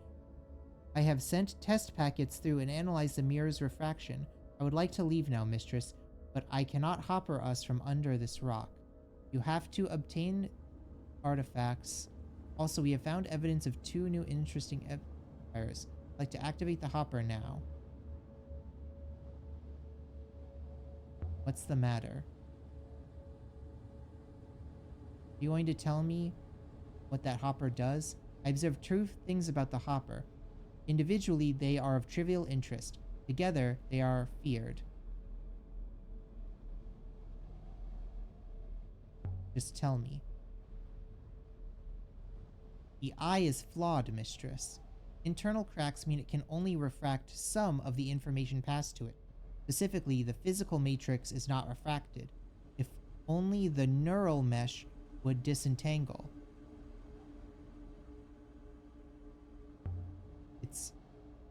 S1: I have sent test packets through and analyzed the mirror's refraction. I would like to leave now, Mistress, but I cannot hopper us from under this rock. You have to obtain artifacts. Also, we have found evidence of 2 new interesting empires. I'd like to activate the hopper now. What's the matter? Are you going to tell me what that hopper does? I observed true things about the hopper. Individually, they are of trivial interest. Together, they are feared. Just tell me. The eye is flawed, Mistress. Internal cracks mean it can only refract some of the information passed to it. Specifically, the physical matrix is not refracted. If only the neural mesh would disentangle. It's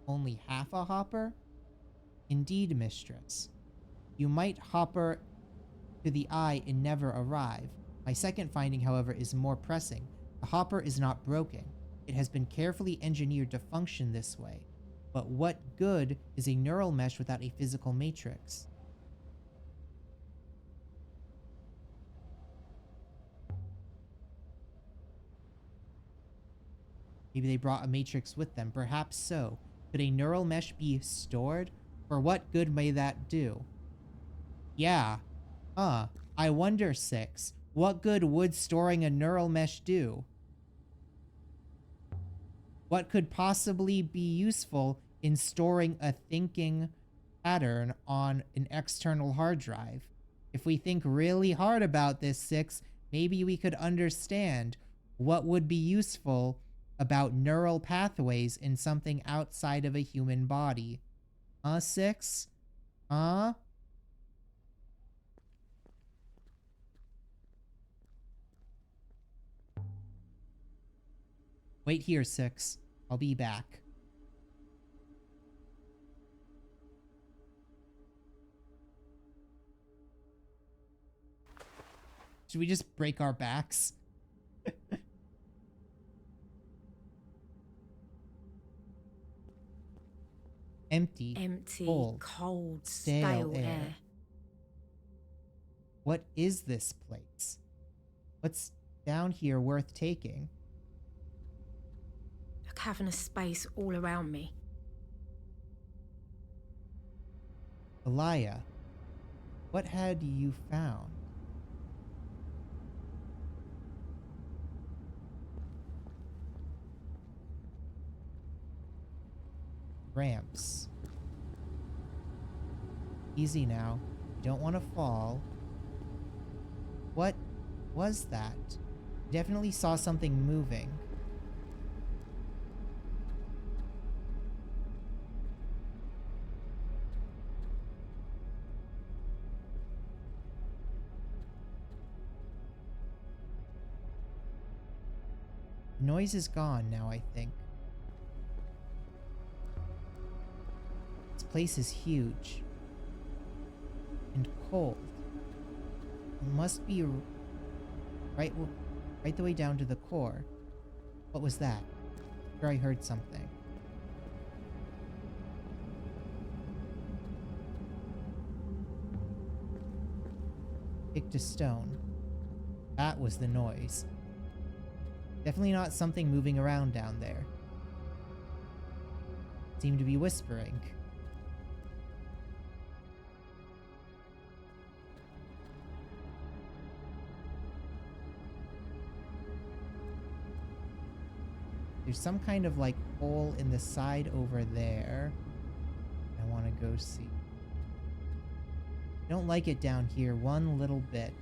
S1: only half a hopper? Indeed, Mistress. You might hopper to the eye and never arrive. My second finding, however, is more pressing. The hopper is not broken. It has been carefully engineered to function this way. But what good is a neural mesh without a physical matrix? Maybe they brought a matrix with them. Perhaps so. Could a neural mesh be stored? For what good may that do? Yeah. I wonder, 6. What good would storing a neural mesh do? What could possibly be useful in storing a thinking pattern on an external hard drive? If we think really hard about this, 6, maybe we could understand what would be useful about neural pathways in something outside of a human body. 6? Wait here, 6. I'll be back. Should we just break our backs? Empty,
S2: cold, stale air.
S1: What is this place? What's down here worth taking?
S2: A cavernous space all around me.
S1: Elia, what had you found? Ramps. Easy now. You don't want to fall. What was that? Definitely saw something moving. The noise is gone now, I think. This place is huge. and cold. It must be right, right the way down to the core. What was that? Sure, I heard something. Kicked a stone. That was the noise. Definitely not something moving around down there. Seemed to be whispering. There's some kind of like hole in the side over there. I want to go see. Don't like it down here one little bit.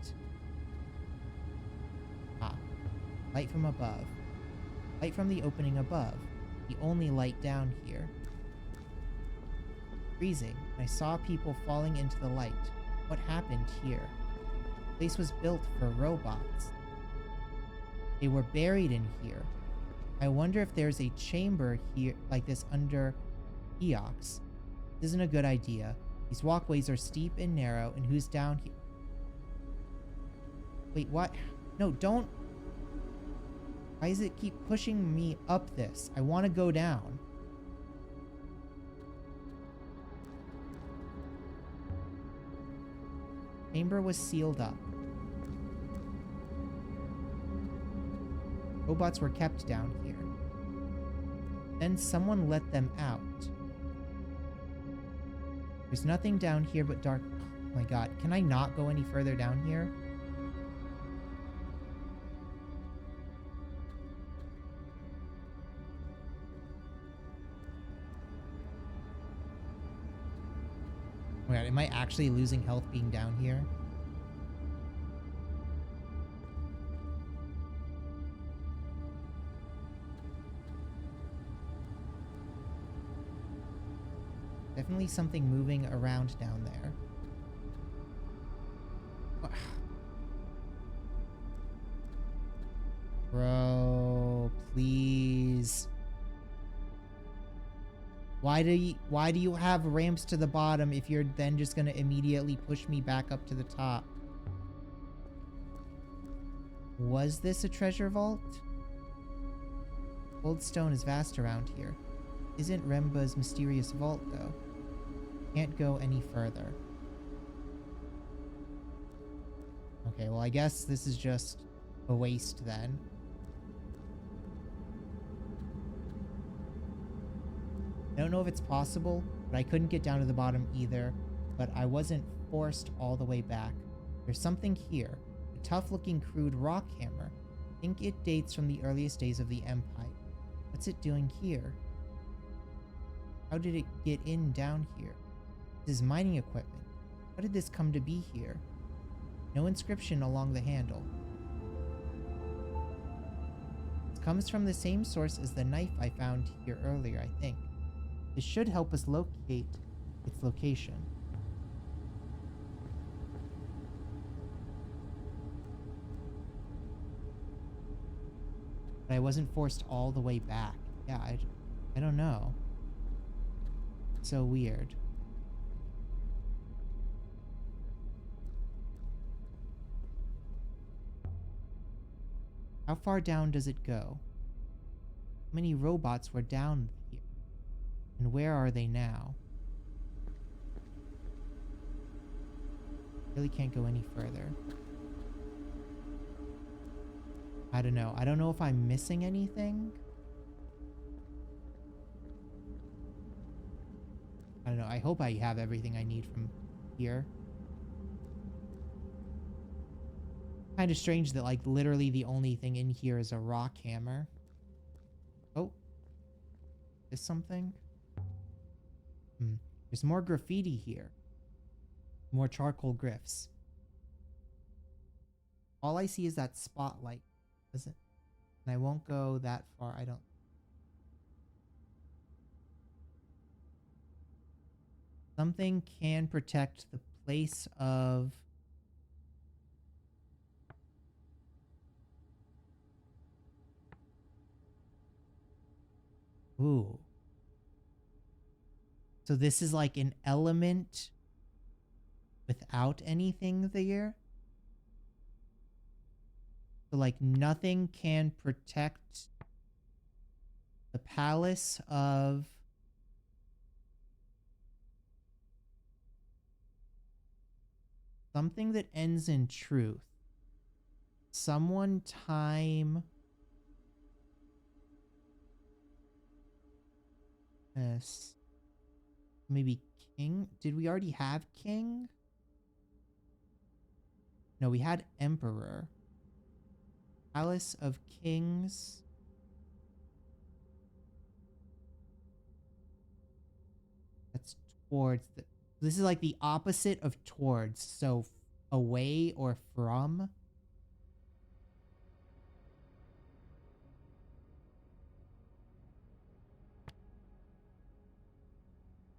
S1: Ah, light from above. Light from the opening above. The only light down here. Freezing. I saw people falling into the light. What happened here? The place was built for robots. They were buried in here. I wonder if there's a chamber here like this under Eox. This isn't a good idea. These walkways are steep and narrow, and who's down here? Wait, what? No, don't. Why does it keep pushing me up this? I want to go down. Chamber was sealed up. Robots were kept down here. Then someone let them out. There's nothing down here but dark. Oh my god, can I not go any further down here? Oh my god, am I actually losing health being down here? Definitely something moving around down there. Bro, please. Why do you have ramps to the bottom if you're then just gonna immediately push me back up to the top? Was this a treasure vault? Old stone is vast around here. Isn't Remba's mysterious vault, though? Can't go any further. Okay, well, I guess this is just a waste then. I don't know if it's possible, but I couldn't get down to the bottom either, but I wasn't forced all the way back. There's something here. A tough-looking crude rock hammer. I think it dates from the earliest days of the Empire. What's it doing here? How did it get in down here? This is mining equipment. How did this come to be here? No inscription along the handle. It comes from the same source as the knife I found here earlier, I think. This should help us locate its location. But I wasn't forced all the way back. Yeah, I don't know. So weird. How far down does it go? How many robots were down here? And where are they now? Really can't go any further. I don't know. I don't know if I'm missing anything. I don't know. I hope I have everything I need from here. Kind of strange that, like, literally the only thing in here is a rock hammer. Oh. Is something? There's more graffiti here. More charcoal glyphs. All I see is that spotlight. Is it? And I won't go that far. I don't. Something can protect the place of... Ooh. So this is like an element without anything there. So like nothing can protect the palace of something that ends in truth. Someone, time, yes. Maybe king? Did we already have king? No, we had emperor. Palace of kings. That's towards the... This is like the opposite of towards. So away or from.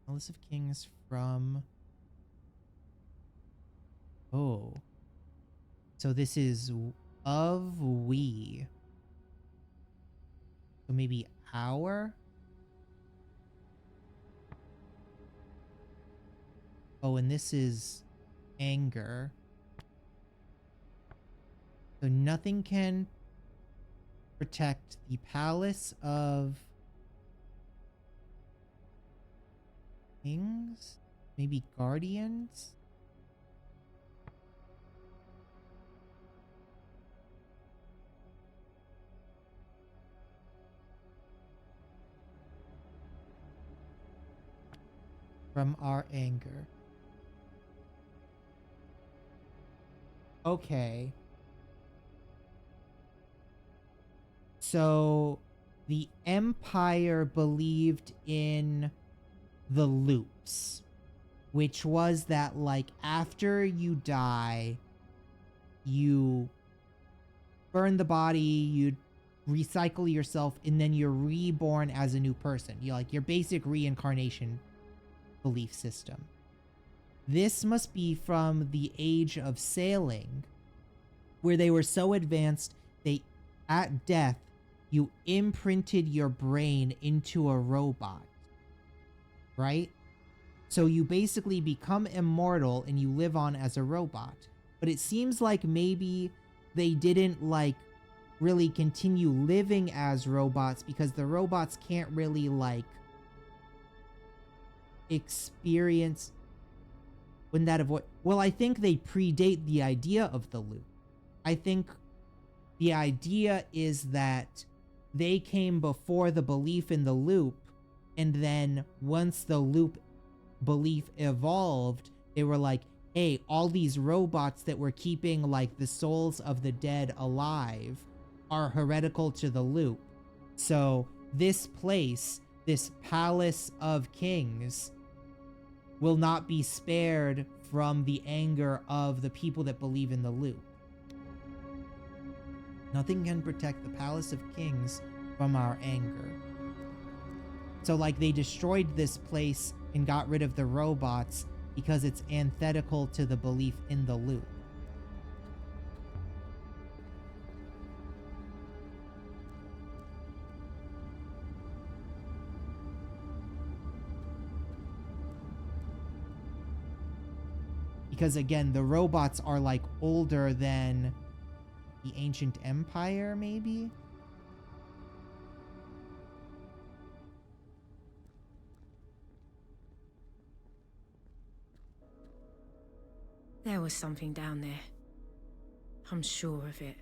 S1: Palace of kings from... Oh. So this is of we. So maybe our? Oh, and this is anger. So nothing can protect the palace of kings? Maybe guardians? From our anger. Okay. So the Empire believed in the loops, which was that like after you die, you burn the body, you recycle yourself, and then you're reborn as a new person. You like your basic reincarnation belief system. This must be from the age of sailing, where they were so advanced, they, at death, you imprinted your brain into a robot, right? So you basically become immortal and you live on as a robot. But it seems like maybe they didn't like really continue living as robots because the robots can't really like experience... Wouldn't that avoid... Well, I think they predate the idea of the loop. I think the idea is that they came before the belief in the loop, and then once the loop belief evolved, they were like, hey, all these robots that were keeping like the souls of the dead alive are heretical to the loop. So this place, this palace of kings, will not be spared from the anger of the people that believe in the loop. Nothing can protect the palace of kings from our anger. So like they destroyed this place and got rid of the robots because it's antithetical to the belief in the loop. Because again, the robots are like older than the ancient empire, maybe?
S2: There was something down there. I'm sure of it.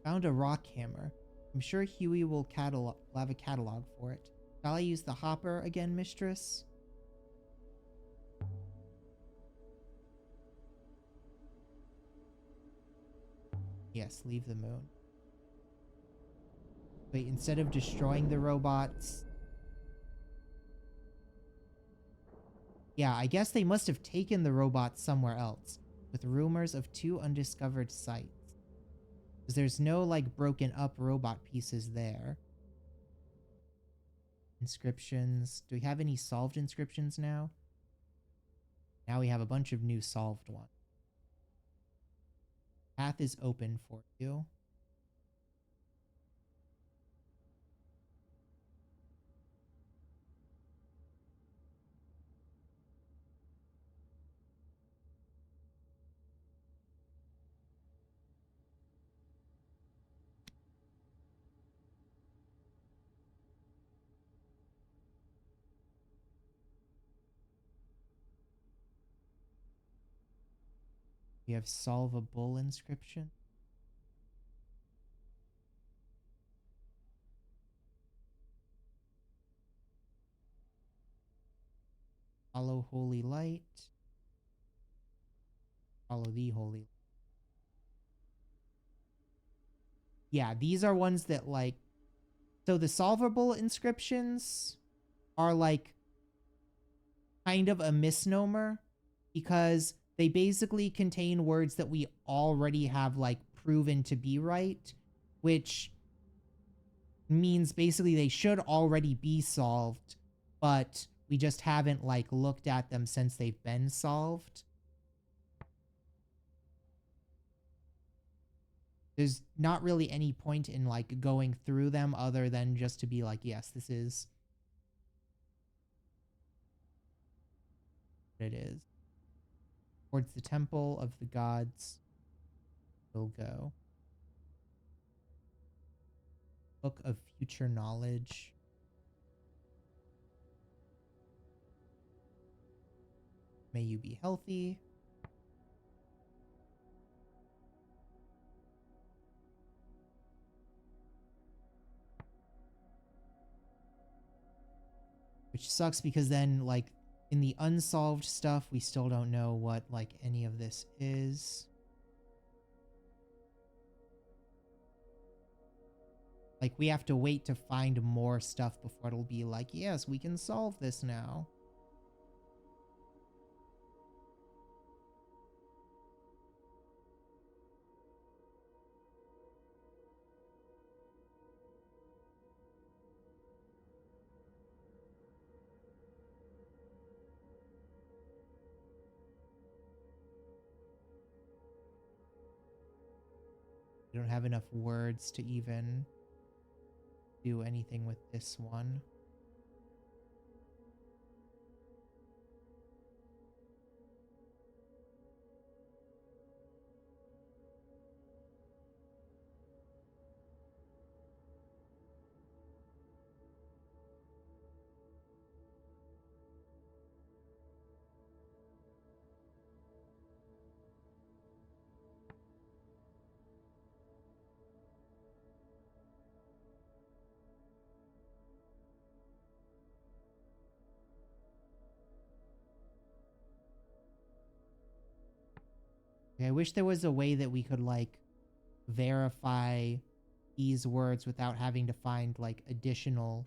S1: Found a rock hammer. I'm sure Huey will have a catalog for it. Shall I use the hopper again, mistress? Yes, leave the moon. Wait, instead of destroying the robots... Yeah, I guess they must have taken the robots somewhere else, with rumors of 2 undiscovered sites. Because there's no, like, broken up robot pieces there. Inscriptions. Do we have any solved inscriptions now? Now we have a bunch of new solved ones. Path is open for you. We have solvable inscription. Follow holy light. Follow the holy light. Yeah, these are ones that like, so the solvable inscriptions are like kind of a misnomer because they basically contain words that we already have like proven to be right, which means basically they should already be solved, but we just haven't like looked at them since they've been solved. There's not really any point in like going through them other than just to be like, yes, this is what it is. Towards the temple of the gods will go. Book of future knowledge. May you be healthy. Which sucks because then like in the unsolved stuff, we still don't know what like any of this is. Like we have to wait to find more stuff before it'll be like, yes, we can solve this now. We don't have enough words to even do anything with this one. Okay, I wish there was a way that we could like verify these words without having to find like additional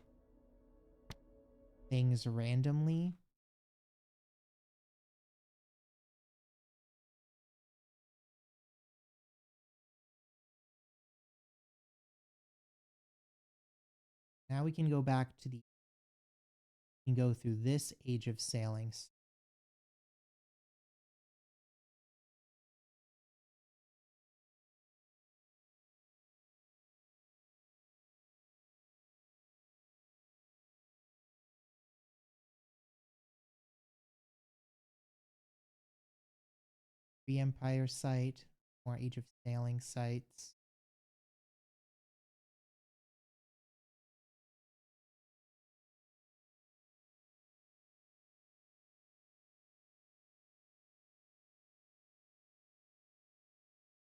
S1: things randomly. Now we can go back to the, we can go through this age of sailings. Pre-Empire site, more Age of Sailing sites.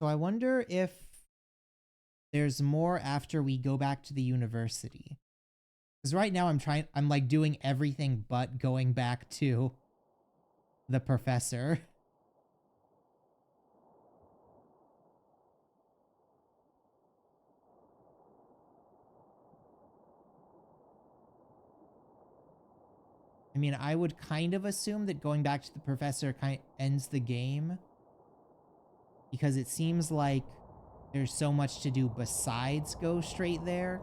S1: So I wonder if there's more after we go back to the university. Because right now I'm like doing everything but going back to the professor. I mean, I would kind of assume that going back to the professor kind of ends the game. Because it seems like there's so much to do besides go straight there.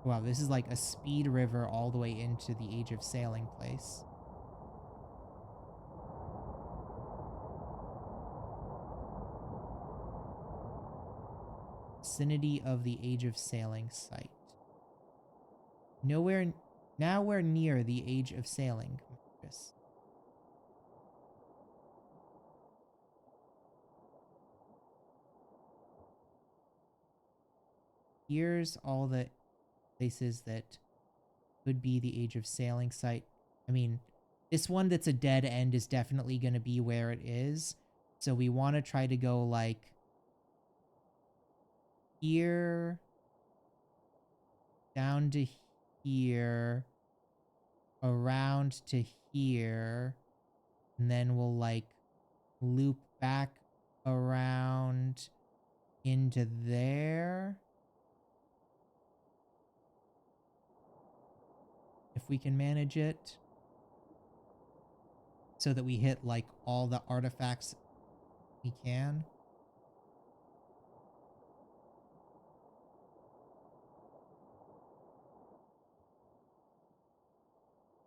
S1: Wow, this is like a speed river all the way into the Age of Sailing place. Vicinity of the Age of Sailing site. Nowhere near the Age of Sailing. Marcus. here's all the places that could be the Age of Sailing site. I mean, this one that's a dead end is definitely going to be where it is. So we want to try to go like here, down to here, around to here, and then we'll like loop back around into there. If we can manage it. So that we hit like all the artifacts we can.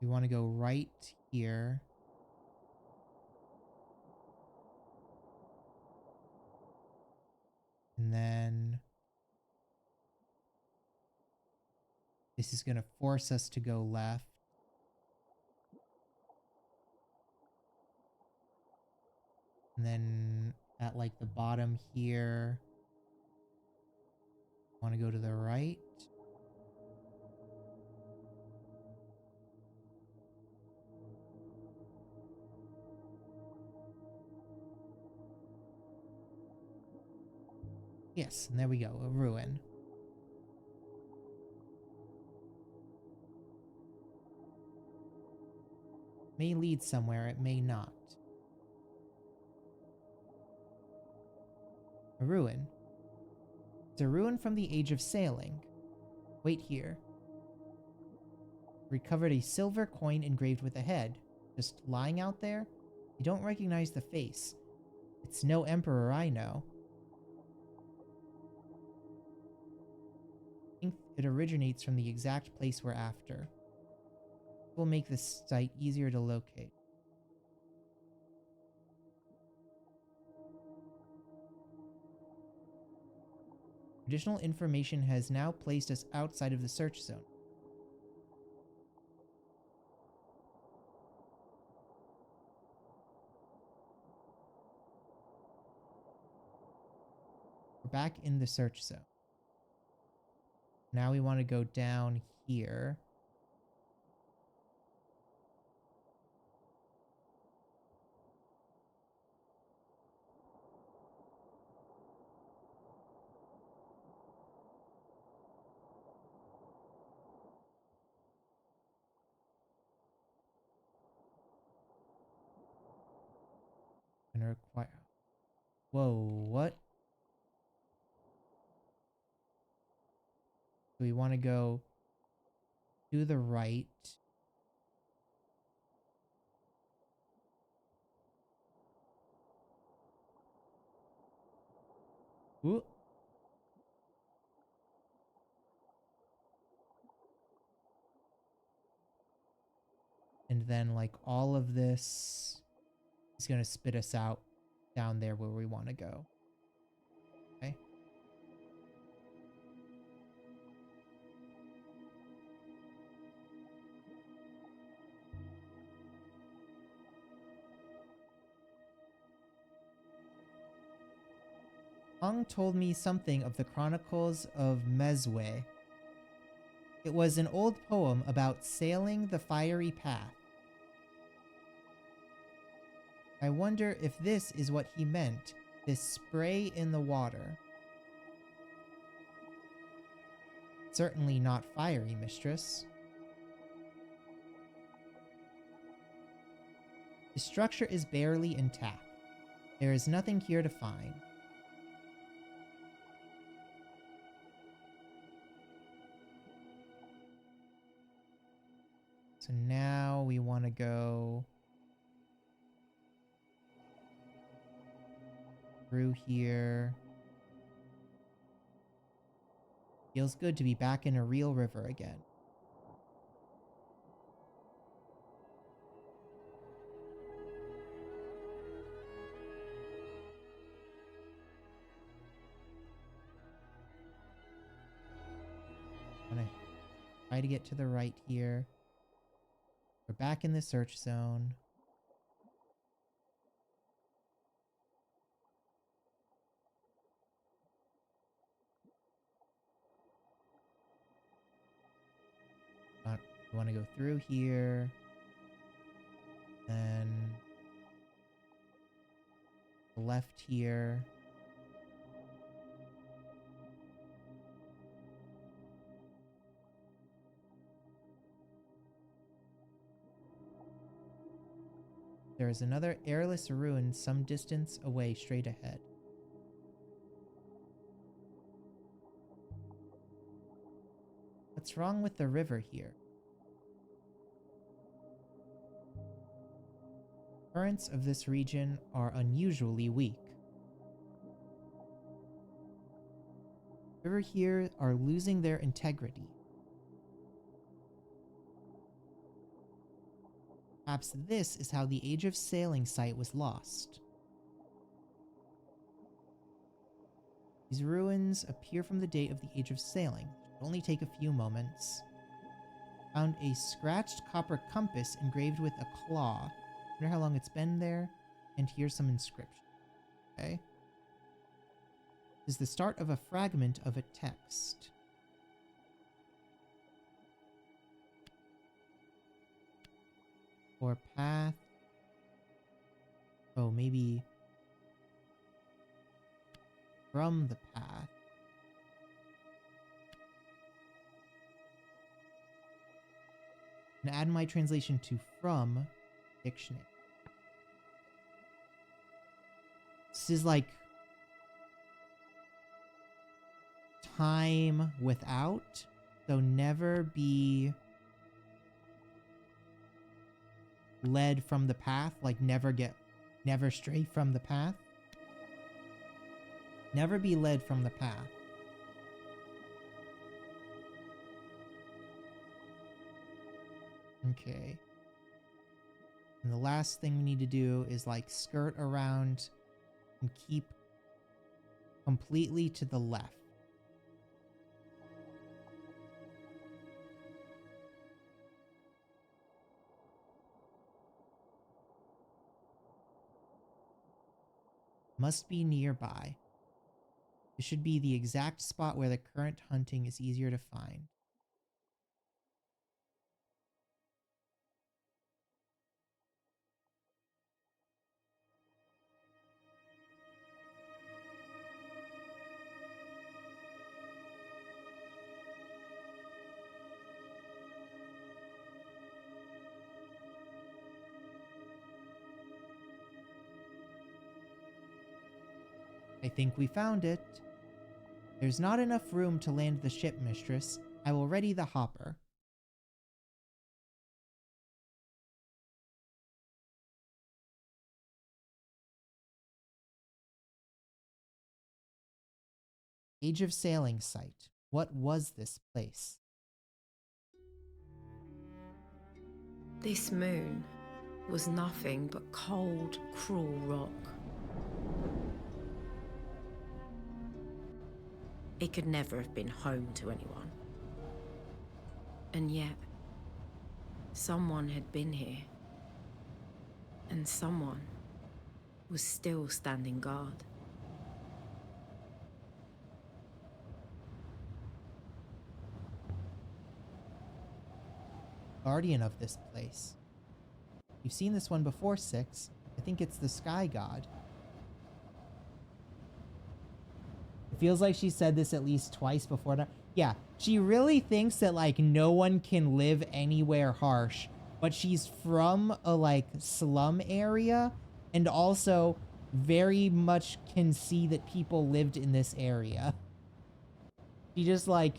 S1: We want to go right here. And then this is going to force us to go left. And then at like the bottom here, want to go to the right. Yes, and there we go, a ruin. May lead somewhere, it may not. A ruin. It's a ruin from the Age of Sailing. Wait here. Recovered a silver coin engraved with a head. Just lying out there? You don't recognize the face. It's no emperor I know. I think it originates from the exact place we're after. It will make this site easier to locate. Additional information has now placed us outside of the search zone. We're back in the search zone. Now we want to go down here. Gonna require... Whoa, what? So we want to go to the right. Ooh. And then like all of this is going to spit us out down there where we want to go. Okay. Hong told me something of the Chronicles of Mezwe. It was an old poem about sailing the fiery path. I wonder if this is what he meant, this spray in the water. Certainly not fiery, mistress. The structure is barely intact. There is nothing here to find. So now we want to go through here. Feels good to be back in a real river again. I'm gonna try to get to the right here. We're back in the search zone. We want to go through here. Then left here. There is another airless ruin some distance away straight ahead. What's wrong with the river here? Currents of this region are unusually weak. River here are losing their integrity. Perhaps this is how the Age of Sailing site was lost. These ruins appear from the date of the Age of Sailing. It'll only take a few moments. Found a scratched copper compass engraved with a claw. Wonder how long it's been there. And here's some inscription. Okay. This is the start of a fragment of a text. Or path. Oh, maybe from the path. And add my translation to from dictionary. This is like time without, so never be led from the path, like never stray from the path. Never be led from the path. Okay. And the last thing we need to do is like skirt around and keep completely to the left. Must be nearby. This should be the exact spot where the current hunting is easier to find. I think we found it. There's not enough room to land the ship, mistress. I will ready the hopper. Age of Sailing site. What was this place?
S2: This moon was nothing but cold, cruel rock. It could never have been home to anyone. And yet, someone had been here. And someone was still standing guard.
S1: Guardian of this place. You've seen this one before, Six. I think it's the Sky God. It feels like she said this at least twice before now. Yeah, she really thinks that like no one can live anywhere harsh, but she's from a like slum area and also very much can see that people lived in this area. She just like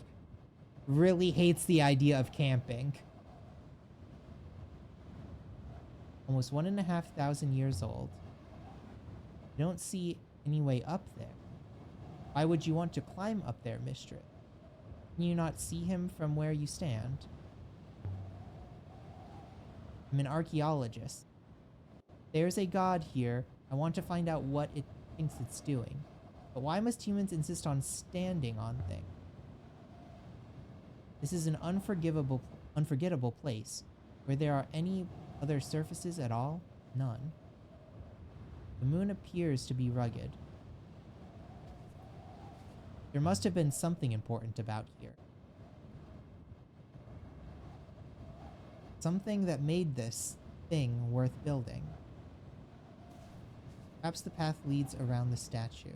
S1: really hates the idea of camping. Almost 1,500 years old. I don't see any way up there. Why would you want to climb up there, mistress? Can you not see him from where you stand? I'm an archaeologist. There's a god here. I want to find out what it thinks it's doing. But why must humans insist on standing on things? This is an unforgettable place. Where there are any other surfaces at all? None. The moon appears to be rugged. There must have been something important about here. Something that made this thing worth building. Perhaps the path leads around the statue.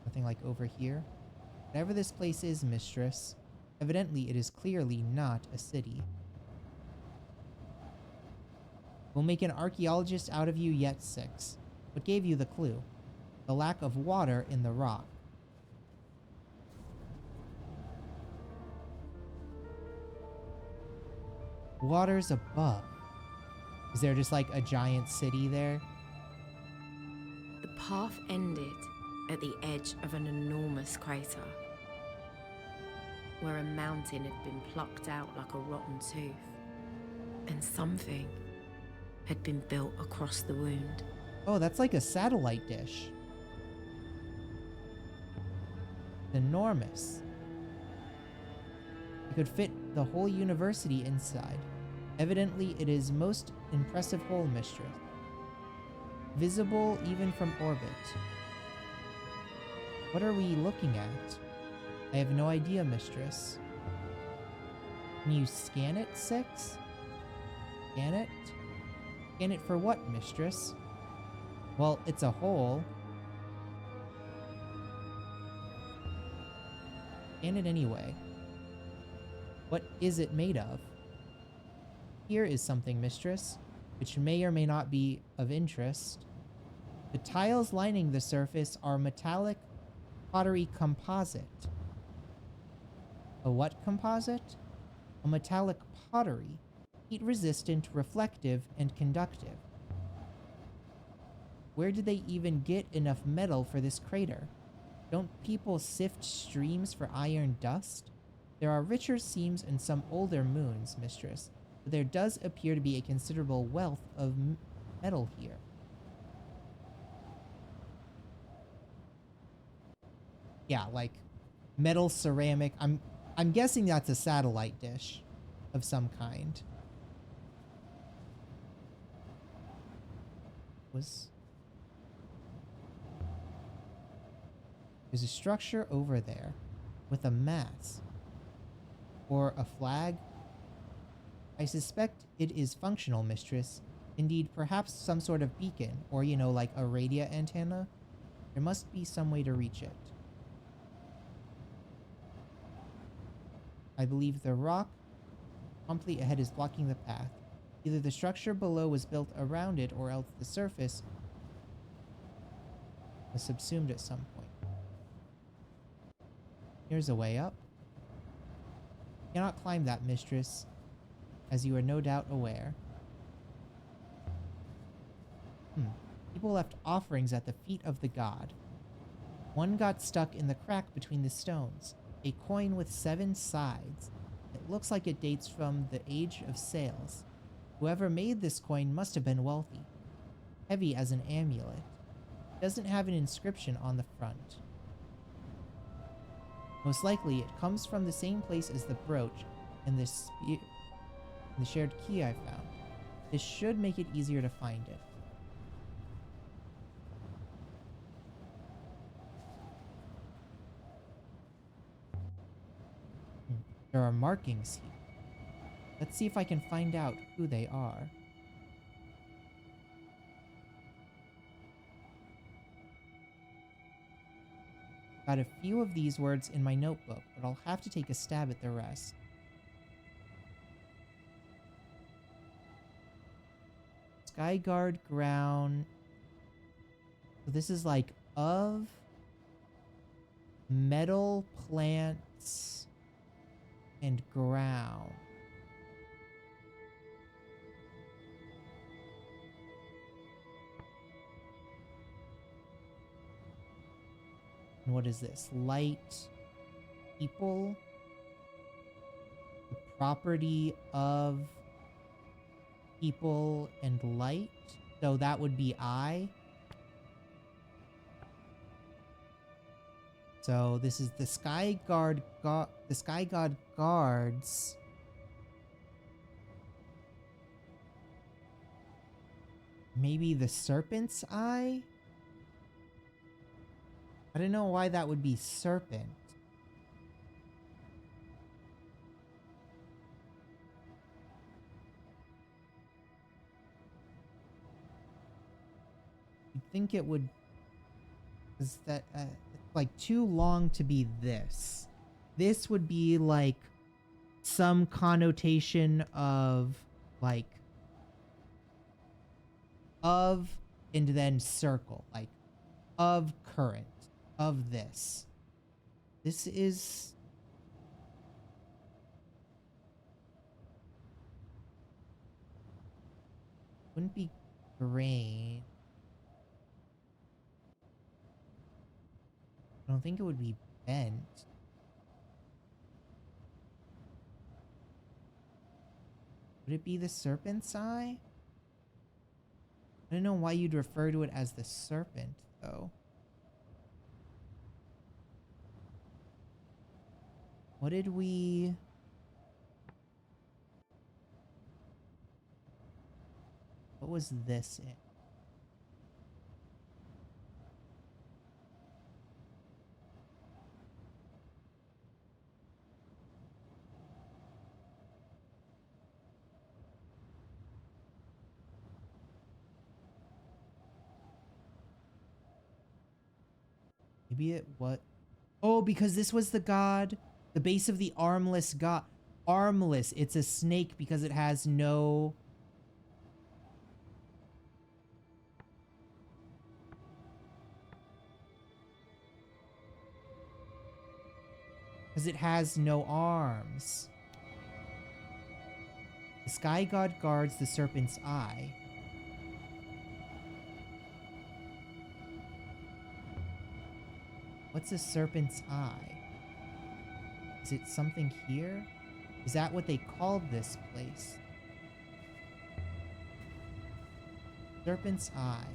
S1: Nothing like over here. Whatever this place is, mistress, evidently it is clearly not a city. We'll make an archaeologist out of you yet, 6. What gave you the clue? The lack of water in the rock. Water's above. Is there just like a giant city there?
S2: The path ended at the edge of an enormous crater, where a mountain had been plucked out like a rotten tooth, and something had been built across the wound.
S1: Oh, that's like a satellite dish. Enormous. It could fit the whole university inside. Evidently, it is most impressive hole, mistress. Visible even from orbit. What are we looking at? I have no idea, mistress. Can you scan it, 6? Scan it? Scan it for what, mistress? Well, it's a hole. Scan it anyway. What is it made of? Here is something, mistress, which may or may not be of interest. The tiles lining the surface are metallic pottery composite. A what composite? A metallic pottery. Heat-resistant, reflective, and conductive. Where did they even get enough metal for this crater? Don't people sift streams for iron dust? There are richer seams and some older moons, mistress, but there does appear to be a considerable wealth of metal here. Yeah, like metal ceramic. I'm guessing that's a satellite dish of some kind. There's a structure over there with a mast or a flag. I suspect it is functional, mistress. Indeed, perhaps some sort of beacon or, you know, like a radio antenna. There must be some way to reach it. I believe the rock promptly ahead is blocking the path. Either the structure below was built around it or else the surface was subsumed at some point. Here's a way up. You cannot climb that, mistress, as you are no doubt aware. People left offerings at the feet of the god. One got stuck in the crack between the stones. A coin with 7 sides. It looks like it dates from the age of sails. Whoever made this coin must have been wealthy. Heavy as an amulet. It doesn't have an inscription on the front. Most likely, it comes from the same place as the brooch and the shared key I found. This should make it easier to find it. There are markings here. Let's see if I can find out who they are. Got a few of these words in my notebook, but I'll have to take a stab at the rest. Skyguard ground. So this is like of metal plants and ground. And what is this? Light, people, the property of people and light. So that would be I. So this is the Sky God. The Sky God guards. Maybe the Serpent's Eye. I don't know why that would be serpent. You'd think it would... Is that it's like too long to be this. This would be like some connotation of like of and then circle, like of current, of this. This is wouldn't be grain. I don't think it would be bent. Would it be the serpent's eye? I don't know why you'd refer to it as the serpent, though. What did we... What was this in? Maybe it what? Oh, because this was the god, the base of the armless god. Armless. It's a snake because it has no... Because it has no arms. The sky god guards the serpent's eye. What's a serpent's eye? Is it something here? Is that what they called this place? Serpent's eye.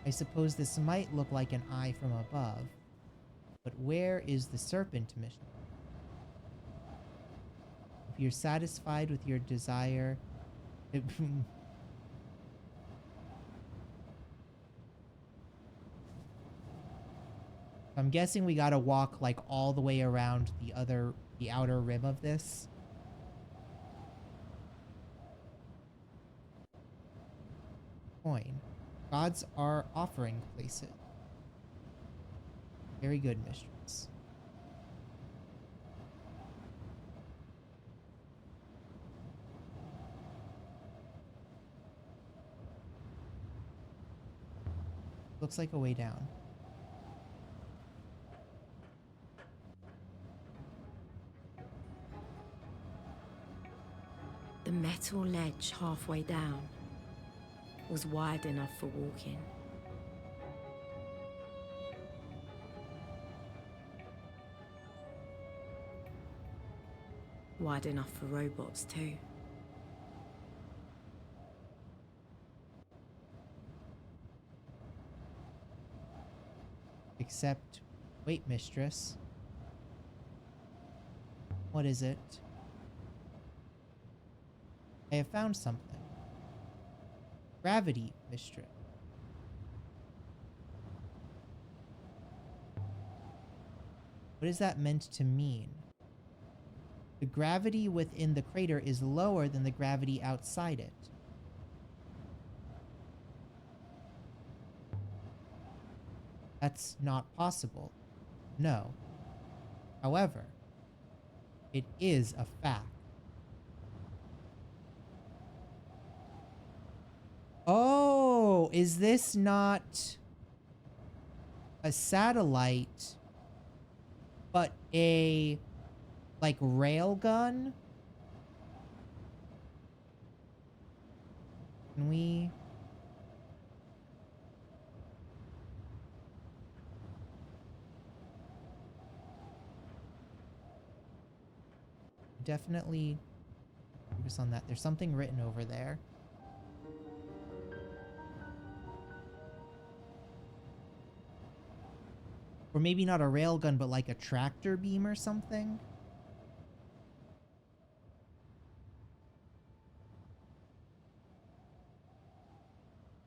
S1: I suppose this might look like an eye from above. But where is the serpent mission? If you're satisfied with your desire... I'm guessing we gotta walk like all the way around the outer rim of this. Coin. Gods are offering places. Very good, mistress. Looks like a way down.
S2: The metal ledge halfway down was wide enough for walking. Wide enough for robots too.
S1: Except, wait, mistress. What is it? I have found something. Gravity, mistress. What is that meant to mean? The gravity within the crater is lower than the gravity outside it. That's not possible. No. However, it is a fact. Oh, is this not a satellite, but a, like, railgun? Can we... Definitely focus on that. There's something written over there. Or maybe not a railgun, but like a tractor beam or something.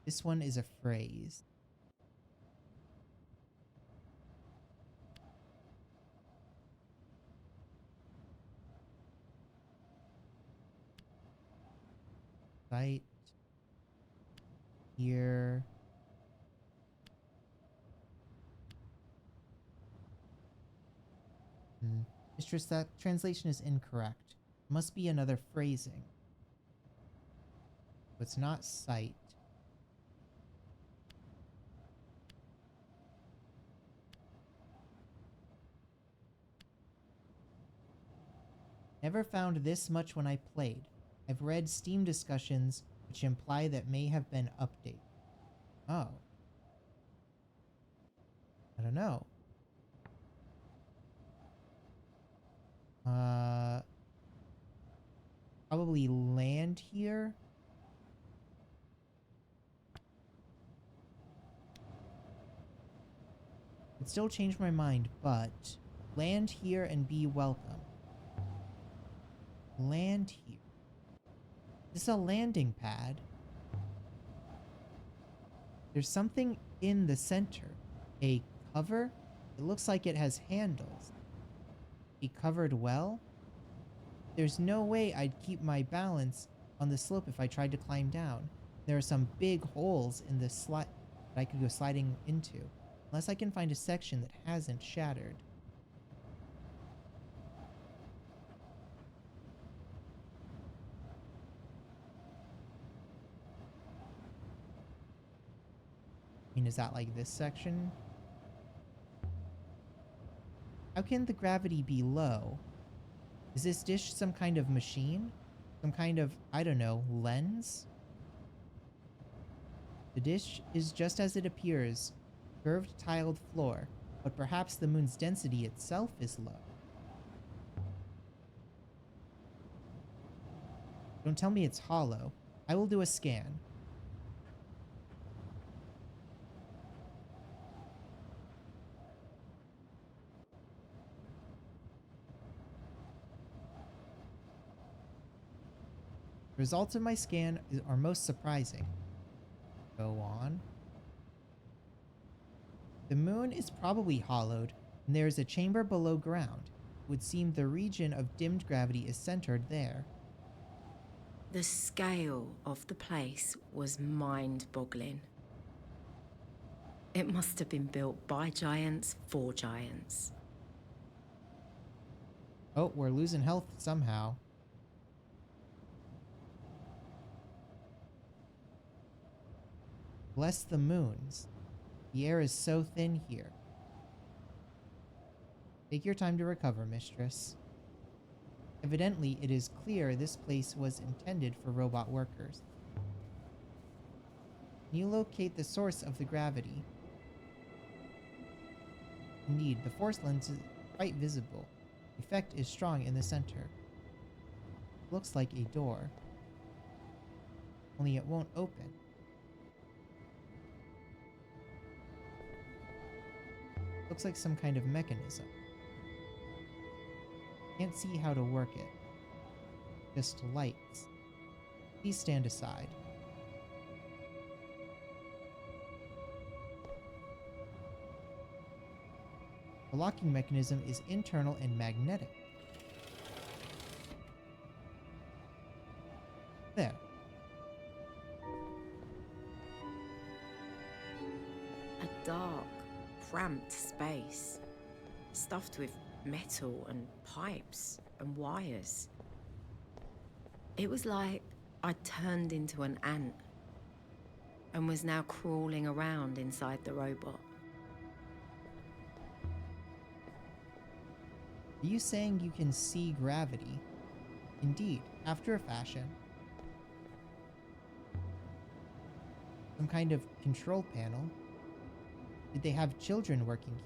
S1: This one is a phrase. site. Here. Mistress, that translation is incorrect. Must be another phrasing. It's not site. Never found this much when I played. I've read Steam discussions which imply that may have been updated. Oh. I don't know. Probably land here. Would still change my mind, but land here and be welcome. Land here. This is a landing pad. There's something in the center. A cover? It looks like it has handles. Be covered well? There's no way I'd keep my balance on the slope if I tried to climb down. There are some big holes in the slide that I could go sliding into. Unless I can find a section that hasn't shattered. I mean, is that like this section? How can the gravity be low? Is this dish some kind of machine? Some kind of, I don't know, lens? The dish is just as it appears, curved tiled floor, but perhaps the moon's density itself is low. Don't tell me it's hollow. I will do a scan. The results of my scan are most surprising. Go on. The moon is probably hollowed, and there is a chamber below ground. It would seem the region of dimmed gravity is centered there.
S2: The scale of the place was mind-boggling. It must have been built by giants for giants.
S1: Oh, we're losing health somehow. Bless the moons. The air is so thin here. Take your time to recover, mistress. Evidently, it is clear this place was intended for robot workers. Can you locate the source of the gravity? Indeed, the force lens is quite visible. The effect is strong in the center. Looks like a door. Only it won't open. Looks like some kind of mechanism. Can't see how to work it. Just lights. Please stand aside. The locking mechanism is internal and magnetic. There.
S2: A dark, cramped space, stuffed with metal and pipes and wires. It was like I'd turned into an ant and was now crawling around inside the robot.
S1: Are you saying you can see gravity? Indeed, after a fashion. Some kind of control panel? Did they have children working here?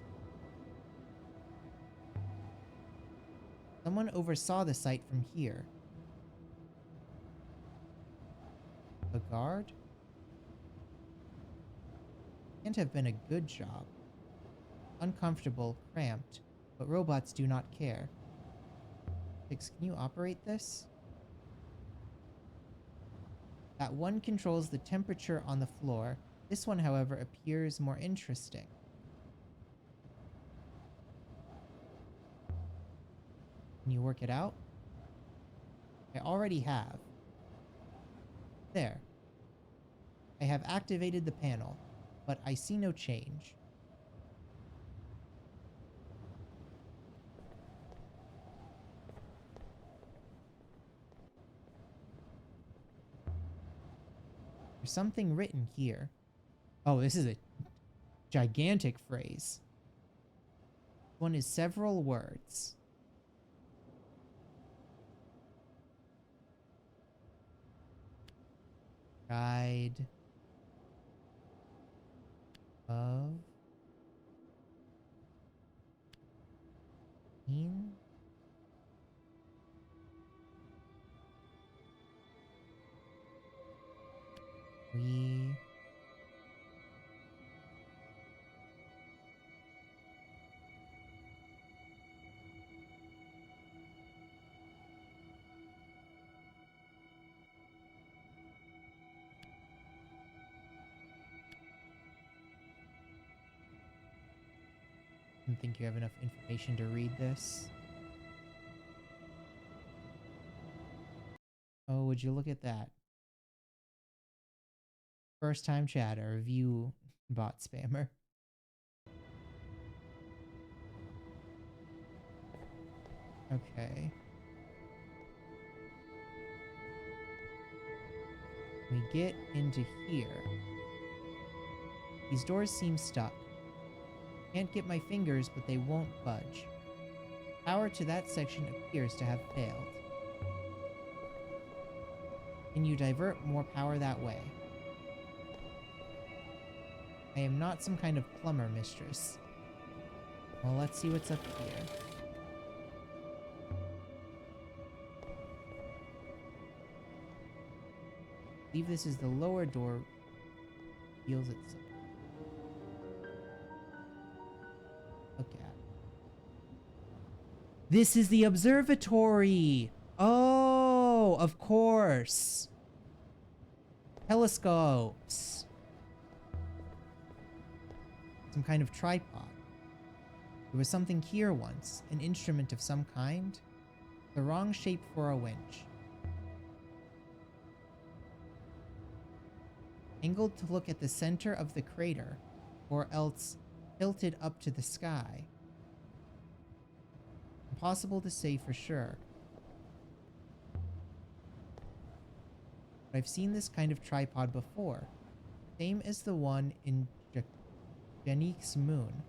S1: Someone oversaw the site from here. A guard? Can't have been a good job. Uncomfortable, cramped, but robots do not care. Fix, can you operate this? That one controls the temperature on the floor. This one, however, appears more interesting. Can you work it out? I already have. There. I have activated the panel, but I see no change. There's something written here. Oh, this is a gigantic phrase. One is several words. Guide of Queen. We don't think you have enough information to read this. Oh, would you look at that? First time chatter, view bot spammer. Okay. We get into here. These doors seem stuck. Can't get my fingers, but they won't budge. Power to that section appears to have failed. Can you divert more power that way? I am not some kind of plumber, mistress. Well, let's see what's up here. I believe this is the lower door. Heals itself. Look at. This is the observatory! Oh, of course. Telescopes. Some kind of tripod. There was something here once, an instrument of some kind. The wrong shape for a winch. Angled to look at the center of the crater, or else tilted up to the sky. Impossible to say for sure. But I've seen this kind of tripod before. Same as the one in Janique's moon.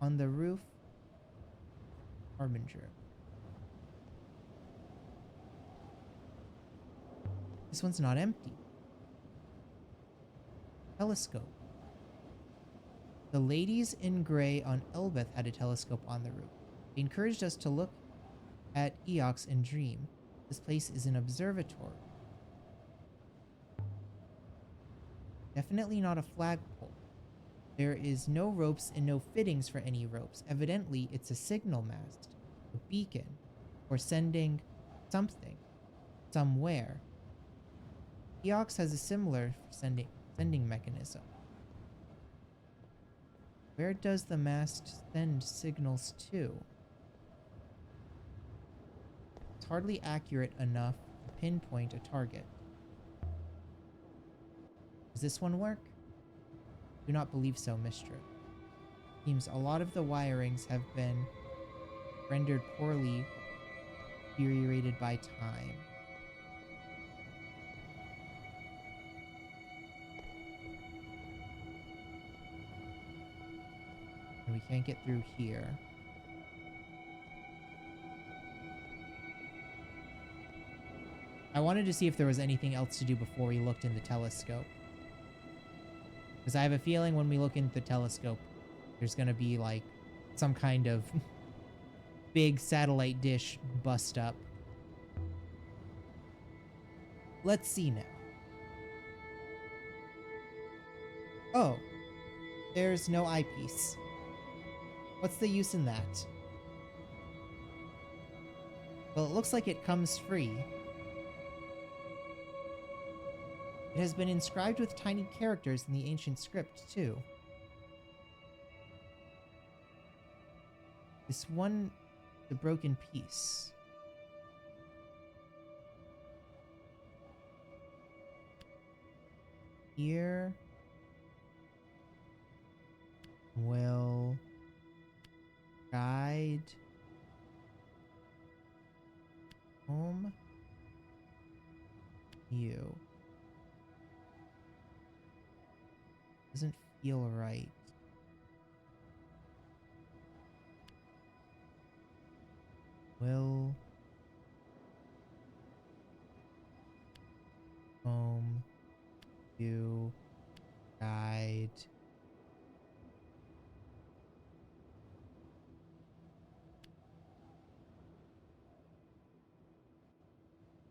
S1: On the roof. Harbinger. This one's not empty. Telescope. The ladies in gray on Elbeth had a telescope on the roof. They encouraged us to look at Eox and dream. This place is an observatory. Definitely not a flagpole. There is no ropes and no fittings for any ropes. Evidently, it's a signal mast, a beacon, or sending something, somewhere. Eox has a similar sending mechanism. Where does the mast send signals to? It's hardly accurate enough to pinpoint a target. Does this one work? Do not believe so, mistress. Seems a lot of the wirings have been rendered poorly, deteriorated by time. And we can't get through here. I wanted to see if there was anything else to do before we looked in the telescope. Because I have a feeling when we look into the telescope, there's going to be like some kind of big satellite dish bust up. Let's see now. Oh, there's no eyepiece. What's the use in that? Well, it looks like it comes free. It has been inscribed with tiny characters in the ancient script, too. This one, the broken piece. here will guide home you. Doesn't feel right. Will home you guide.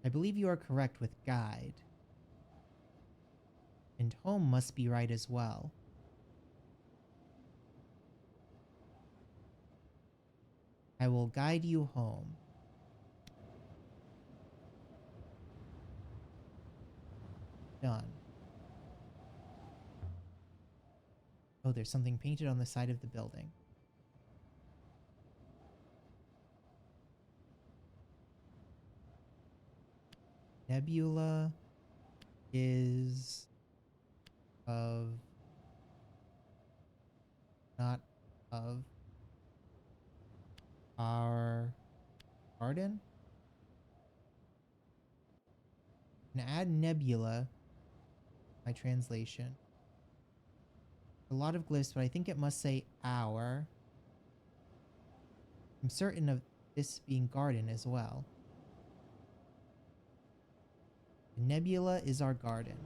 S1: I believe you are correct with guide. And home must be right as well. I will guide you home. Done. Oh, there's something painted on the side of the building. Nebula is of not of our garden. And add nebula, my translation. A lot of glyphs, but I think it must say our. I'm certain of this being garden as well. The nebula is our garden.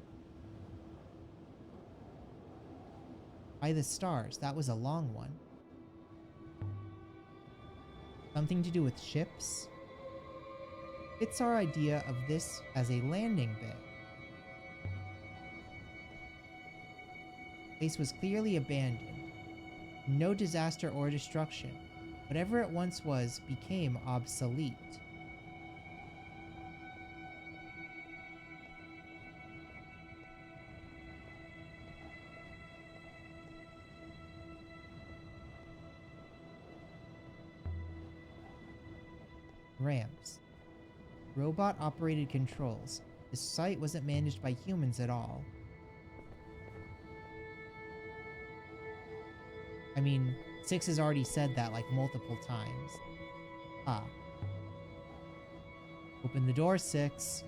S1: By the stars, that was a long one. Something to do with ships? Fits our idea of this as a landing bay. The place was clearly abandoned. No disaster or destruction. Whatever it once was became obsolete. Ramps. Robot-operated controls. This site wasn't managed by humans at all. I mean, 6 has already said that like multiple times. Ah. Open the door, 6.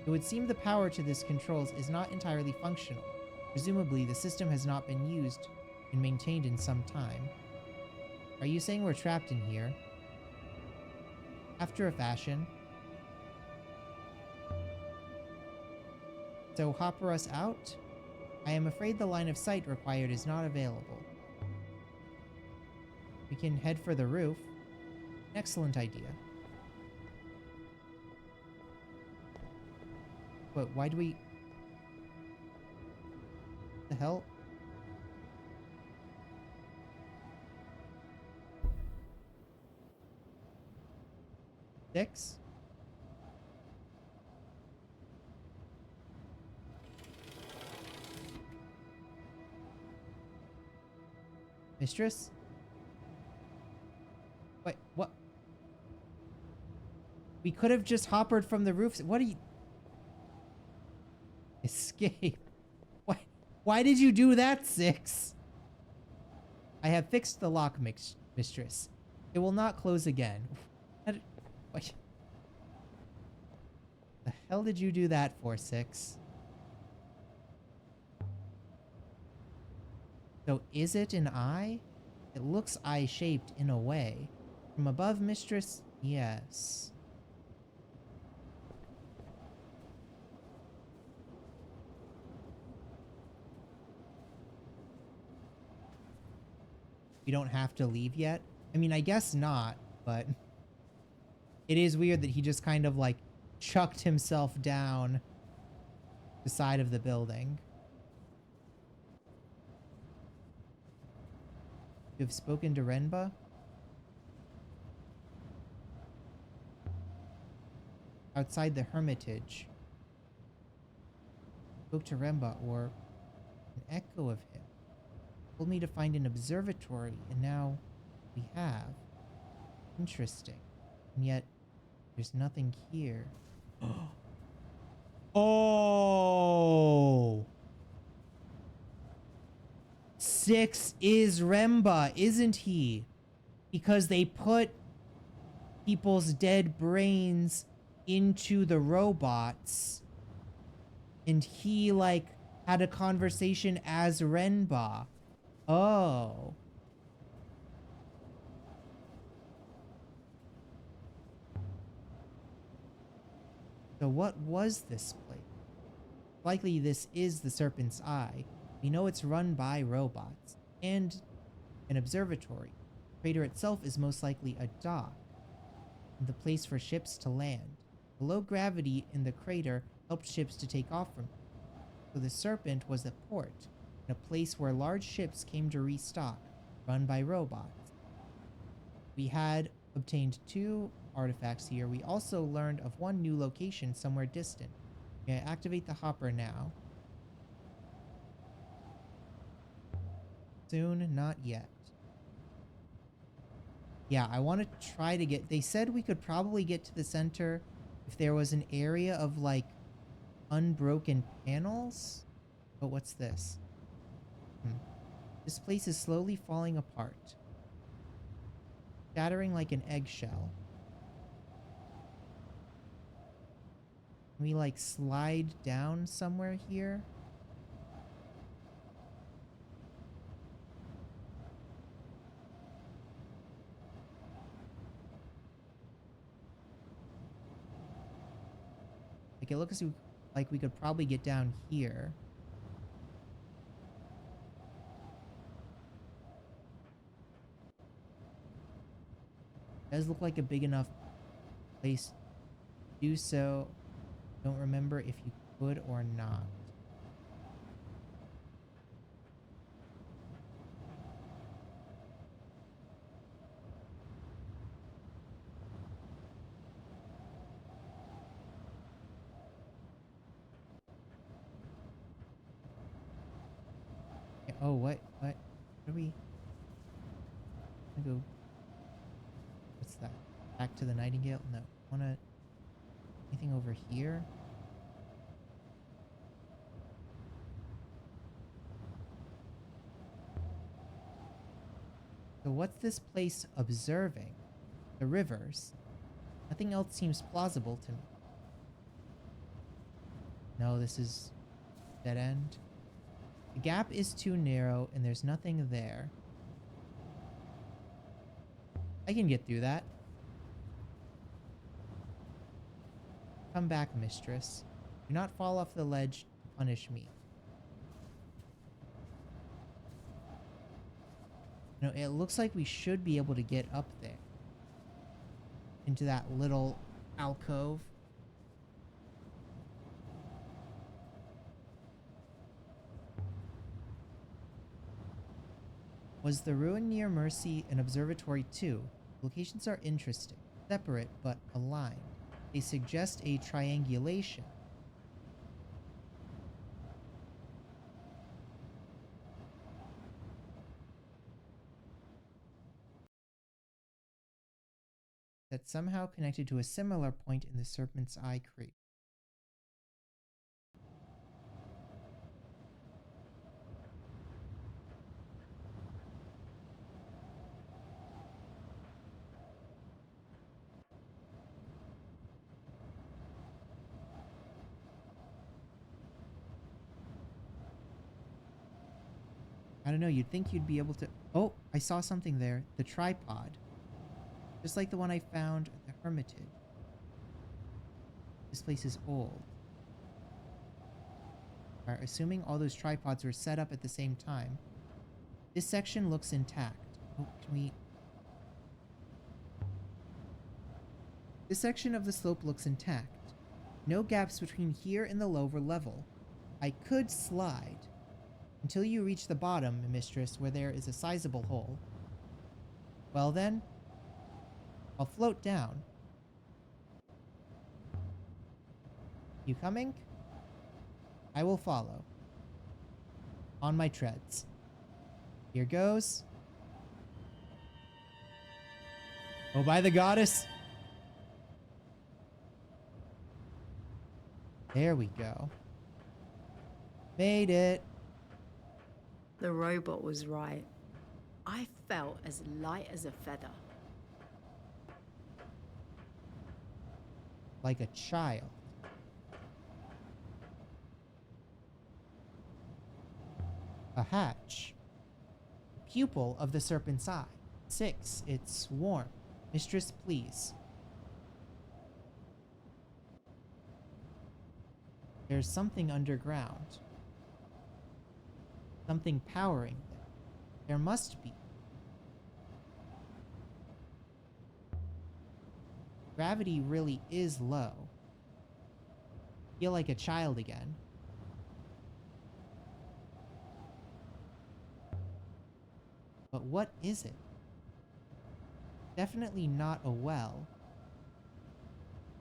S1: It would seem the power to this controls is not entirely functional. Presumably, the system has not been used and maintained in some time. Are you saying we're trapped in here? After a fashion. So hopper us out? I am afraid the line of sight required is not available. We can head for the roof. Excellent idea. But why do we... What the hell? Six? Mistress? Wait, what? We could have just hoppered from the roofs. What are you... Escape. Why did you do that, 6? I have fixed the lock, mistress. It will not close again. What the hell did you do that for, 6? So is it an eye? It looks eye-shaped in a way. From above, mistress? Yes. We don't have to leave yet? I mean, I guess not, but it is weird that he just kind of like chucked himself down the side of the building. You have spoken to Renba? Outside the hermitage. Spoke to Renba, or an echo of him. Told me to find an observatory, and now we have. Interesting. And yet, there's nothing here. Oh! 6 is Remba, isn't he? Because they put people's dead brains into the robots, and he, like, had a conversation as Renba. Oh. So what was this place? Likely this is the Serpent's Eye. We know it's run by robots and an observatory. The crater itself is most likely a dock and the place for ships to land. The low gravity in the crater helped ships to take off from it. So the Serpent was a port and a place where large ships came to restock, run by robots. We had obtained 2 artifacts here. We also learned of one new location somewhere distant. May I activate the hopper now? Soon, not yet. Yeah, I want to try to get... They said we could probably get to the center if there was an area of, like, unbroken panels. But what's this? This place is slowly falling apart, shattering like an eggshell. Can we, like, slide down somewhere here? Like, it looks like we could probably get down here. Does look like a big enough place to do so. Don't remember if you could or not. Yeah, oh, what? What are we? I go. What's that? Back to the Nightingale? No. Wanna anything over here? So what's this place observing? The rivers. Nothing else seems plausible to me. No, this is dead end. The gap is too narrow and there's nothing there. I can get through that. Come back, mistress. Do not fall off the ledge to punish me. No, it looks like we should be able to get up there. Into that little alcove. Was the ruin near Mercy an observatory too? Locations are interesting, separate but aligned. They suggest a triangulation. That somehow connected to a similar point in the Serpent's Eye crater. I don't know, you'd think you'd be able to... Oh, I saw something there. The tripod. Just like the one I found at the Hermitage. This place is old. Alright, assuming all those tripods were set up at the same time. This section looks intact. Oh, can we... This section of the slope looks intact. No gaps between here and the lower level. I could slide until you reach the bottom, mistress, where there is a sizable hole. Well then, I'll float down. You coming? I will follow. On my treads. Here goes. Oh, by the goddess. There we go. Made it.
S2: The robot was right. I felt as light as a feather.
S1: Like a child. A hatch. Pupil of the serpent's eye. 6. It's warm. Mistress, please. There's something underground. Something powering them. There must be. Gravity really is low. Feel like a child again. But what is it? Definitely not a well.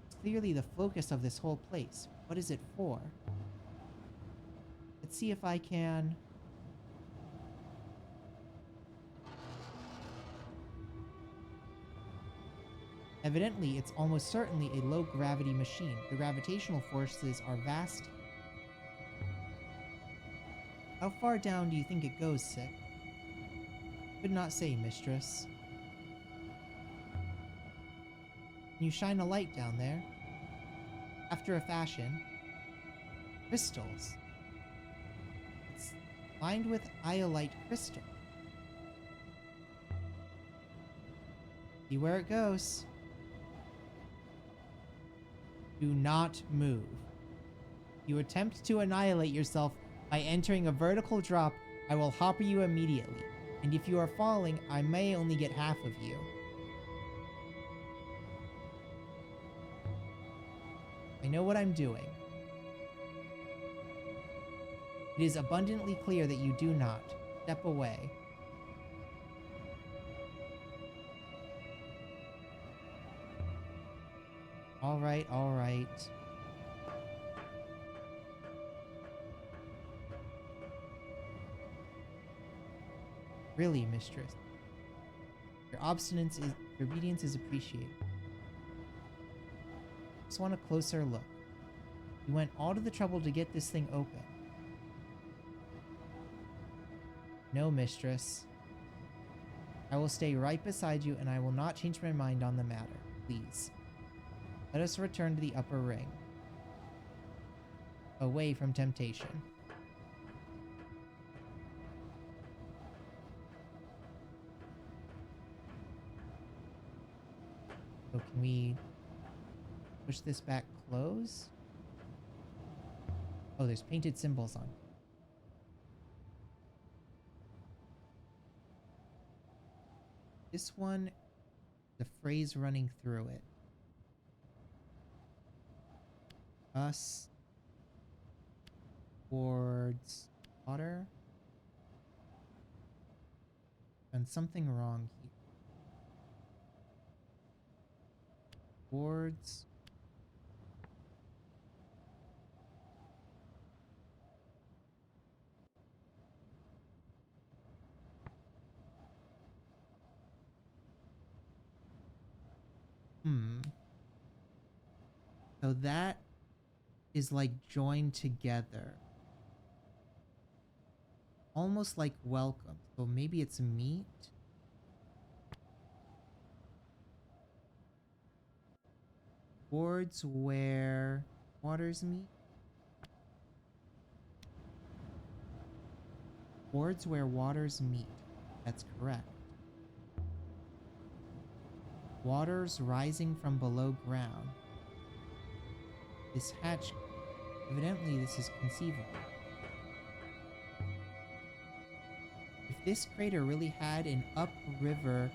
S1: It's clearly the focus of this whole place. What is it for? Let's see if I can... Evidently, it's almost certainly a low-gravity machine. The gravitational forces are vast. How far down do you think it goes, Sick? Could not say, mistress. Can you shine a light down there? After a fashion. Crystals. It's lined with iolite crystal. See where it goes. Do not move. You attempt to annihilate yourself by entering a vertical drop, I will hopper you immediately. And if you are falling, I may only get half of you. I know what I'm doing. It is abundantly clear that you do not. Step away. All right, all right. Really, mistress. Your obedience is appreciated. Just want a closer look. You went all to the trouble to get this thing open. No, mistress. I will stay right beside you and I will not change my mind on the matter. Please. Let us return to the upper ring. Away from temptation. So can we push this back close? Oh, there's painted symbols on. This one, the phrase running through it. Us towards water. And something wrong here. Towards so that is like joined together. Almost like welcome. So maybe it's meat. Towards where waters meet. Towards where waters meet. That's correct. Waters rising from below ground. This hatch, evidently this is conceivable. If this crater really had an upriver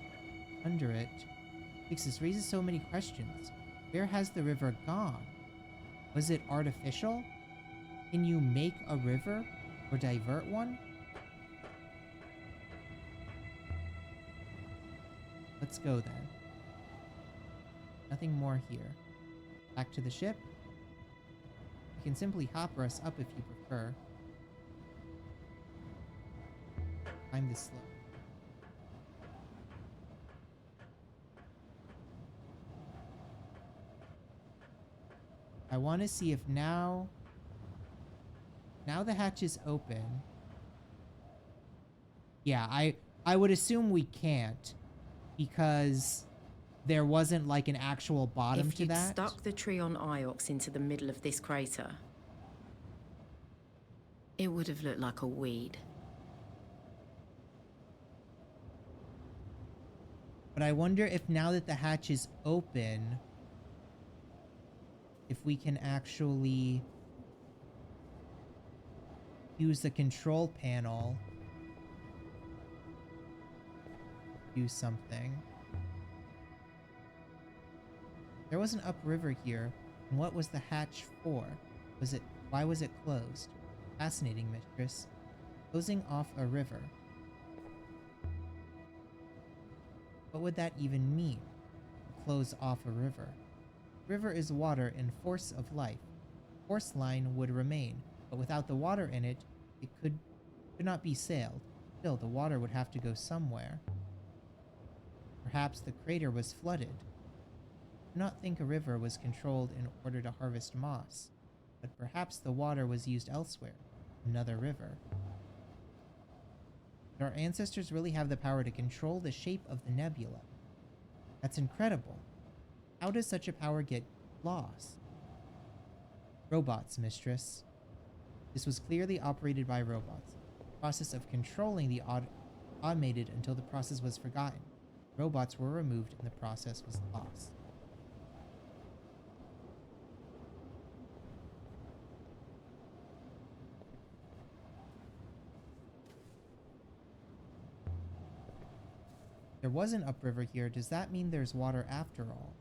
S1: under it, this raises so many questions. Where has the river gone? Was it artificial? Can you make a river or divert one? Let's go then. Nothing more here. Back to the ship. You can simply hopper us up if you prefer. Climb this slope. I want to see if now the hatch is open. Yeah, I would assume we can't because there wasn't like an actual bottom
S2: If
S1: to
S2: you'd
S1: that.
S2: stuck the tree on Iox into the middle of this crater, it would have looked like a weed.
S1: But I wonder if now that the hatch is open, if we can actually use the control panel to do something. There was an upriver here, and what was the hatch for? Why was it closed? Fascinating, mistress. Closing off a river. What would that even mean? Close off a river. River is water and force of life. Force line would remain, but without the water in it, it could not be sailed. Still, the water would have to go somewhere. Perhaps the crater was flooded. I do not think a river was controlled in order to harvest moss, but perhaps the water was used elsewhere. Another river. Did our ancestors really have the power to control the shape of the nebula? That's incredible. How does such a power get lost? Robots, mistress. This was clearly operated by robots. The process of controlling the automated until the process was forgotten. Robots were removed and the process was lost. There was an upriver here. Does that mean there's water after all?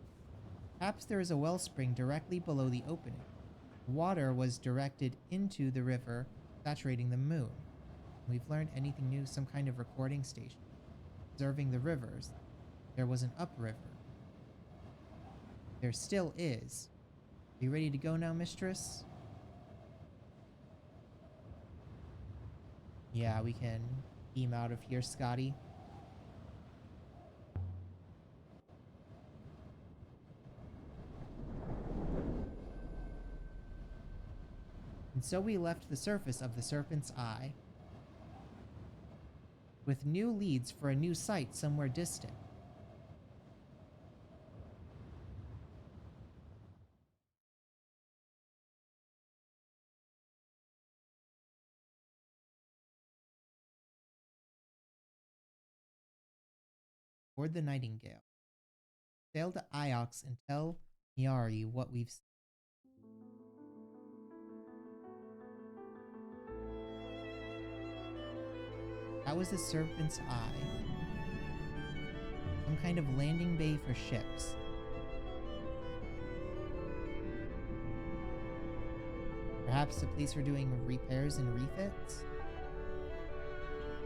S1: Perhaps there is a wellspring directly below the opening. Water was directed into the river, saturating the moon. We've learned anything new, some kind of recording station. Observing the rivers. There was an upriver. There still is. Are you ready to go now, mistress? Yeah, we can beam out of here, Scotty. And so we left the surface of the Serpent's Eye, with new leads for a new site somewhere distant. Board the Nightingale. Sail to Iox and tell Miari what we've seen. That was the Serpent's Eye. Some kind of landing bay for ships. Perhaps a place for doing repairs and refits?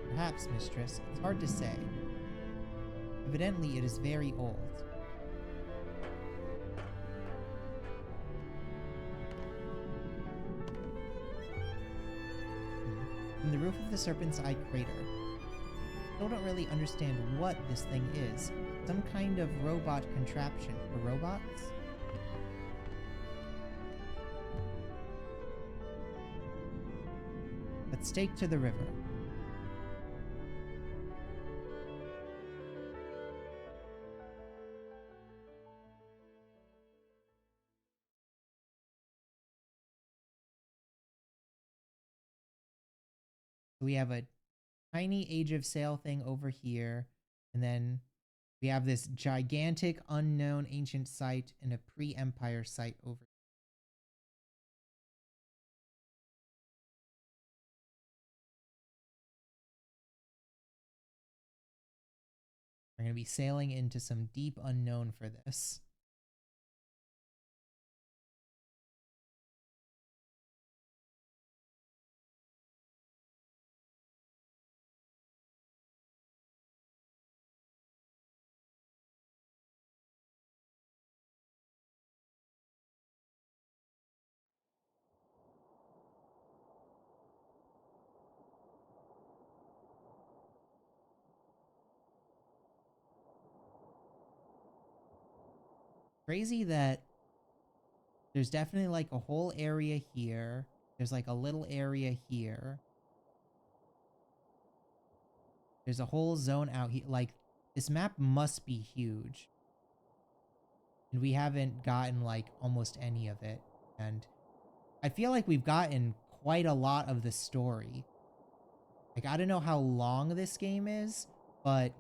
S1: Perhaps, mistress. It's hard to say. Evidently, it is very old. From the roof of the Serpent's Eye crater. Still don't really understand what this thing is. Some kind of robot contraption for robots? Let's take to the river. We have a tiny Age of Sail thing over here, and then we have this gigantic unknown ancient site and a pre-Empire site over here. We're going to be sailing into some deep unknown for this. Crazy that there's definitely like a whole area here. There's like a little area here. There's a whole zone out here. Like, this map must be huge. And we haven't gotten, like, almost any of it. And I feel like we've gotten quite a lot of the story. Like, I don't know how long this game is, but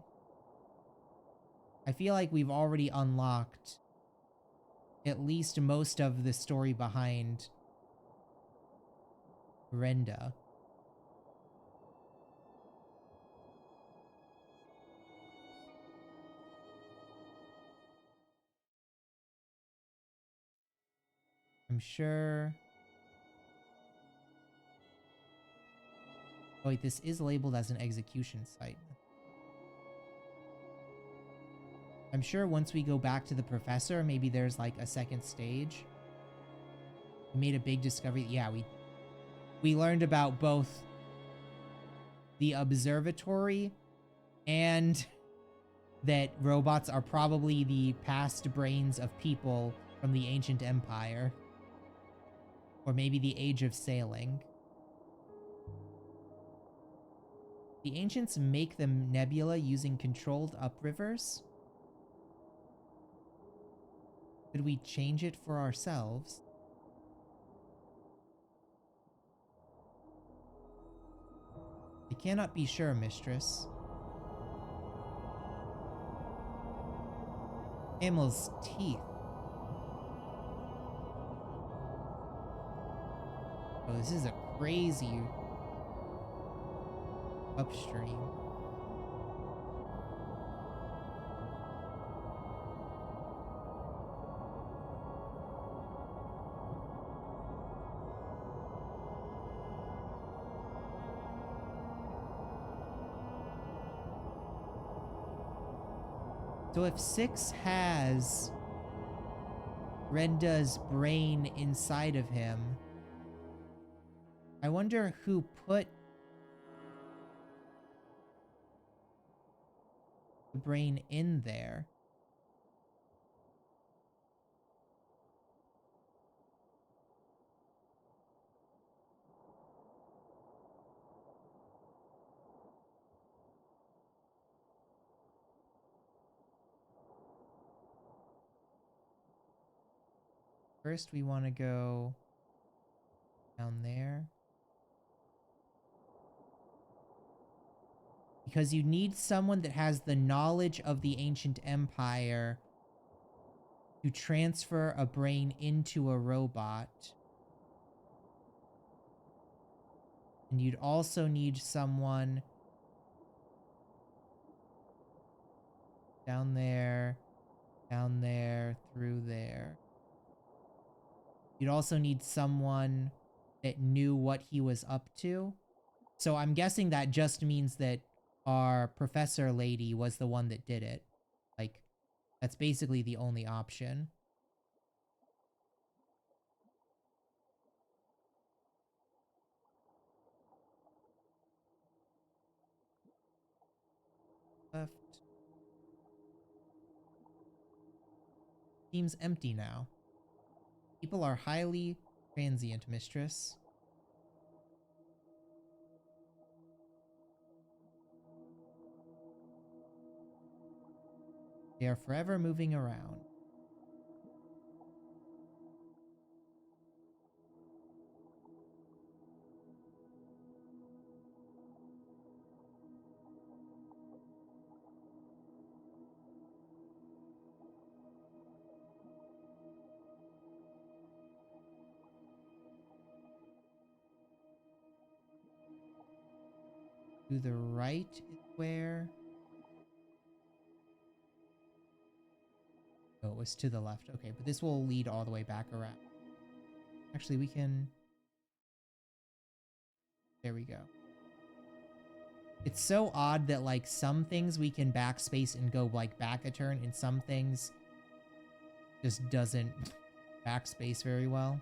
S1: I feel like we've already unlocked at least most of the story behind Renda. I'm sure. Oh, wait, this is labeled as an execution site. I'm sure once we go back to the professor, maybe there's like a second stage. We made a big discovery. Yeah, we learned about both the observatory and that robots are probably the past brains of people from the ancient empire. Or maybe the age of sailing. The ancients make the nebula using controlled uprivers. Could we change it for ourselves? I cannot be sure, mistress. Camel's teeth. Oh, this is a crazy upstream. So if 6 has Renda's brain inside of him, I wonder who put the brain in there. First, we want to go down there. Because you need someone that has the knowledge of the ancient empire to transfer a brain into a robot. And you'd also need someone down there, through there. You'd also need someone that knew what he was up to. So I'm guessing that just means that our professor lady was the one that did it. Like, that's basically the only option. Left. Seems empty now. People are highly transient, mistress. They are forever moving around. To the right is where... Oh, it was to the left. Okay, but this will lead all the way back around. Actually, we can... There we go. It's so odd that, like, some things we can backspace and go, like, back a turn, and some things just doesn't backspace very well.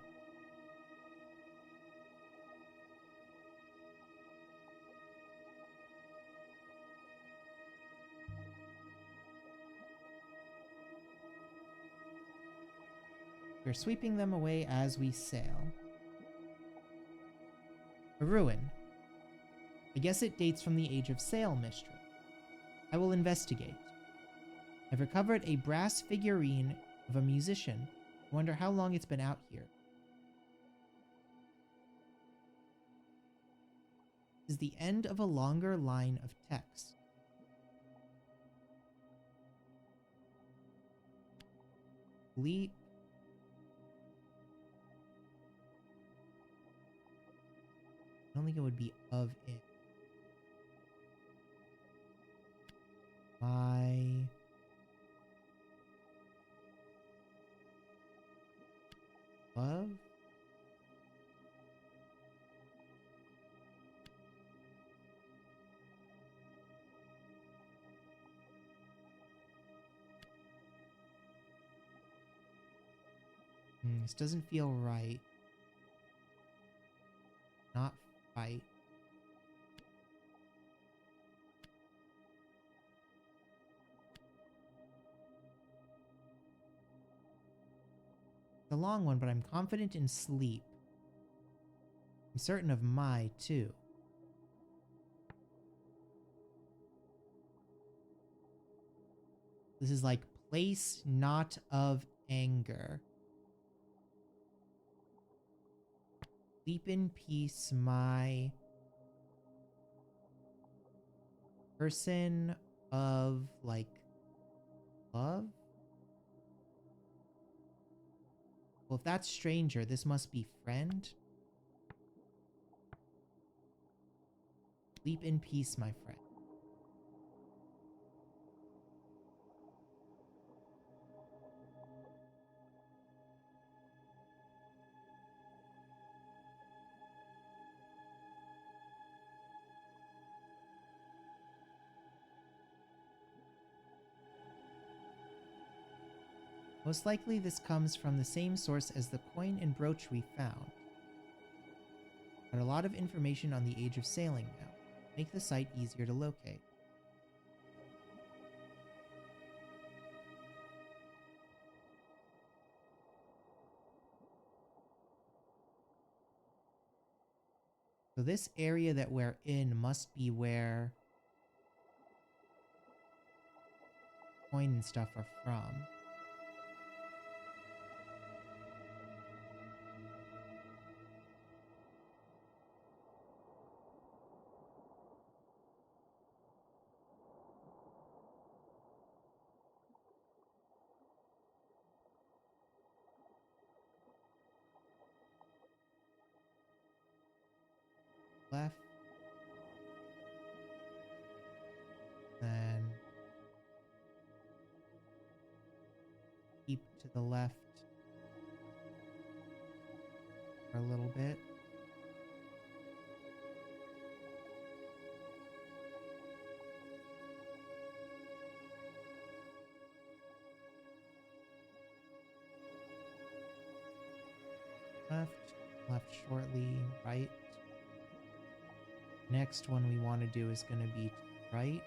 S1: We're sweeping them away as we sail. A ruin. I guess it dates from the Age of Sail, mistress. I will investigate. I've recovered a brass figurine of a musician. I wonder how long it's been out here. This is the end of a longer line of text. Leap. I don't think it would be of it. My love? This doesn't feel right. Not fight. It's a long one, but I'm confident in sleep. I'm certain of my, too. This is like place not of anger. Sleep in peace, my person of, like, love? Well, if that's stranger, this must be friend. Sleep in peace, my friend. Most likely this comes from the same source as the coin and brooch we found. But a lot of information on the age of sailing now. Make the site easier to locate. So this area that we're in must be where coin and stuff are from. Left. Then keep to the left for a little bit. Left, left shortly, right. Next one we want to do is going to be to the right.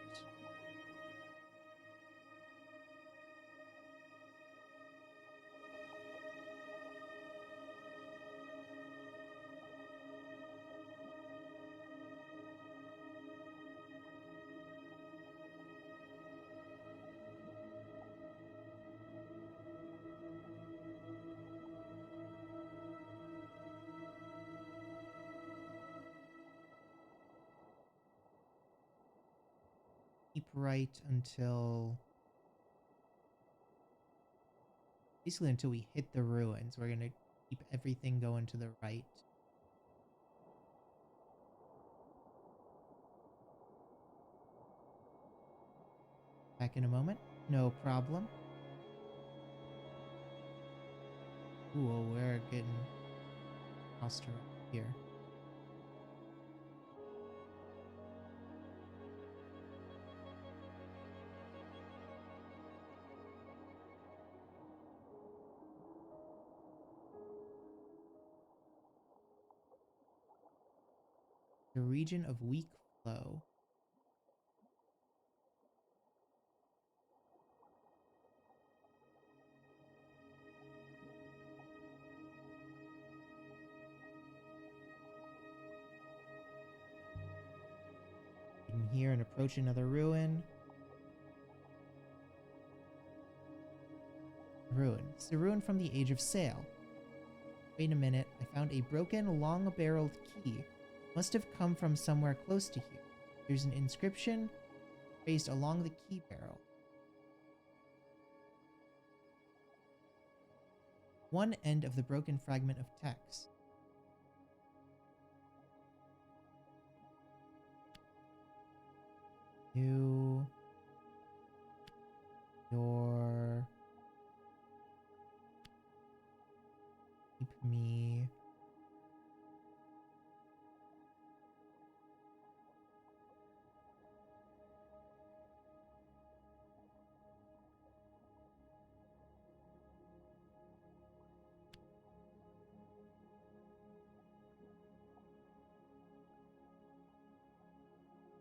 S1: Keep right until... basically until we hit the ruins. We're going to keep everything going to the right. Back in a moment. No problem. Ooh, well, we're getting lost here. The region of weak flow. In here and approach another ruin. ruin. It's the ruin from the Age of Sail. Wait a minute, I found a broken, long-barreled key. Must have come from somewhere close to here. There's an inscription traced along the key barrel. One end of the broken fragment of text. You... Your... Keep me...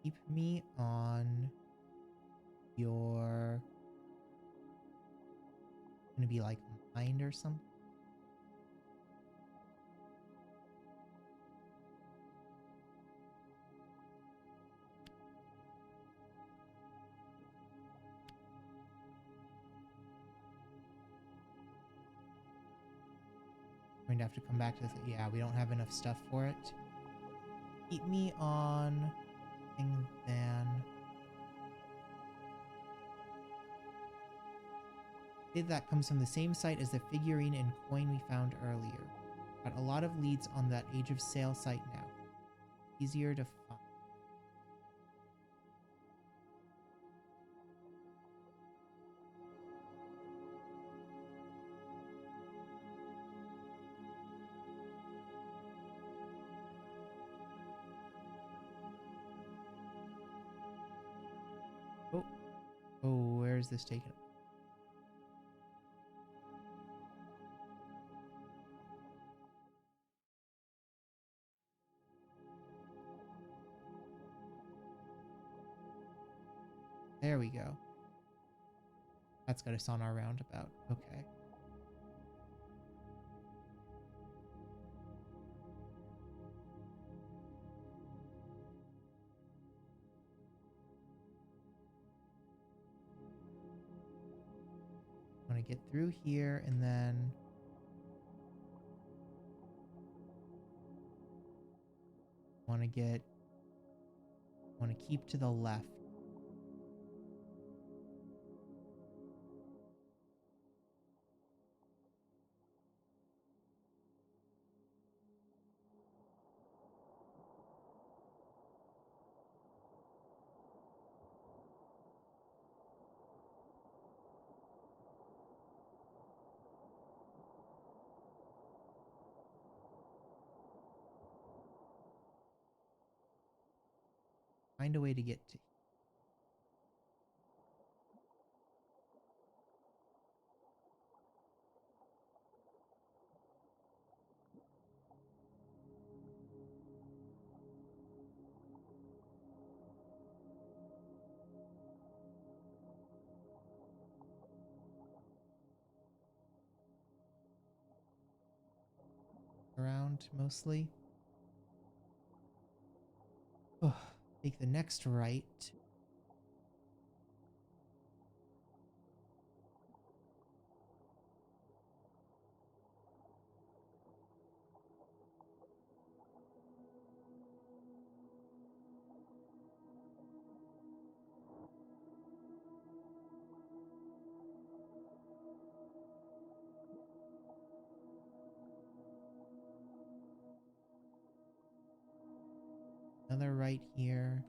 S1: Keep me on your... Gonna be like mind or something? I'm going to have to come back to this. Yeah, we don't have enough stuff for it. Keep me on thing than... That comes from the same site as the figurine and coin we found earlier. Got a lot of leads on that Age of Sail site now. Easier to find. Oh, where is this taken? There we go. That's got us on our roundabout. Okay. I want to get through here and then... want to keep to the left. Find a way to get to. Around mostly. Oh, take the next right. Another right here.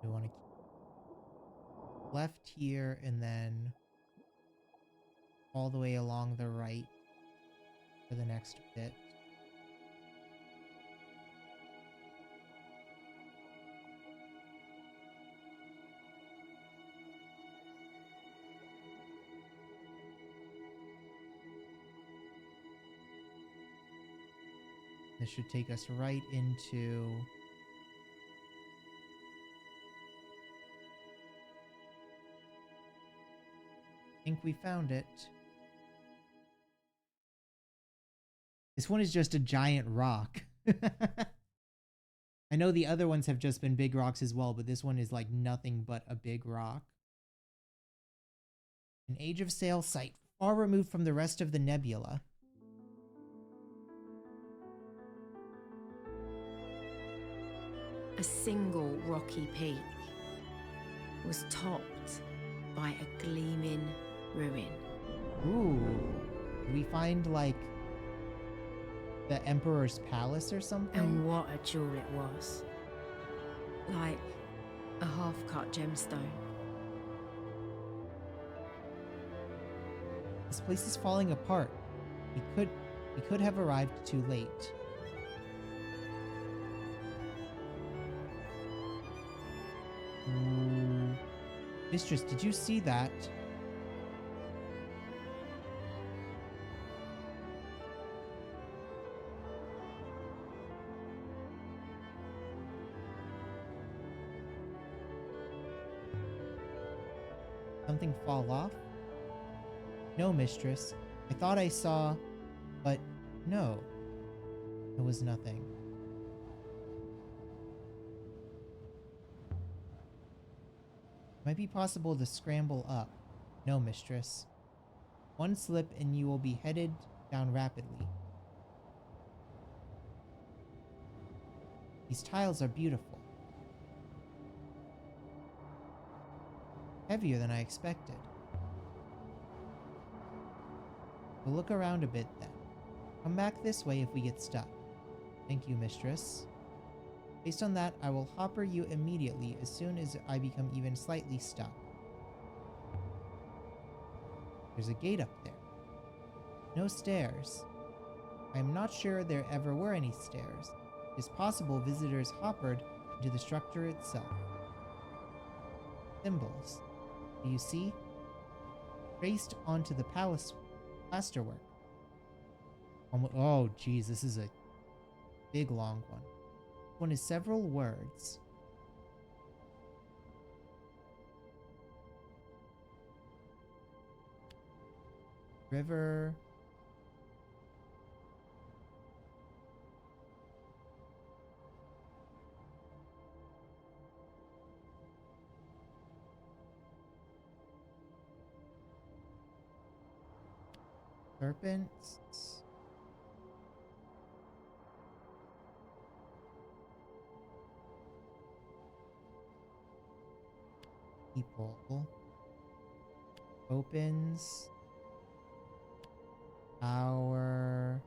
S1: We want to keep left here and then all the way along the right for the next bit. This should take us right into... I think we found it. This one is just a giant rock. I know the other ones have just been big rocks as well, but this one is like nothing but a big rock. An Age of Sail site, far removed from the rest of the nebula.
S2: A single rocky peak was topped by a gleaming ruin.
S1: Ooh. Did we find like the Emperor's Palace or something?
S2: And what a jewel it was. Like a half-cut gemstone.
S1: This place is falling apart. We could have arrived too late. Ooh. Mistress, did you see that? Something fall off? No, mistress. I thought I saw, but no. It was nothing. Might be possible to scramble up. No, mistress. One slip and you will be headed down rapidly. These tiles are beautiful. Heavier than I expected. We'll look around a bit then. Come back this way if we get stuck. Thank you, mistress. Based on that, I will hopper you immediately as soon as I become even slightly stuck. There's a gate up there. No stairs. I am not sure there ever were any stairs. It is possible visitors hoppered into the structure itself. Symbols. Do you see? Traced onto the palace plasterwork. Oh, geez, this is a big long one. One is several words. River. Serpents. People. Opens. Power.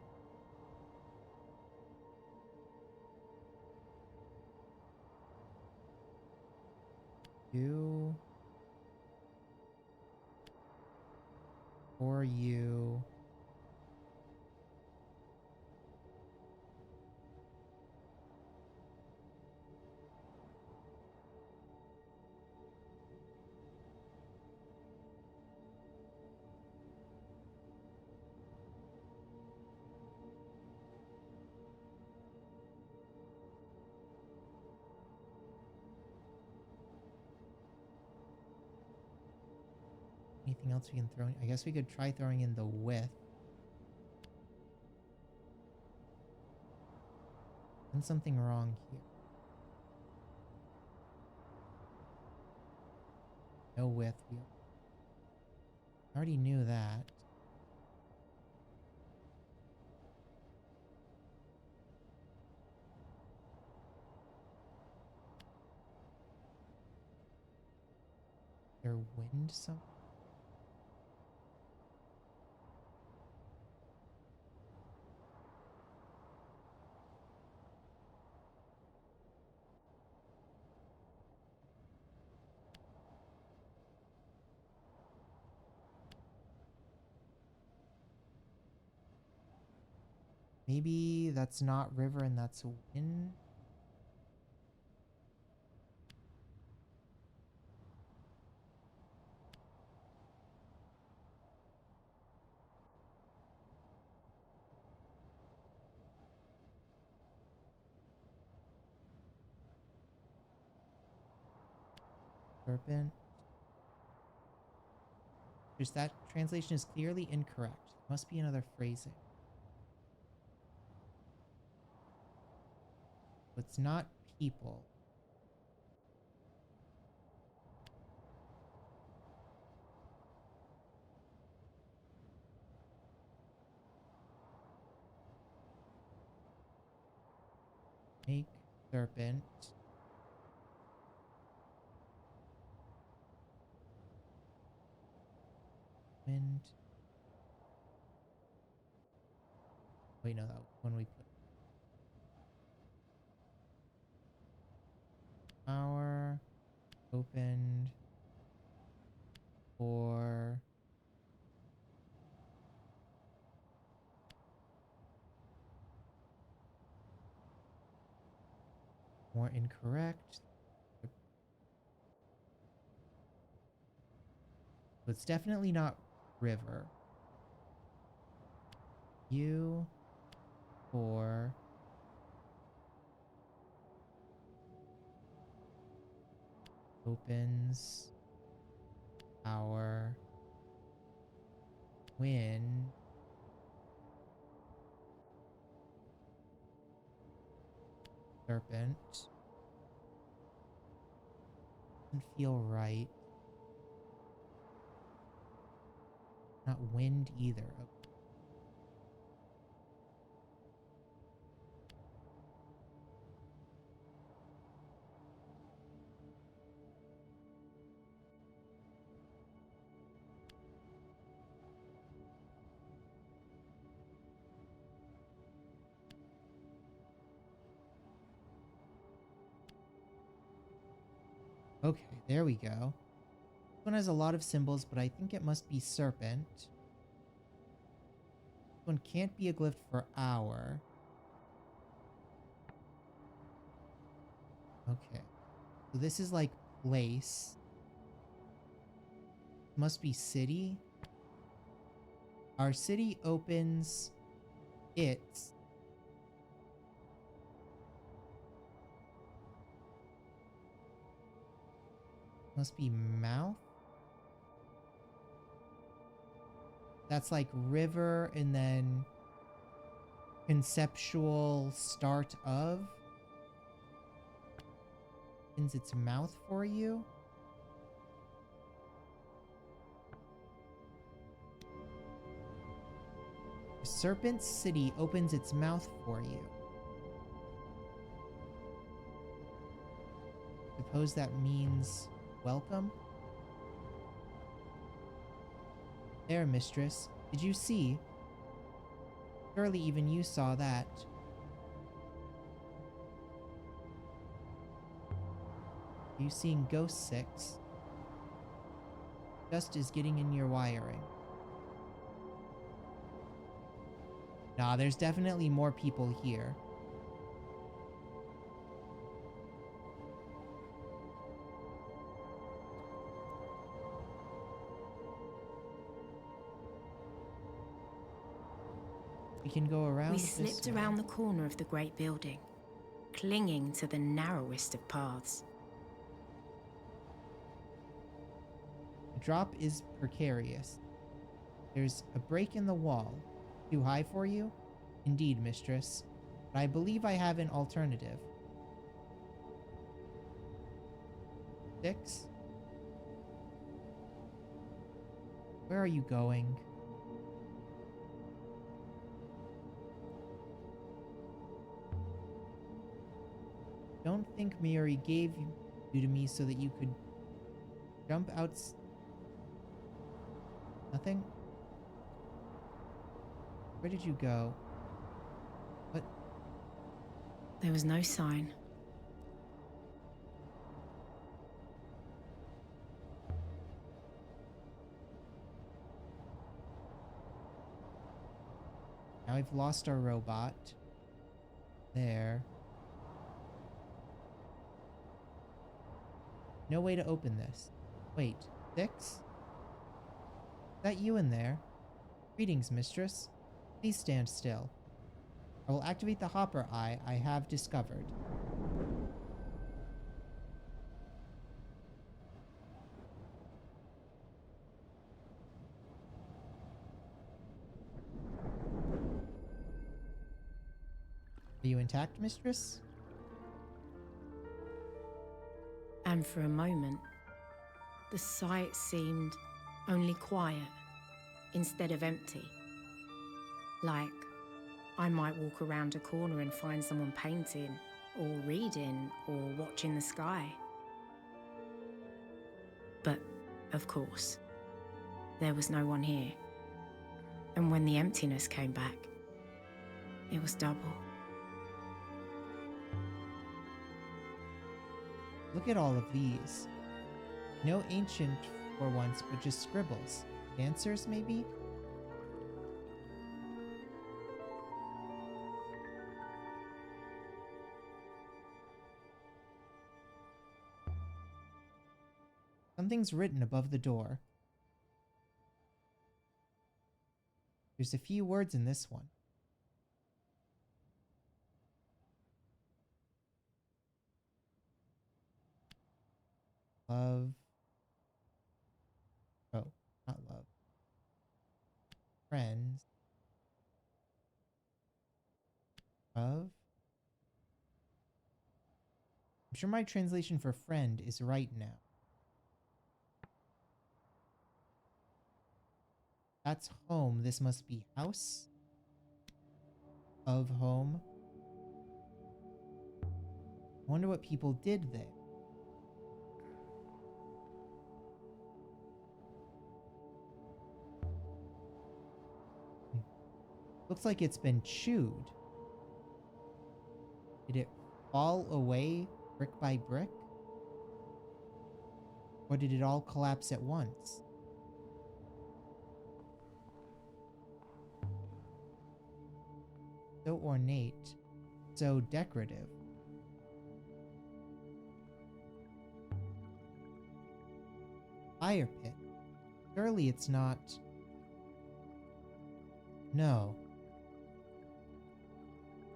S1: You. For you. Anything else we can throw in? I guess we could try throwing in the width. And something wrong here. No width. We already knew that. There wind some? Maybe that's not river and that's wind. Serpent. Just that translation is clearly incorrect. Must be another phrasing. It's not people. Make serpent. Wind. Wait, no, that was when we put power opened for more incorrect. So it's definitely not river. U for opens our wind serpent. Doesn't feel right. Not wind either. Okay, there we go. This one has a lot of symbols, but I think it must be serpent. This one can't be a glyph for hour. Okay. So this is like place. Must be city. Our city opens its must be mouth. That's like river and then conceptual start of. Opens its mouth for you. Serpent City opens its mouth for you. Suppose that means welcome? There, mistress. Did you see? Surely even you saw that. Are you seeing Ghost 6? Dust is getting in your wiring. Nah, there's definitely more people here. We can go around.
S2: We slipped around the corner of the great building, clinging to the narrowest of paths.
S1: The drop is precarious. There's a break in the wall. Too high for you? Indeed, mistress. But I believe I have an alternative. 6? Where are you going? Don't think Miri gave you to me so that you could jump out. Nothing? Where did you go? What?
S2: There was no sign.
S1: Now we've lost our robot. There. No way to open this. Wait, 6? Is that you in there? Greetings, mistress. Please stand still. I will activate the hopper eye I have discovered. Are you intact, mistress?
S2: And for a moment, the sight seemed only quiet instead of empty. Like I might walk around a corner and find someone painting, or reading, or watching the sky. But, of course, there was no one here. And when the emptiness came back, it was double.
S1: Look at all of these. No ancient for once, but just scribbles. Dancers, maybe? Something's written above the door. There's a few words in this one. Love. Oh, not love. Friends. Of. I'm sure my translation for friend is right now. That's home. This must be house. Of home. I wonder what people did there. Looks like it's been chewed. Did it fall away brick by brick? Or did it all collapse at once? So ornate, so decorative. Fire pit. Surely it's not. No.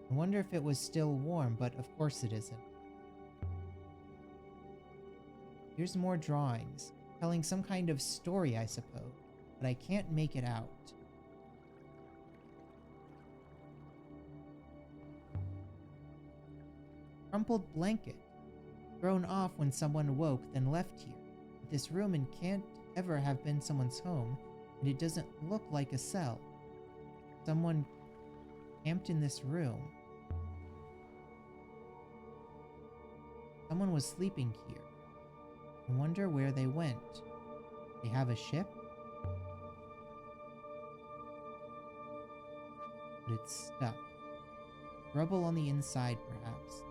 S1: I wonder if it was still warm, but of course it isn't. Here's more drawings, telling some kind of story, I suppose, but I can't make it out. Crumpled blanket, thrown off when someone woke, then left here. This room and can't ever have been someone's home, and it doesn't look like a cell. Someone camped in this room. Someone was sleeping here. I wonder where they went. They have a ship? But it's stuck. Rubble on the inside, perhaps.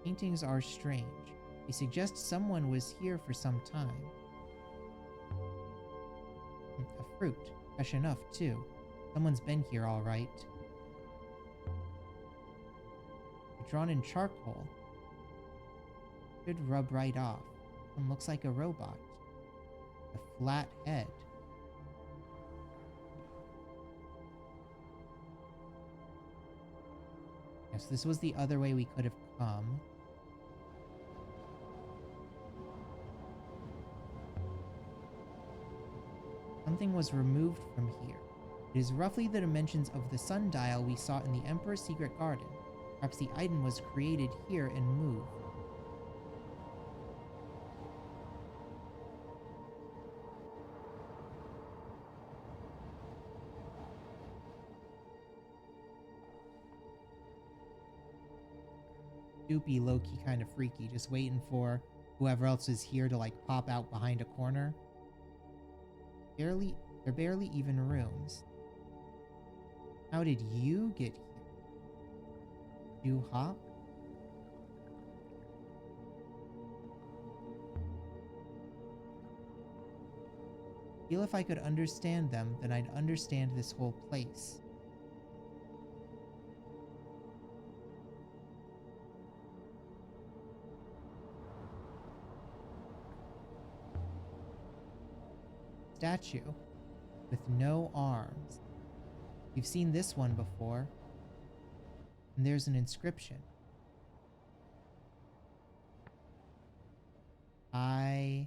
S1: Paintings are strange. They suggest someone was here for some time. A fruit. Fresh enough, too. Someone's been here, all right. Drawn in charcoal. Should rub right off. One looks like a robot. A flat head. Yes, this was the other way we could have come. Something was removed from here. It is roughly the dimensions of the sundial we saw in the Emperor's secret garden. Perhaps the item was created here and moved. Doopy, low-key kind of freaky, just waiting for whoever else is here to like pop out behind a corner. They're barely even rooms. How did you get here? You hop? Feel if I could understand them, then I'd understand this whole place. Statue with no arms. You've seen this one before. And there's an inscription. I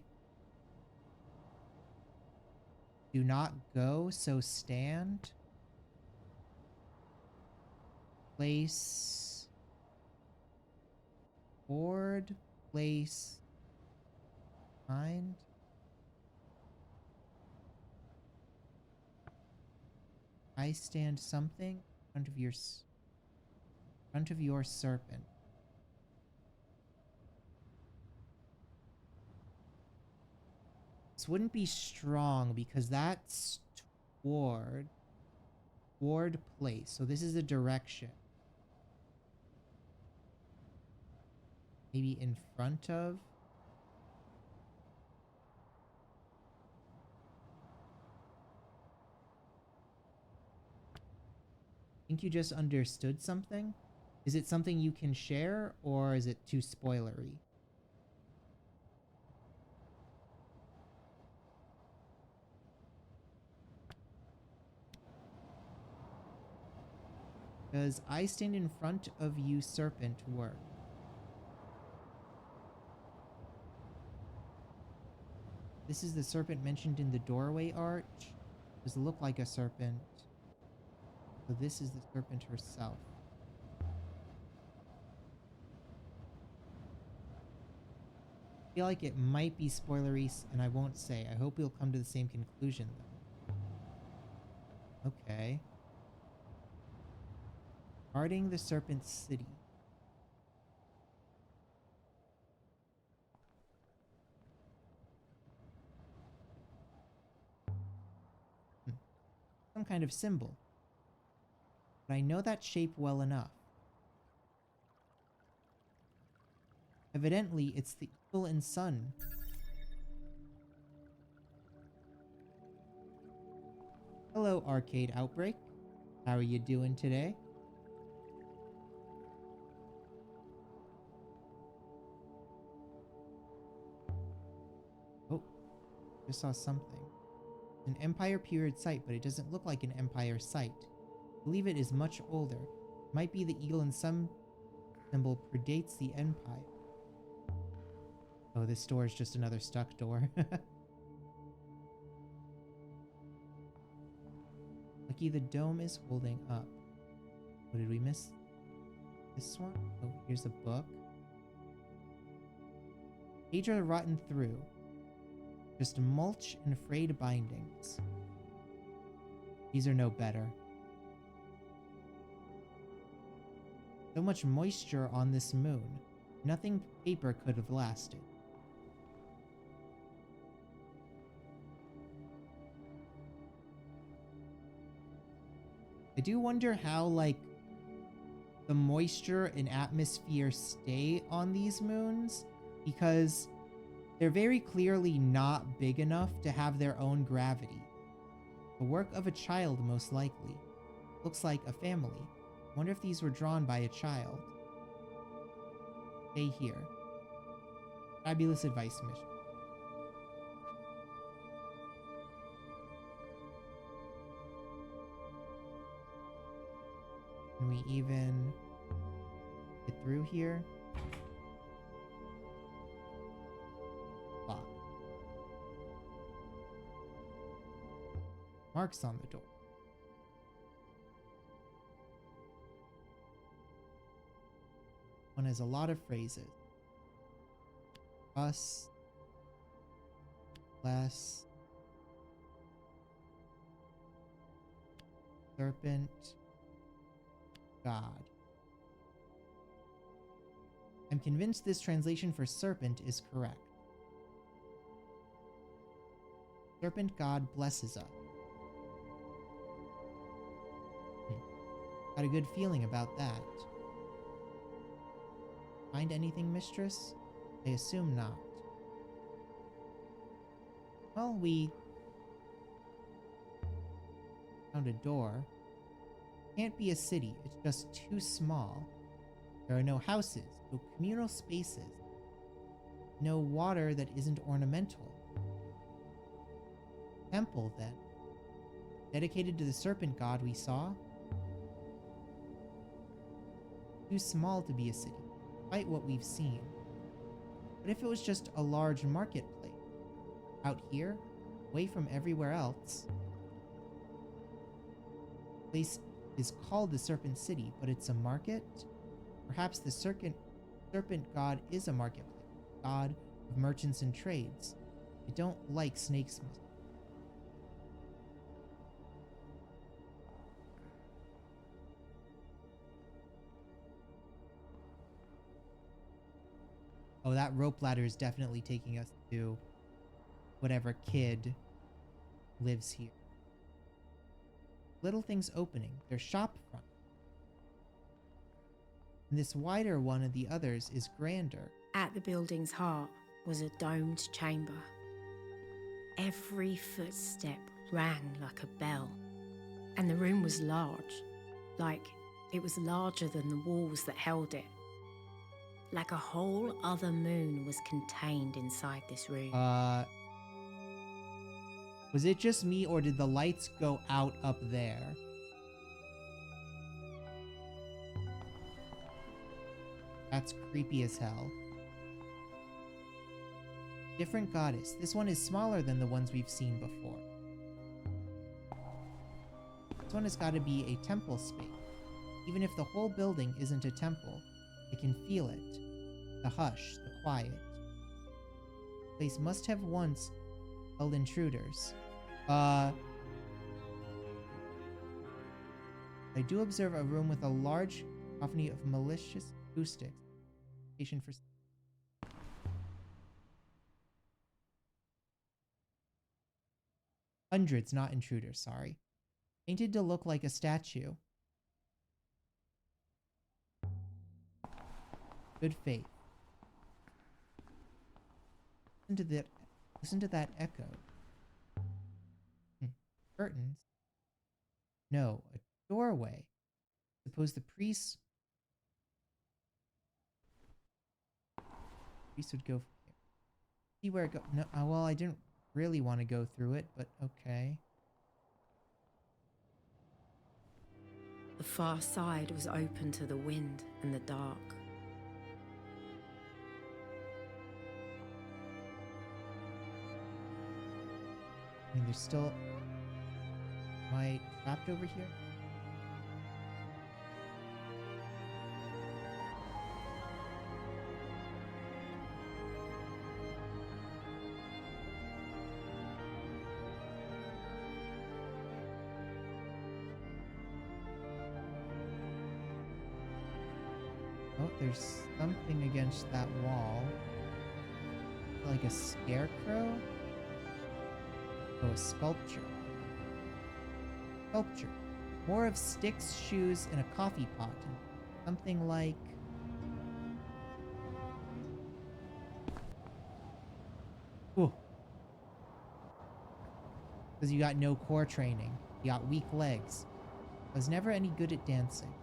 S1: do not go, so stand. Place. Board. Place. Find. I stand something in front of your serpent. This wouldn't be strong because that's toward place. So this is a direction. Maybe in front of. Think you just understood something? Is it something you can share, or is it too spoilery? Does I stand in front of you serpent work? This is the serpent mentioned in the doorway arch. Does it look like a serpent? So this is the serpent herself. I feel like it might be spoilery, and I won't say. I hope we'll come to the same conclusion, though. Okay. Guarding the serpent city. Some kind of symbol. But I know that shape well enough. Evidently, it's the eagle and sun. Hello, Arcade Outbreak. How are you doing today? Oh, just saw something. An Empire period site, but it doesn't look like an Empire site. I believe it is much older. Might be the eagle and sun symbol predates the Empire. Oh, this door is just another stuck door. Lucky the dome is holding up. What did we miss? This one? Oh, here's a book. Pages are rotten through. Just mulch and frayed bindings. These are no better. So much moisture on this moon. Nothing paper could have lasted. I do wonder how, like, the moisture and atmosphere stay on these moons, because they're very clearly not big enough to have their own gravity. The work of a child, most likely. Looks like a family. Wonder if these were drawn by a child. Stay here. Fabulous advice mission. Can we even get through here? Lock. Marks on the door. One has a lot of phrases. Us. Less. Serpent. God. I'm convinced this translation for serpent is correct. Serpent God blesses us. Got a good feeling about that. Find anything, mistress? I assume not. Well, we found a door. Can't be a city, it's just too small. There are no houses, no communal spaces, no water that isn't ornamental. Temple, then. Dedicated to the serpent god we saw? Too small to be a city, despite what we've seen. What if it was just a large marketplace? Out here, away from everywhere else? Place is called the Serpent City, but it's a market? Perhaps the serpent god is a marketplace, god of merchants and trades. I don't like snakes. Oh, that rope ladder is definitely taking us to whatever kid lives here. Little things opening. There's shop front. And this wider one of the others is grander.
S2: At the building's heart was a domed chamber. Every footstep rang like a bell, and the room was large, like it was larger than the walls that held it. Like a whole other moon was contained inside this room.
S1: Was it just me, or did the lights go out up there? That's creepy as hell. Different goddess. This one is smaller than the ones we've seen before. This one has got to be a temple space. Even if the whole building isn't a temple, I can feel it. The hush, the quiet. The place must have once held intruders. I do observe a room with a large cacophony of malicious acoustics. Patient for hundreds, not intruders, sorry. Painted to look like a statue. Good faith. Listen to that echo. Curtains? No, a doorway. Suppose the priest would go from here. See where it goes. No, well, I didn't really want to go through it, but okay.
S2: The far side was open to the wind and the dark.
S1: I mean, there's still... Am I trapped over here? Oh, there's something against that wall. Like a scarecrow? Oh, a sculpture. Sculpture. More of sticks, shoes, and a coffee pot. And something like... Ooh. Because you got no core training. You got weak legs. I was never any good at dancing.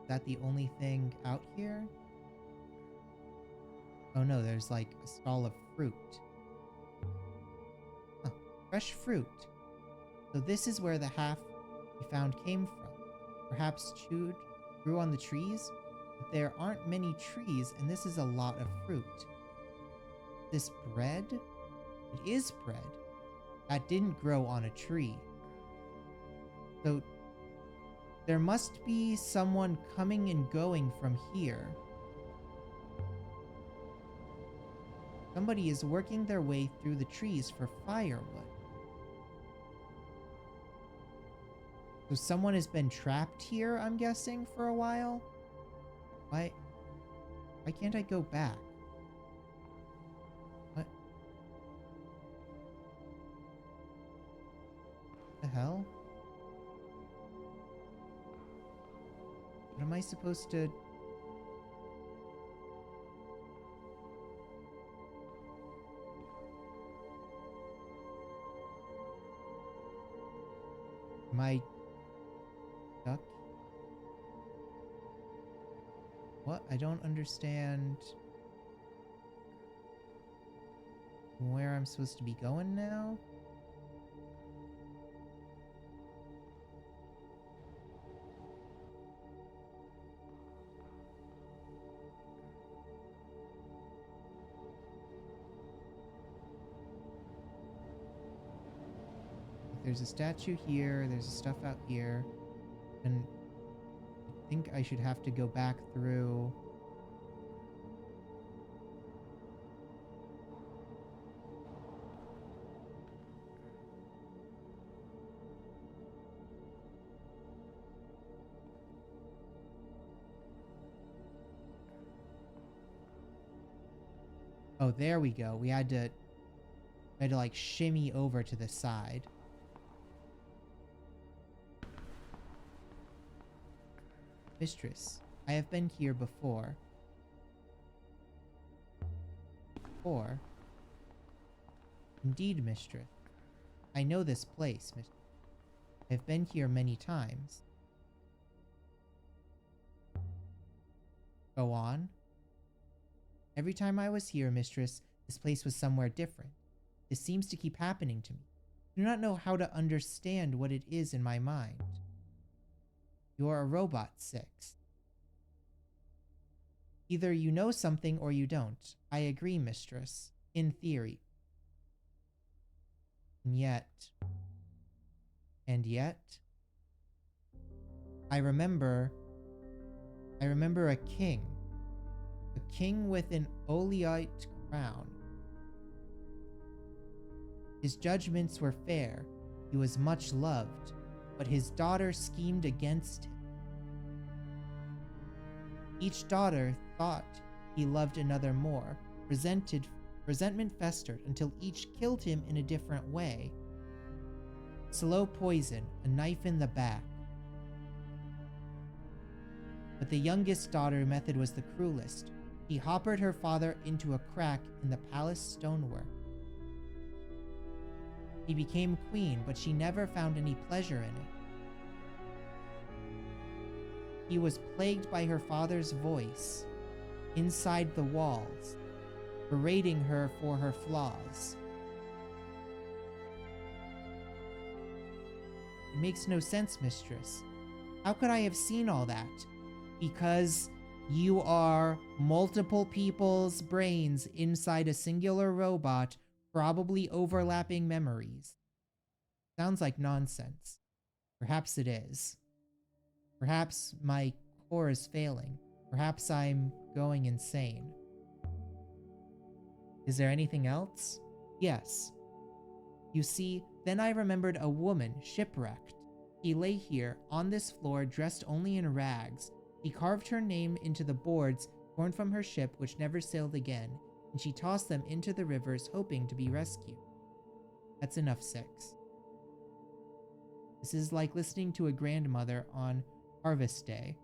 S1: Is that the only thing out here? Oh no, there's like a stall of fruit. Huh, fresh fruit. So this is where the half we found came from. Perhaps grew on the trees? But there aren't many trees, and this is a lot of fruit. This bread? It is bread. That didn't grow on a tree. So there must be someone coming and going from here. Somebody is working their way through the trees for firewood. So someone has been trapped here, I'm guessing, for a while? Why can't I go back? What the hell? What am I supposed to... Am I stuck? What? I don't understand where I'm supposed to be going now. There's a statue here. There's stuff out here. And I think I should have to go back through. Oh, there we go. We had to like shimmy over to the side. Mistress, I have been here before. Before? Indeed, mistress. I know this place, mistress. I've been here many times. Go on. Every time I was here, mistress, this place was somewhere different. This seems to keep happening to me. I do not know how to understand what it is in my mind. You're a robot, 6. Either you know something or you don't. I agree, mistress. In theory. And yet, I remember a king. A king with an oleite crown. His judgments were fair. He was much loved, but his daughter schemed against him. Each daughter thought he loved another more. Resentment festered until each killed him in a different way. Slow poison, a knife in the back. But the youngest daughter method was the cruelest. He hoppered her father into a crack in the palace stonework. He became queen, but she never found any pleasure in it. He was plagued by her father's voice inside the walls, berating her for her flaws. It makes no sense, mistress. How could I have seen all that? Because you are multiple people's brains inside a singular robot, probably overlapping memories. Sounds like nonsense. Perhaps it is. Perhaps my core is failing. Perhaps I'm going insane. Is there anything else? Yes. You see, then I remembered a woman shipwrecked. He lay here, on this floor, dressed only in rags. He carved her name into the boards torn from her ship, which never sailed again, and she tossed them into the rivers, hoping to be rescued. That's enough, 6. This is like listening to a grandmother on Harvest Day.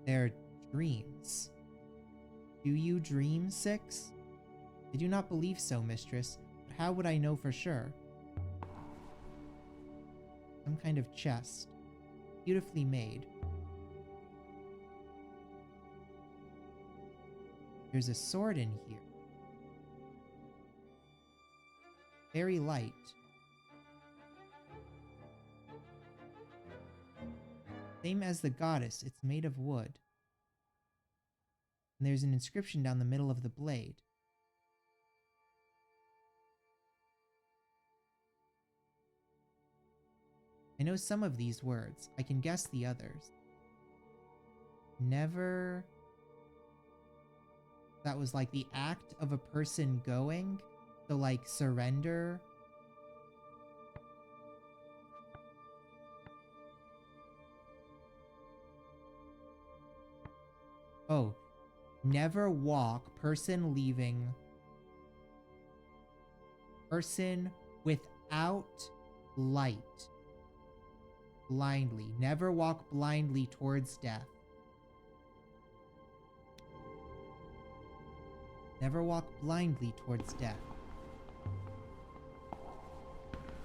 S1: They're dreams. Do you dream, 6? I do not believe so, mistress, but how would I know for sure? Some kind of chest. Beautifully made. There's a sword in here. Very light. Same as the goddess, it's made of wood. And there's an inscription down the middle of the blade. I know some of these words. I can guess the others. Never. That was like the act of a person going. So like surrender. Oh. Never walk. Person leaving. Person without light. Blindly. Never walk blindly towards death. Never walk blindly towards death.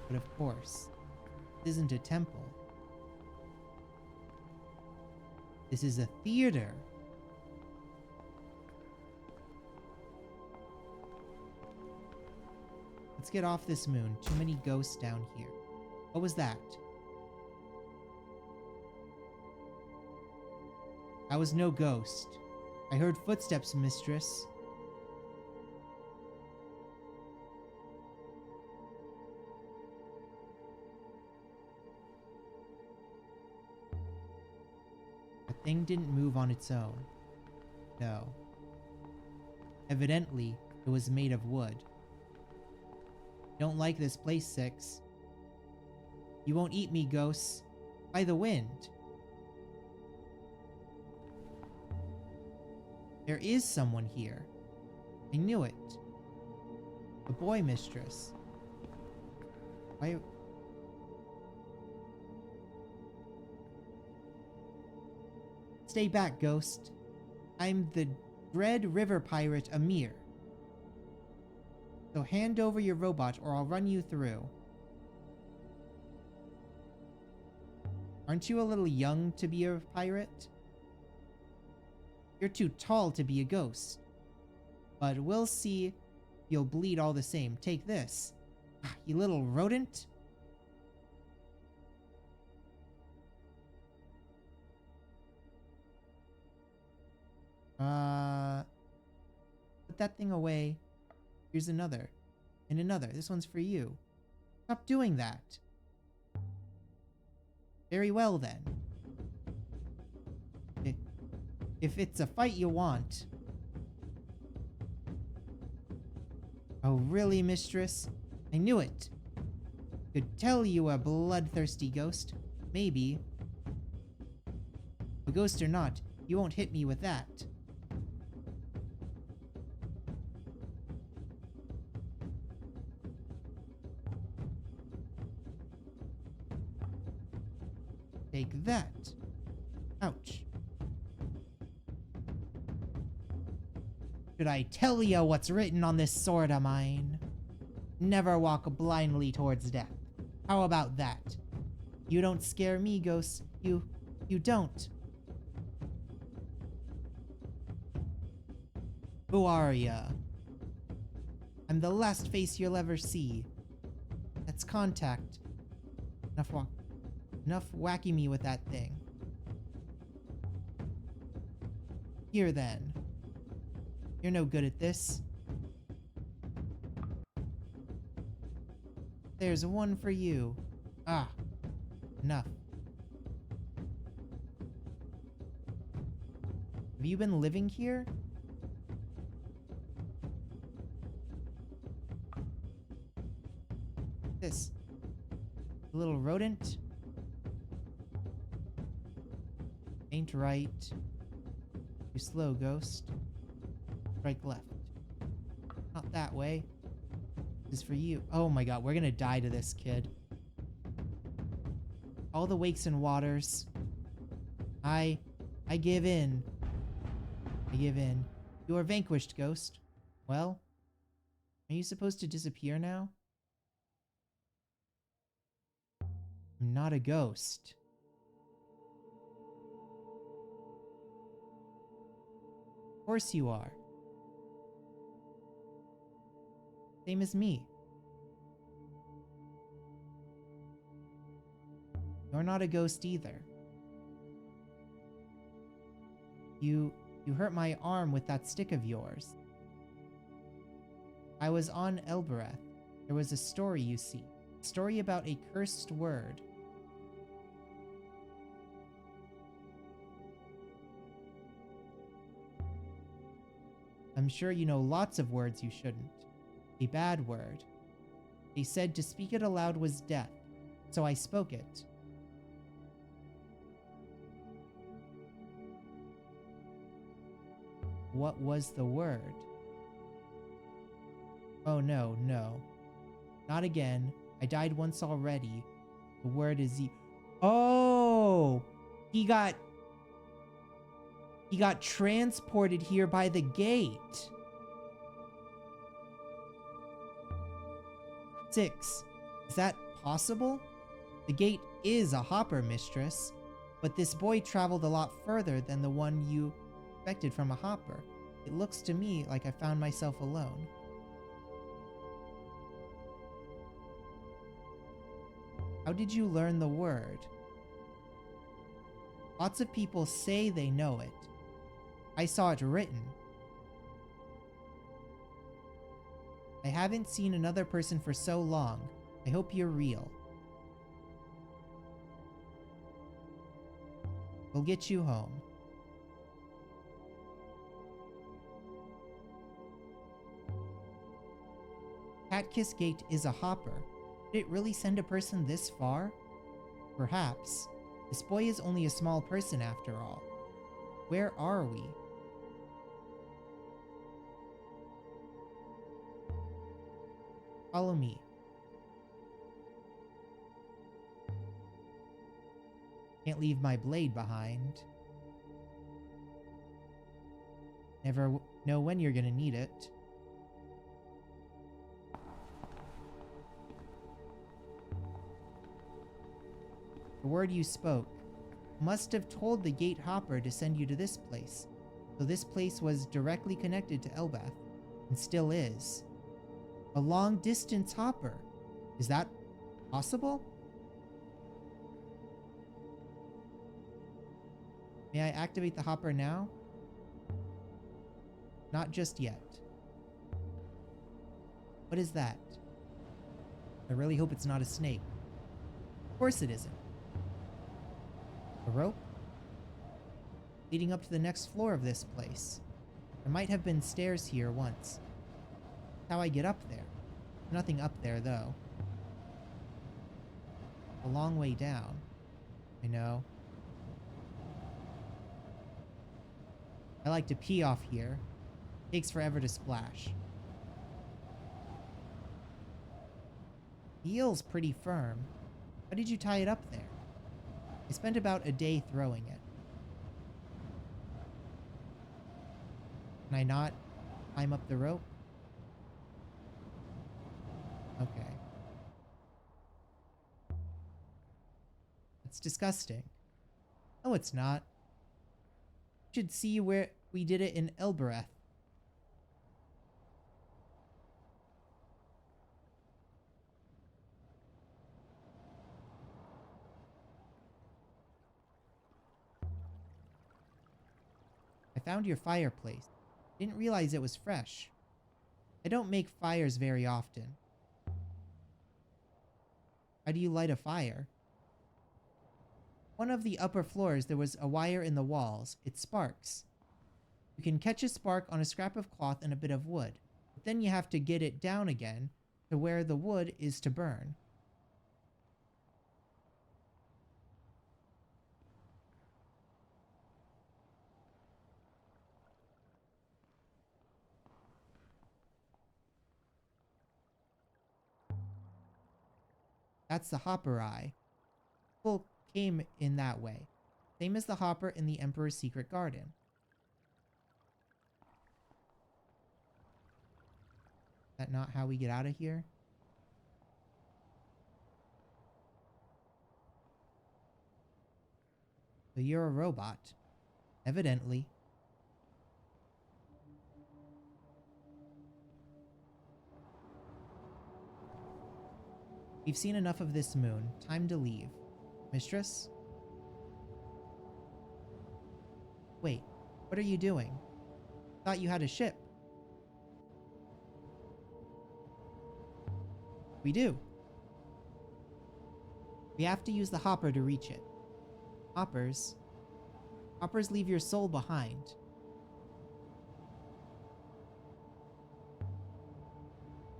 S1: But of course, this isn't a temple. This is a theater. Let's get off this moon. Too many ghosts down here. What was that? I was no ghost. I heard footsteps, mistress. thing didn't move on its own. No. Evidently, it was made of wood. Don't like this place, 6. You won't eat me, ghosts. By the wind. There is someone here. I knew it. A boy mistress. Why? Stay back, ghost. I'm the dread river pirate Amir. So hand over your robot or I'll run you through. Aren't you a little young to be a pirate? You're too tall to be a ghost. But we'll see. You'll bleed all the same. Take this. You little rodent. Put that thing away. Here's another. And another. This one's for you. Stop doing that. Very well, then. If it's a fight you want. Oh, really, mistress? I knew it. Could tell you a bloodthirsty ghost. Maybe. A ghost or not, you won't hit me with that. Take that. Ouch. Should I tell you what's written on this sword of mine? Never walk blindly towards death. How about that? You don't scare me, ghosts. You don't. Who are ya? I'm the last face you'll ever see. That's contact. Enough whacking me with that thing. Here then. You're no good at this. There's one for you. Ah, enough. Have you been living here? This little rodent? Ain't right. Too slow, ghost. Strike left. Not that way. This is for you. Oh my god, we're gonna die to this kid. All the wakes and waters. I give in. I give in. You are vanquished, ghost. Well, are you supposed to disappear now? I'm not a ghost. Of course you are. Same as me. You're not a ghost either. You hurt my arm with that stick of yours. I was on Elbereth. There was a story, you see. A story about a cursed word. I'm sure you know lots of words you shouldn't. A bad word. They said to speak it aloud was death, so I spoke it. What was the word? Oh no, no. Not again. I died once already. The word is Oh! He got transported here by the gate. 6. Is that possible? The gate is a hopper, mistress, but this boy traveled a lot further than the one you expected from a hopper. It looks to me like I found myself alone. How did you learn the word? Lots of people say they know it. I saw it written. I haven't seen another person for so long. I hope you're real. We'll get you home. Catkiss Gate is a hopper. Did it really send a person this far? Perhaps. This boy is only a small person after all. Where are we? Follow me. Can't leave my blade behind. Never know when you're gonna need it. The word you spoke must have told the gate hopper to send you to this place. So this place was directly connected to Elbeth, and still is. A long distance hopper. Is that possible? May I activate the hopper now? Not just yet. What is that? I really hope it's not a snake. Of course it isn't. A rope? Leading up to the next floor of this place. There might have been stairs here once. That's how I get up there. Nothing up there, though. A long way down. I know. I like to pee off here. Takes forever to splash. The eel's pretty firm. How did you tie it up there? I spent about a day throwing it. Can I not climb up the rope? Okay. That's disgusting. No, it's not. You should see where we did it in Elbereth. I found your fireplace. Didn't realize it was fresh. I don't make fires very often. How do you light a fire? One of the upper floors, there was a wire in the walls. It sparks. You can catch a spark on a scrap of cloth and a bit of wood. But then you have to get it down again to where the wood is to burn. That's the hopper eye. People came in that way. Same as the hopper in the Emperor's secret garden. Is that not how we get out of here? So you're a robot. Evidently. We've seen enough of this moon. Time to leave. Mistress? Wait, what are you doing? Thought you had a ship. We do. We have to use the hopper to reach it. Hoppers leave your soul behind.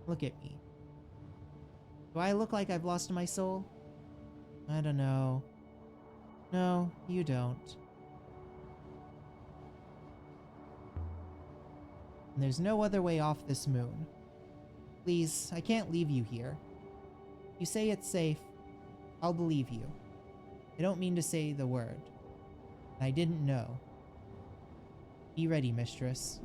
S1: Look at me. Do I look like I've lost my soul? I don't know. No, you don't. And there's no other way off this moon. Please, I can't leave you here. You say it's safe, I'll believe you. I don't mean to say the word. I didn't know. Be ready, mistress.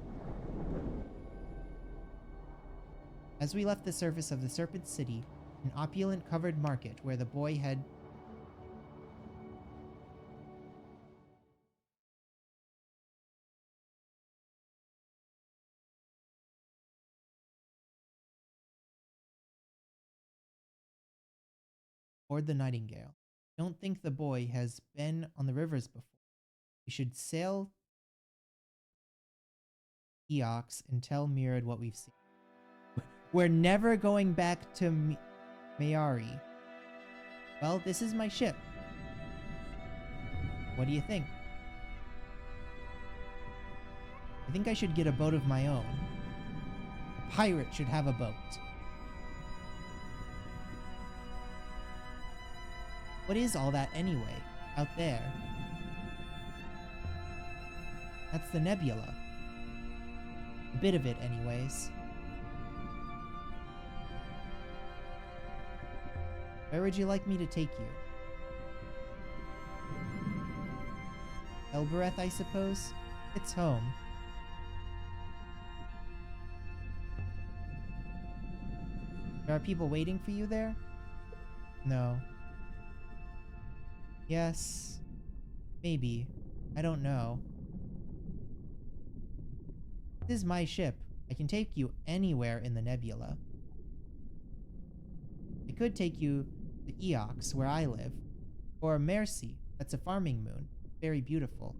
S1: As we left the surface of the Serpent City, an opulent covered market where the boy had board the Nightingale. Don't think the boy has been on the rivers before. We should sail Eox and tell Mirad what we've seen. We're never going back to Mayari. Well, this is my ship. What do you think? I think I should get a boat of my own. A pirate should have a boat. What is all that anyway, out there? That's the nebula. A bit of it, anyways. Where would you like me to take you? Elbereth, I suppose? It's home. There are people waiting for you there? No. Yes. Maybe. I don't know. This is my ship. I can take you anywhere in the nebula. I could take you to Eox, where I live. Or Mercy, that's a farming moon. Very beautiful.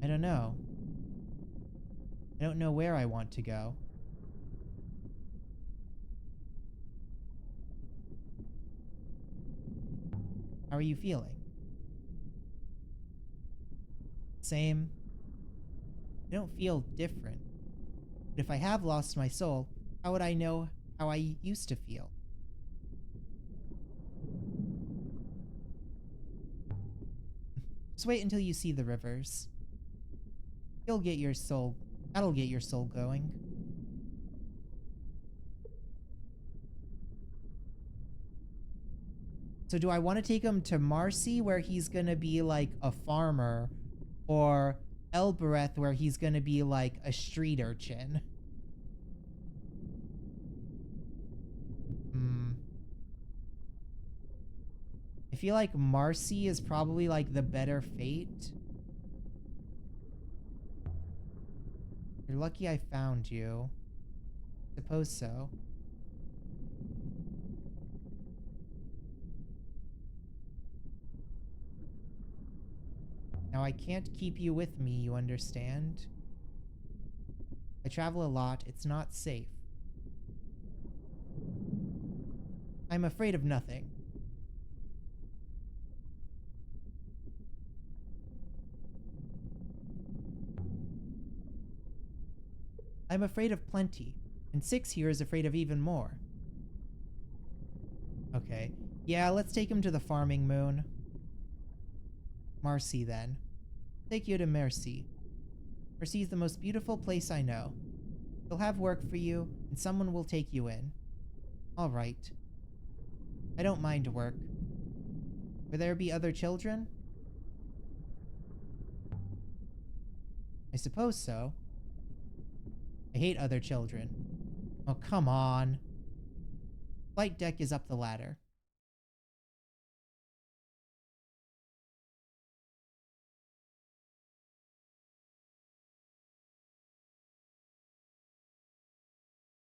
S1: I don't know. I don't know where I want to go. How are you feeling? Same. I don't feel different. But if I have lost my soul, how would I know how I used to feel? Just wait until you see the rivers. You'll get your soul. That'll get your soul going. So do I want to take him to Marcy, where he's gonna be like a farmer, or Elbereth, where he's gonna be like a street urchin? I feel like Marcy is probably like the better fate. You're lucky I found you. Suppose so. Now I can't keep you with me, you understand? I travel a lot, it's not safe. I'm afraid of nothing. I'm afraid of plenty, and 6 here is afraid of even more. Okay. Yeah, let's take him to the farming moon. Marcy, then. Take you to Mercy. Mercy is the most beautiful place I know. They'll have work for you, and someone will take you in. All right. I don't mind work. Will there be other children? I suppose so. I hate other children. Oh, come on. Flight deck is up the ladder.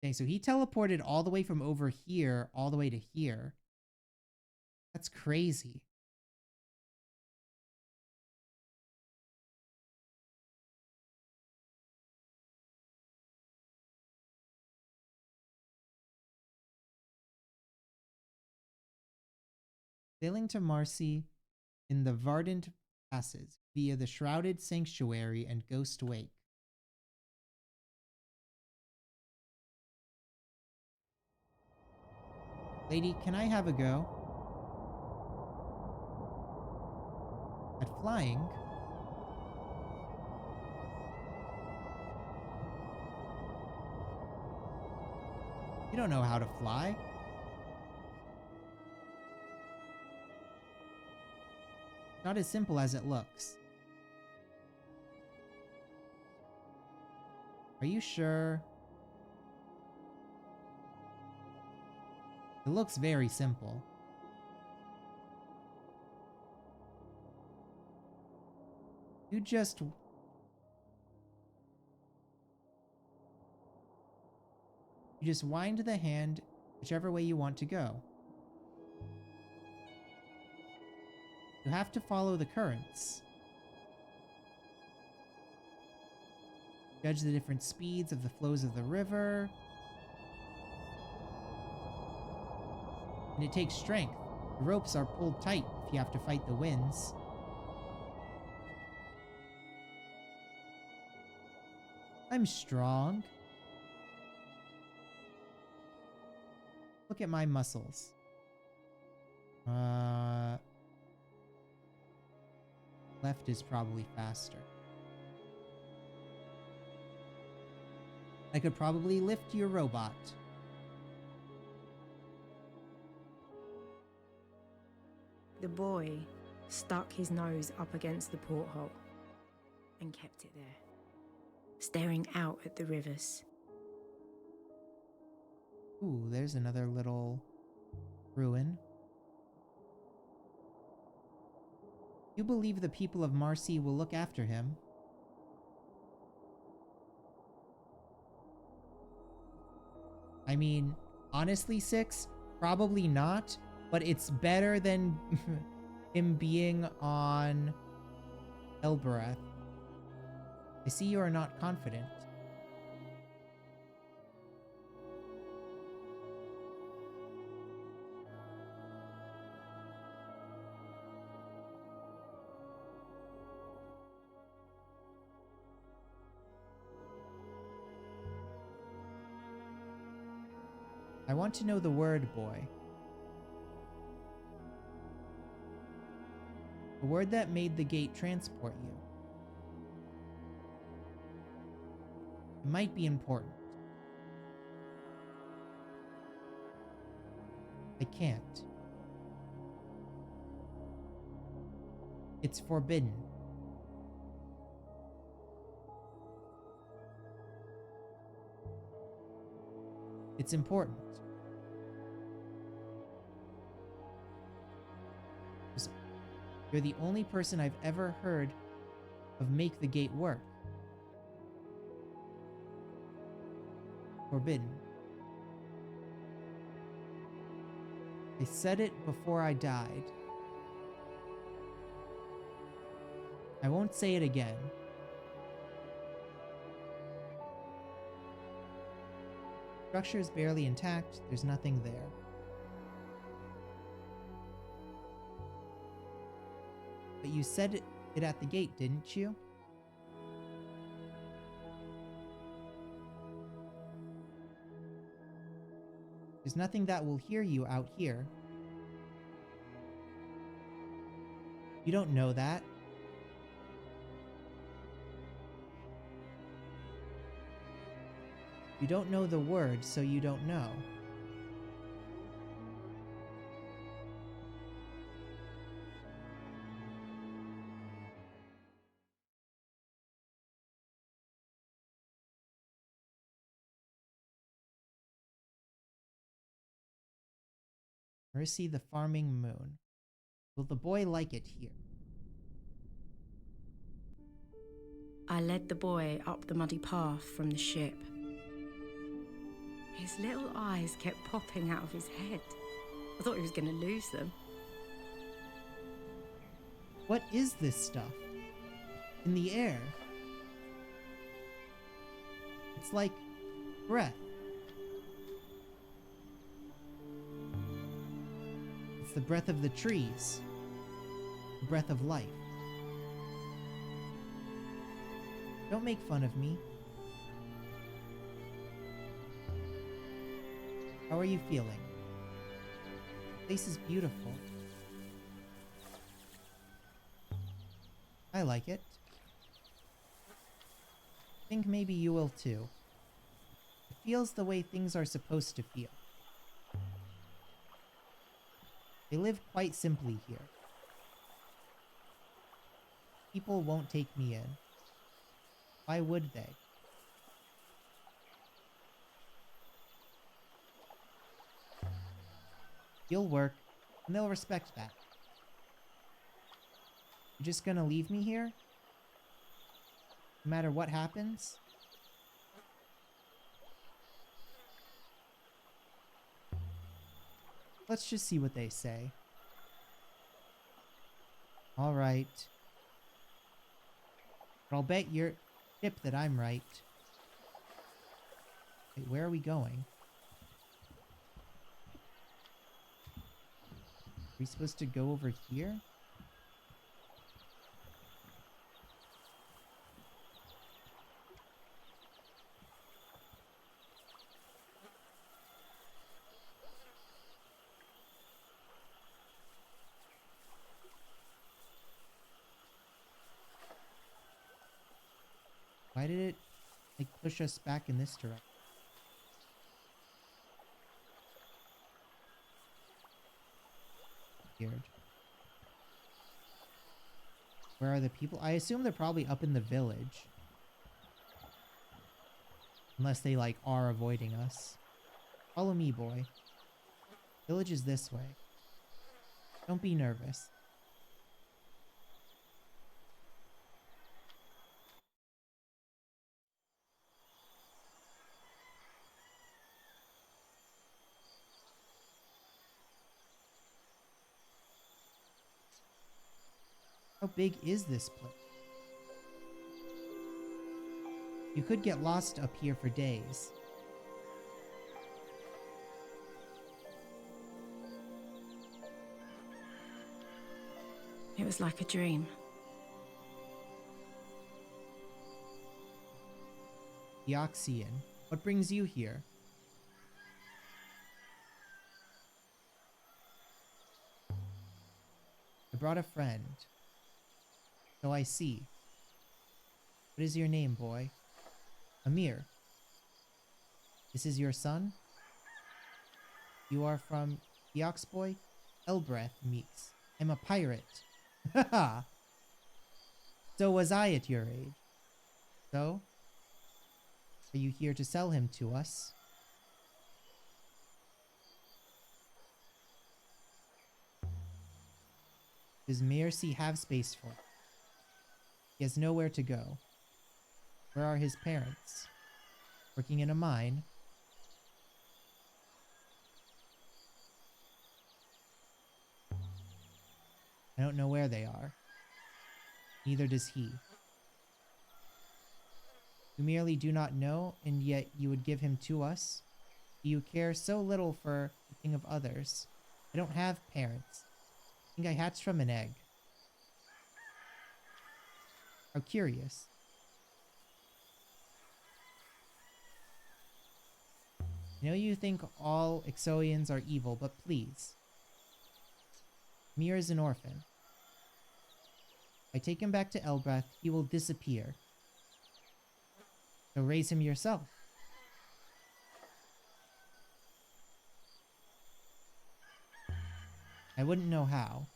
S1: Okay, so he teleported all the way from over here all the way to here. That's crazy. Sailing to Marcy in the Verdant Passes via the Shrouded Sanctuary and Ghost Wake. Lady, can I have a go? At flying? You don't know how to fly. Not as simple as it looks. Are you sure? It looks very simple. You just... You just wind the hand whichever way you want to go. You have to follow the currents. Judge the different speeds of the flows of the river. And it takes strength. The ropes are pulled tight if you have to fight the winds. I'm strong. Look at my muscles. Uh, left is probably faster. I could probably lift your robot.
S2: The boy stuck his nose up against the porthole and kept it there, staring out at the rivers.
S1: Ooh, there's another little ruin. You believe the people of Marcy will look after him? I mean, honestly, Six, probably not, but it's better than him being on Elbereth. I see you are not confident. I want to know the word, boy. The word that made the gate transport you. It might be important. I can't. It's forbidden. It's important. You're the only person I've ever heard of make the gate work. Forbidden. I said it before I died. I won't say it again. Structure is barely intact. There's nothing there. But you said it at the gate, didn't you? There's nothing that will hear you out here. You don't know that. You don't know the word, so you don't know. Mercy the farming moon. Will the boy like it here?
S2: I led the boy up the muddy path from the ship. His little eyes kept popping out of his head. I thought he was going to lose them.
S1: What is this stuff? In the air? It's like breath. It's the breath of the trees. The breath of life. Don't make fun of me. How are you feeling? The place is beautiful. I like it. I think maybe you will too. It feels the way things are supposed to feel. They live quite simply here. People won't take me in. Why would they? You'll work, and they'll respect that. You're just gonna leave me here? No matter what happens? Let's just see what they say. Alright. But I'll bet your ship that I'm right. Wait, where are we going? Are we supposed to go over here? Why did it, like, push us back in this direction? Weird. Where are the people? I assume they're probably up in the village. Unless they, like, are avoiding us. Follow me, boy. Village is this way. Don't be nervous. How big is this place? You could get lost up here for days.
S2: It was like a dream.
S1: The Oxean. What brings you here? I brought a friend. So I see. What is your name, boy? Amir. This is your son? You are from the Oxboy? Elbreth meets. I'm a pirate. Haha. So was I at your age. So? Are you here to sell him to us? Does Mercy have space for him? He has nowhere to go. Where are his parents? Working in a mine? I don't know where they are. Neither does he. You merely do not know, and yet you would give him to us? Do you care so little for the thing of others? I don't have parents. I think I hatched from an egg. How curious. I know you think all Ixoians are evil, but please. Mir is an orphan. If I take him back to Elbreth, he will disappear. So raise him yourself. I wouldn't know how.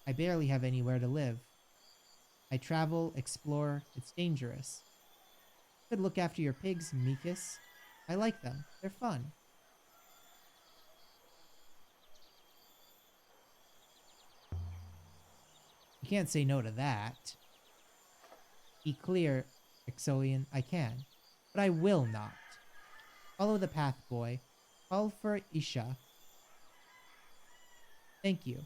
S1: I barely have anywhere to live. I travel, explore, it's dangerous. Could look after your pigs, Mikas. I like them. They're fun. You can't say no to that. Be clear, Ixoian, I can. But I will not. Follow the path, boy. Call for Isha. Thank you.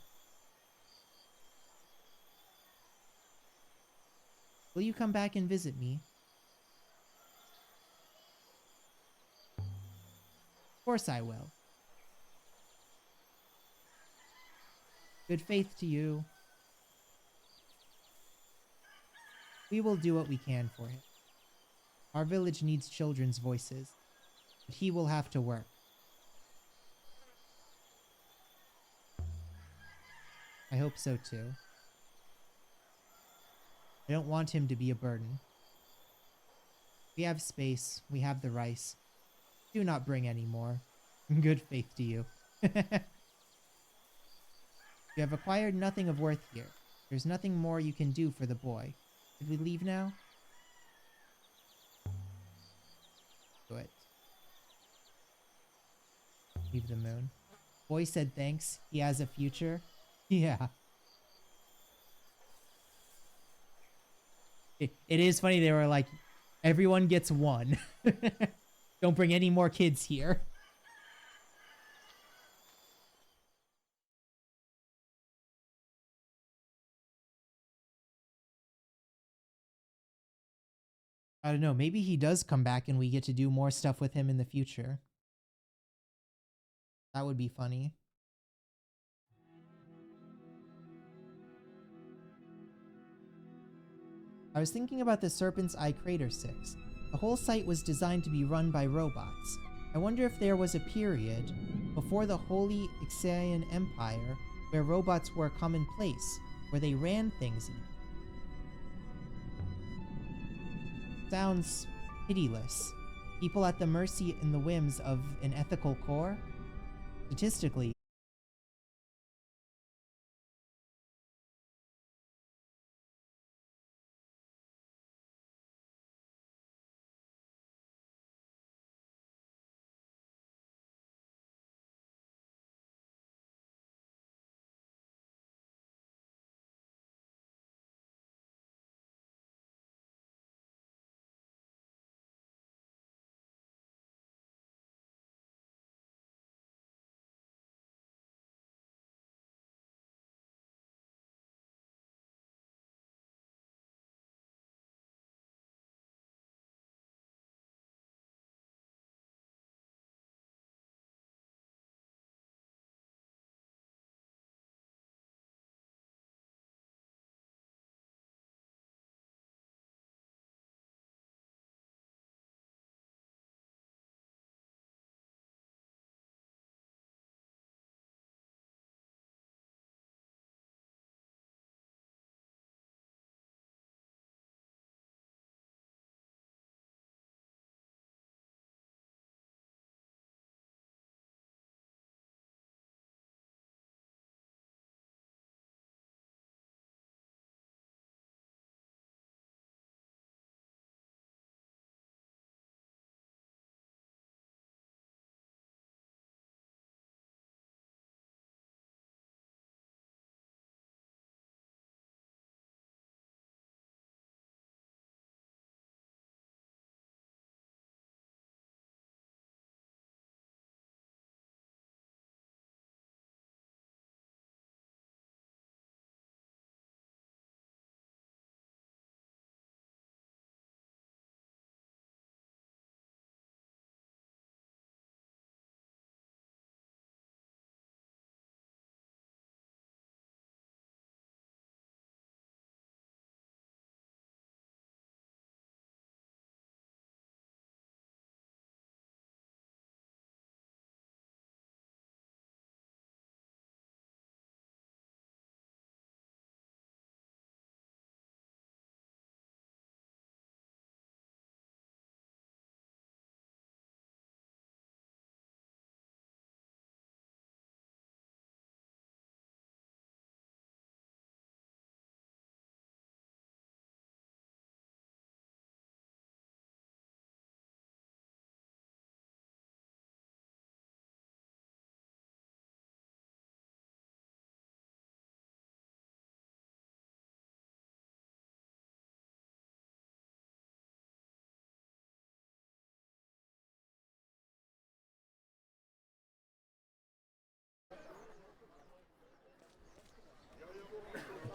S1: Will you come back and visit me? Of course I will. Good faith to you. We will do what we can for him. Our village needs children's voices, but he will have to work. I hope so too. I don't want him to be a burden. We have space, we have the rice. Do not bring any more. Good faith to you. You have acquired nothing of worth here. There's nothing more you can do for the boy. Should we leave now? Do it. Leave the moon. Boy said thanks. He has a future. Yeah. It is funny. They were like, everyone gets one. Don't bring any more kids here. I don't know. Maybe he does come back and we get to do more stuff with him in the future. That would be funny. I was thinking about the Serpent's Eye Crater 6. The whole site was designed to be run by robots. I wonder if there was a period before the Holy Ixaean Empire where robots were commonplace, where they ran things. Sounds pitiless. People at the mercy and the whims of an ethical core? Statistically,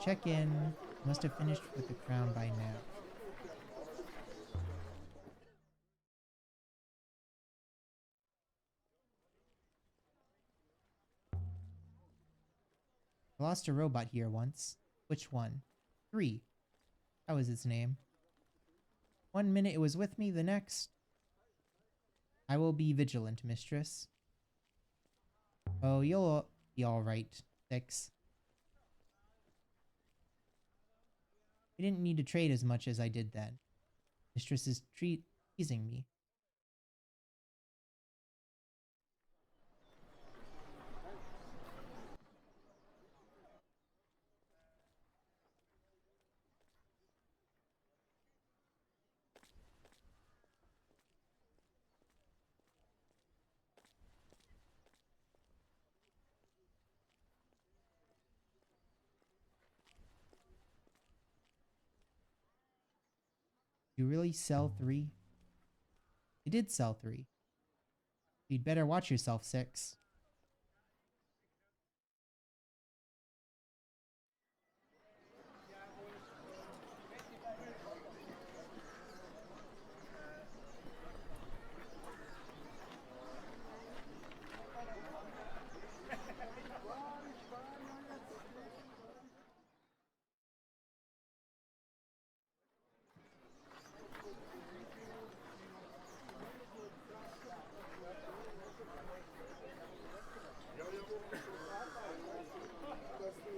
S1: check in. Must have finished with the crown by now. I lost a robot here once. Which one? 3. That was its name. One minute it was with me, the next. I will be vigilant, mistress. Oh, you'll be alright, 6. We didn't need to trade as much as I did then. Mistress is teasing me. You really sell 3? You did sell 3. You'd better watch yourself, 6.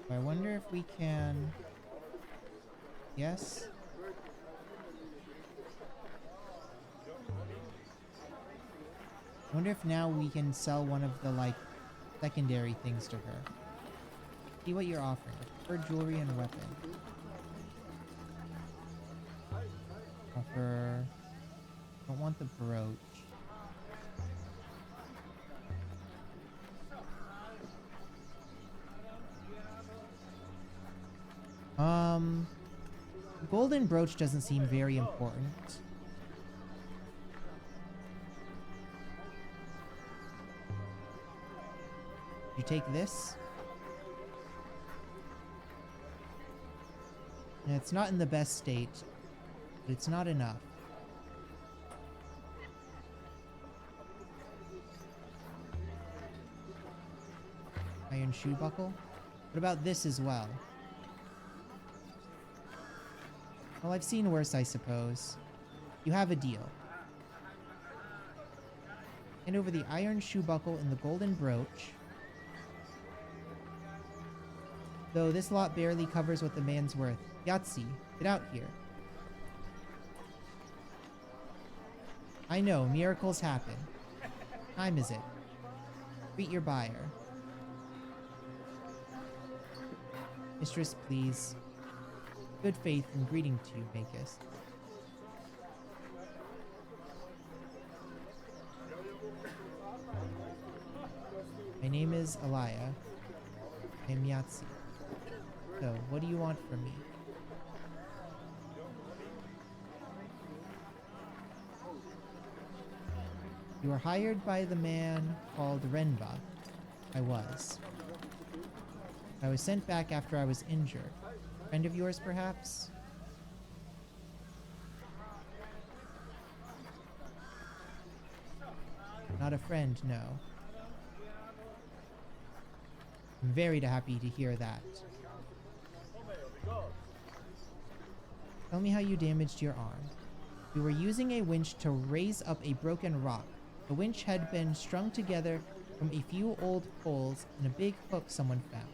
S1: I wonder if we can... Yes? wonder if now we can sell one of the, like, secondary things to her. See what you're offering. Her jewelry and weapon. Offer... Don't want the brooch. Golden brooch doesn't seem very important. You take this? And it's not in the best state, but it's not enough. Iron shoe buckle? What about this as well? Well, I've seen worse, I suppose. You have a deal. Hand over the iron shoe buckle and the golden brooch. Though this lot barely covers what the man's worth. Yahtzee, get out here. I know, miracles happen. Time is it? Greet your buyer. Mistress, please. Good faith and greeting to you, Magus. My name is Alaya. I am Yahtzee. So, what do you want from me? You were hired by the man called Renba. I was. I was sent back after I was injured. Friend of yours, perhaps? Not a friend, no. I'm very happy to hear that. Tell me how you damaged your arm. We were using a winch to raise up a broken rock. The winch had been strung together from a few old poles and a big hook someone found.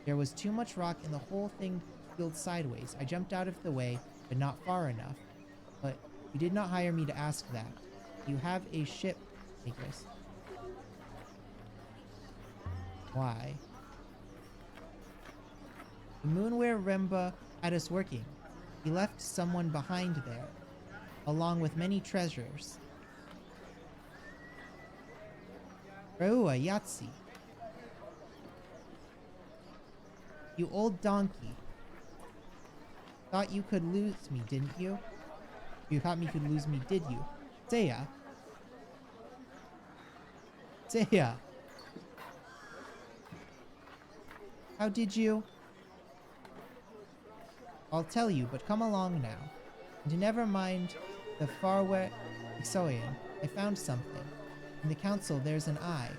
S1: There was too much rock and the whole thing peeled sideways. I jumped out of the way, but not far enough. But you did not hire me to ask that. You have a ship, Magus. Why? The moon where Remba had us working. He left someone behind there, along with many treasures. Reua Yahtzee. You old donkey. Thought you could lose me, didn't you? You thought me could lose me, did you? Seiya. Seiya. How did you? I'll tell you, but come along now. And never mind the Farwe Ixoyan. I found something. In the council, there's an eye.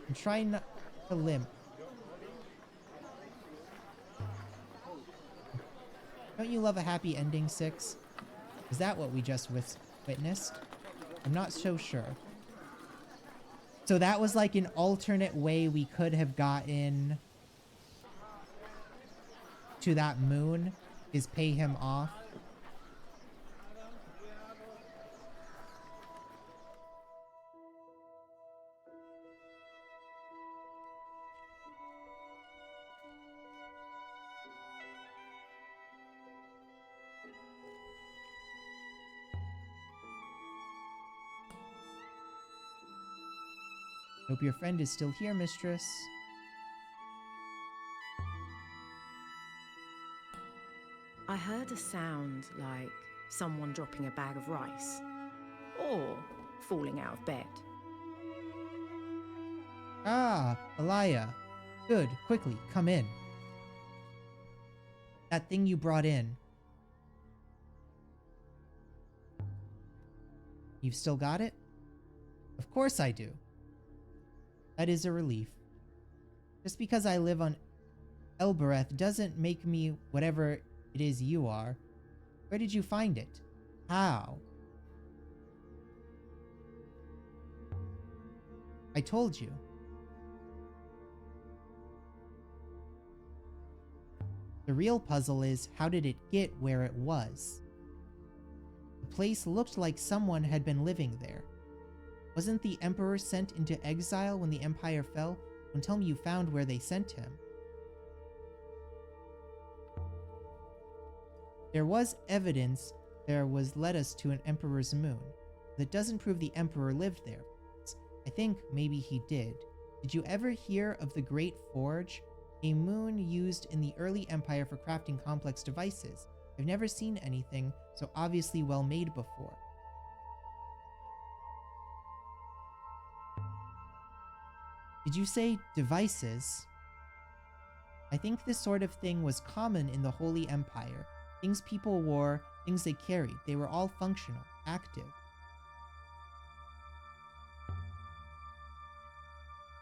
S1: And try not to limp. Don't you love a happy ending, Six? Is that what we just witnessed? I'm not so sure. So that was like an alternate way we could have gotten to that moon, is pay him off. Hope your friend is still here, mistress.
S2: I heard a sound like someone dropping a bag of rice. Or falling out of bed.
S1: Ah, Alaya. Good, quickly, come in. That thing you brought in. You've still got it? Of course I do. That is a relief. Just because I live on Elbereth doesn't make me whatever it is you are. Where did you find it? How? I told you. The real puzzle is, how did it get where it was? The The place looked like someone had been living there. Wasn't the Emperor sent into exile when the Empire fell? Don't tell me you found where they sent him. There was evidence there was led us to an Emperor's moon. That doesn't prove the Emperor lived there. I think maybe he did. Did you ever hear of the Great Forge? A moon used in the early Empire for crafting complex devices. I've never seen anything so obviously well made before. Did you say devices? I think this sort of thing was common in the Holy Empire. Things people wore, things they carried, they were all functional, active.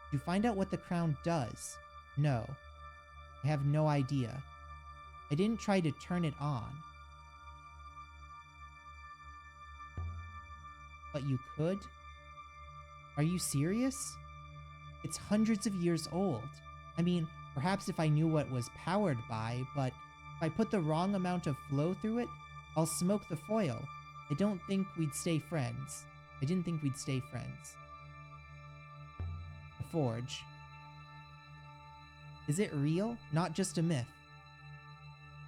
S1: Did you find out what the crown does? No. I have no idea. I didn't try to turn it on. But you could? Are you serious? It's hundreds of years old. I mean, perhaps if I knew what it was powered by, but if I put the wrong amount of flow through it, I'll smoke the foil. I don't think we'd stay friends. I didn't think we'd stay friends. The forge. Is it real? Not just a myth.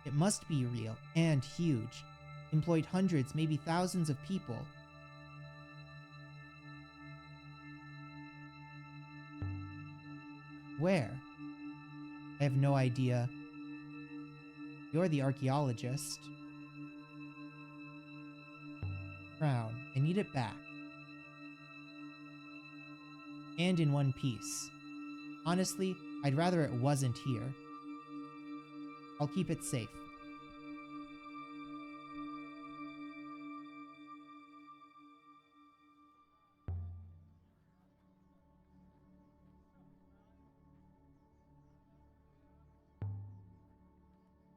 S1: It must be real and huge. Employed hundreds, maybe thousands of people. Where? I have no idea. You're the archaeologist. Crown. I need it back. And in one piece. Honestly, I'd rather it wasn't here. I'll keep it safe.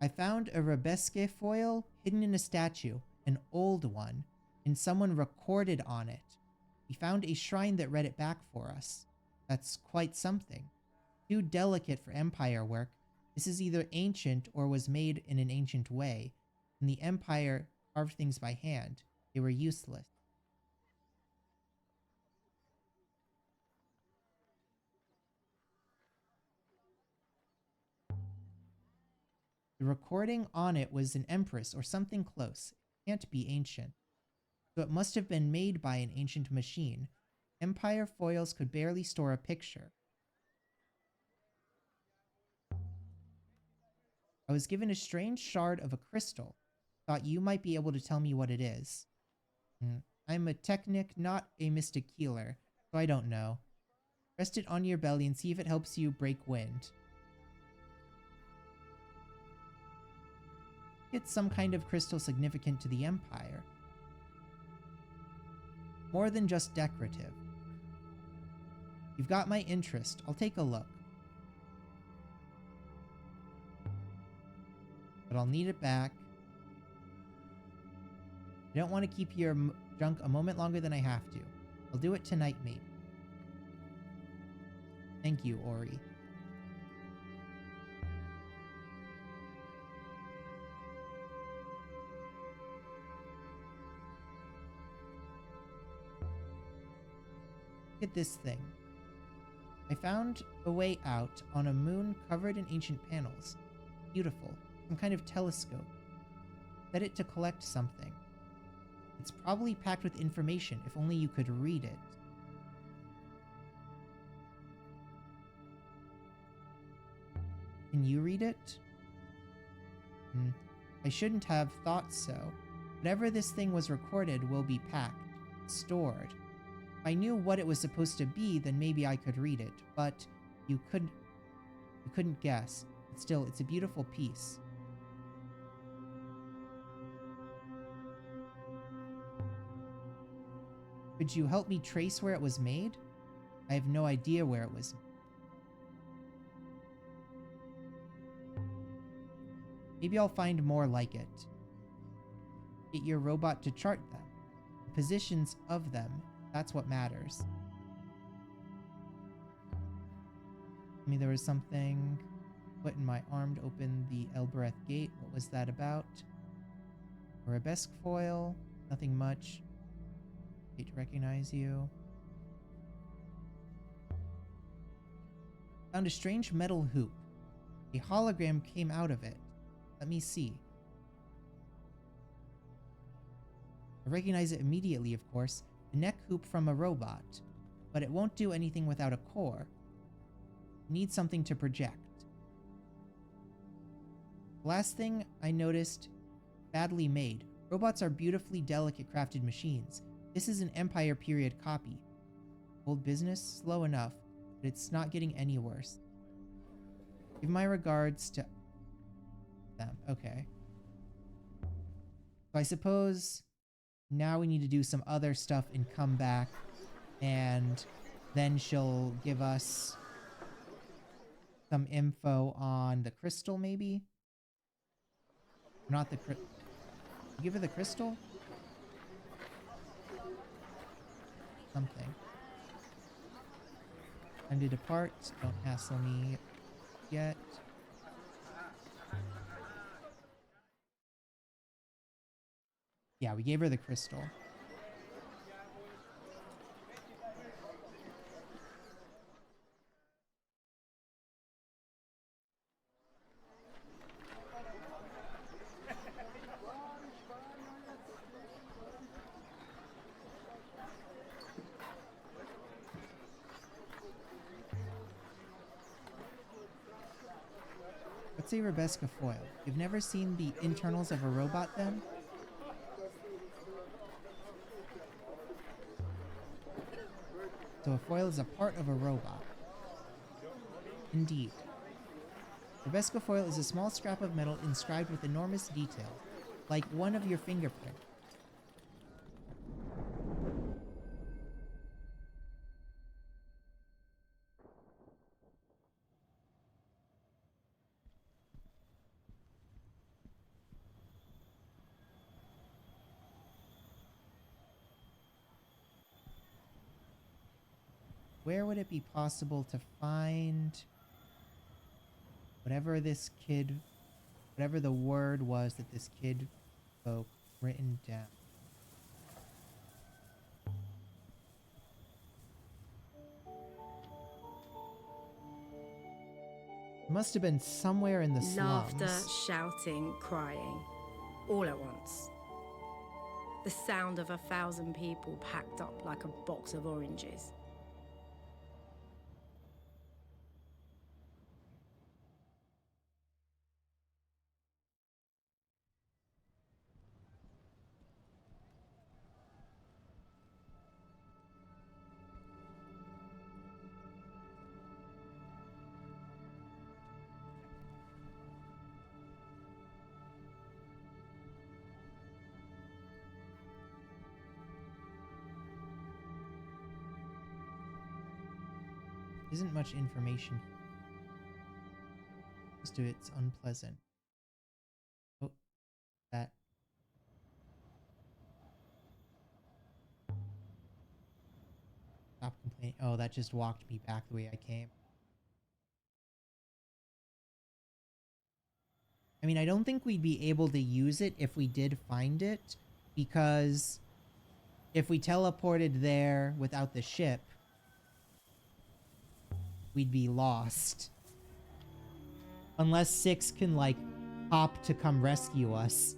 S1: I found a Rebesque foil hidden in a statue, an old one, and someone recorded on it. We found a shrine that read it back for us. That's quite something. Too delicate for Empire work. This is either ancient or was made in an ancient way. When the Empire carved things by hand, they were useless. The recording on it was an empress or something close. It can't be ancient. So it must have been made by an ancient machine. Empire foils could barely store a picture. I was given a strange shard of a crystal. Thought you might be able to tell me what it is. I'm a technic, not a mystic healer, so I don't know. Rest it on your belly and see if it helps you break wind. It's some kind of crystal significant to the Empire. More than just decorative. You've got my interest. I'll take a look. But I'll need it back. I don't want to keep your junk a moment longer than I have to. I'll do it tonight, mate. Thank you, Ori. Look at this thing. I found a way out on a moon covered in ancient panels. Beautiful. Some kind of telescope. Set it to collect something. It's probably packed with information, if only you could read it. Can you read it? I shouldn't have thought so. Whatever this thing was recorded will be packed, stored. If I knew what it was supposed to be, then maybe I could read it, but you couldn't guess. But still, it's a beautiful piece. Could you help me trace where it was made? I have no idea where it was. Maybe I'll find more like it. Get your robot to chart them. The positions of them, that's what matters. I mean, there was something put in my arm to open the Elbereth gate. What was that about? Arabesque foil. Nothing much. Hate to recognize you. Found a strange metal hoop. A hologram came out of it. Let me see. I recognize it immediately, of course. The neck hoop from a robot. But it won't do anything without a core. It needs something to project. The last thing I noticed, badly made. Robots are beautifully delicate crafted machines. This is an Empire period copy. Old business? Slow enough, but it's not getting any worse. Give my regards to them. Okay. So I suppose now we need to do some other stuff and come back, and then she'll give us some info on the crystal, maybe? Not the give her the crystal? Something. Time to depart. Don't hassle me yet. Yeah, we gave her the crystal. What's a Rebesca foil? You've never seen the internals of a robot then? So a foil is a part of a robot. Indeed. Rebesca foil is a small scrap of metal inscribed with enormous detail, like one of your fingerprints. Where would it be possible to find whatever this kid, whatever the word was that this kid spoke, written down? It must have been somewhere in the slums.
S2: Laughter, shouting, crying, all at once. The sound of 1,000 people packed up like a box of oranges.
S1: Isn't much information. Most of it's unpleasant. Oh, that. Stop complaining. Oh, that just walked me back the way I came. I mean, I don't think we'd be able to use it if we did find it, because if we teleported there without the ship, we'd be lost. Unless Six can, like, hop to come rescue us.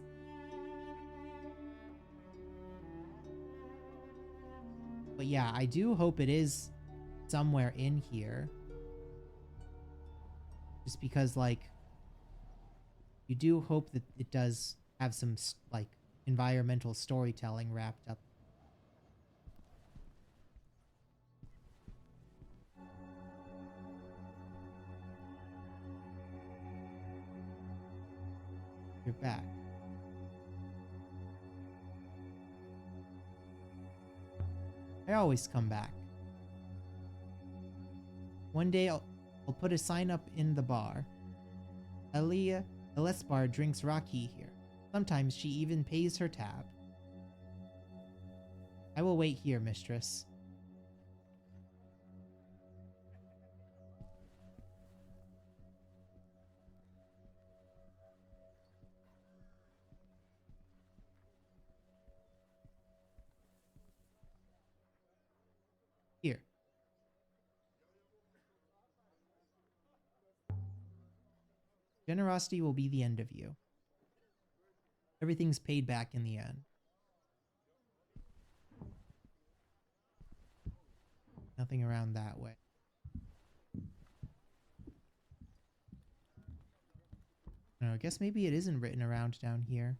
S1: But yeah, I do hope it is somewhere in here. Just because, like, you do hope that it does have some, like, environmental storytelling wrapped up. You're back. I always come back. One day I'll put a sign up in the bar. Aliyah Elesbar drinks raki here. Sometimes she even pays her tab. I will wait here, mistress. Generosity will be the end of you. Everything's paid back in the end. Nothing around that way. I guess maybe it isn't written around down here.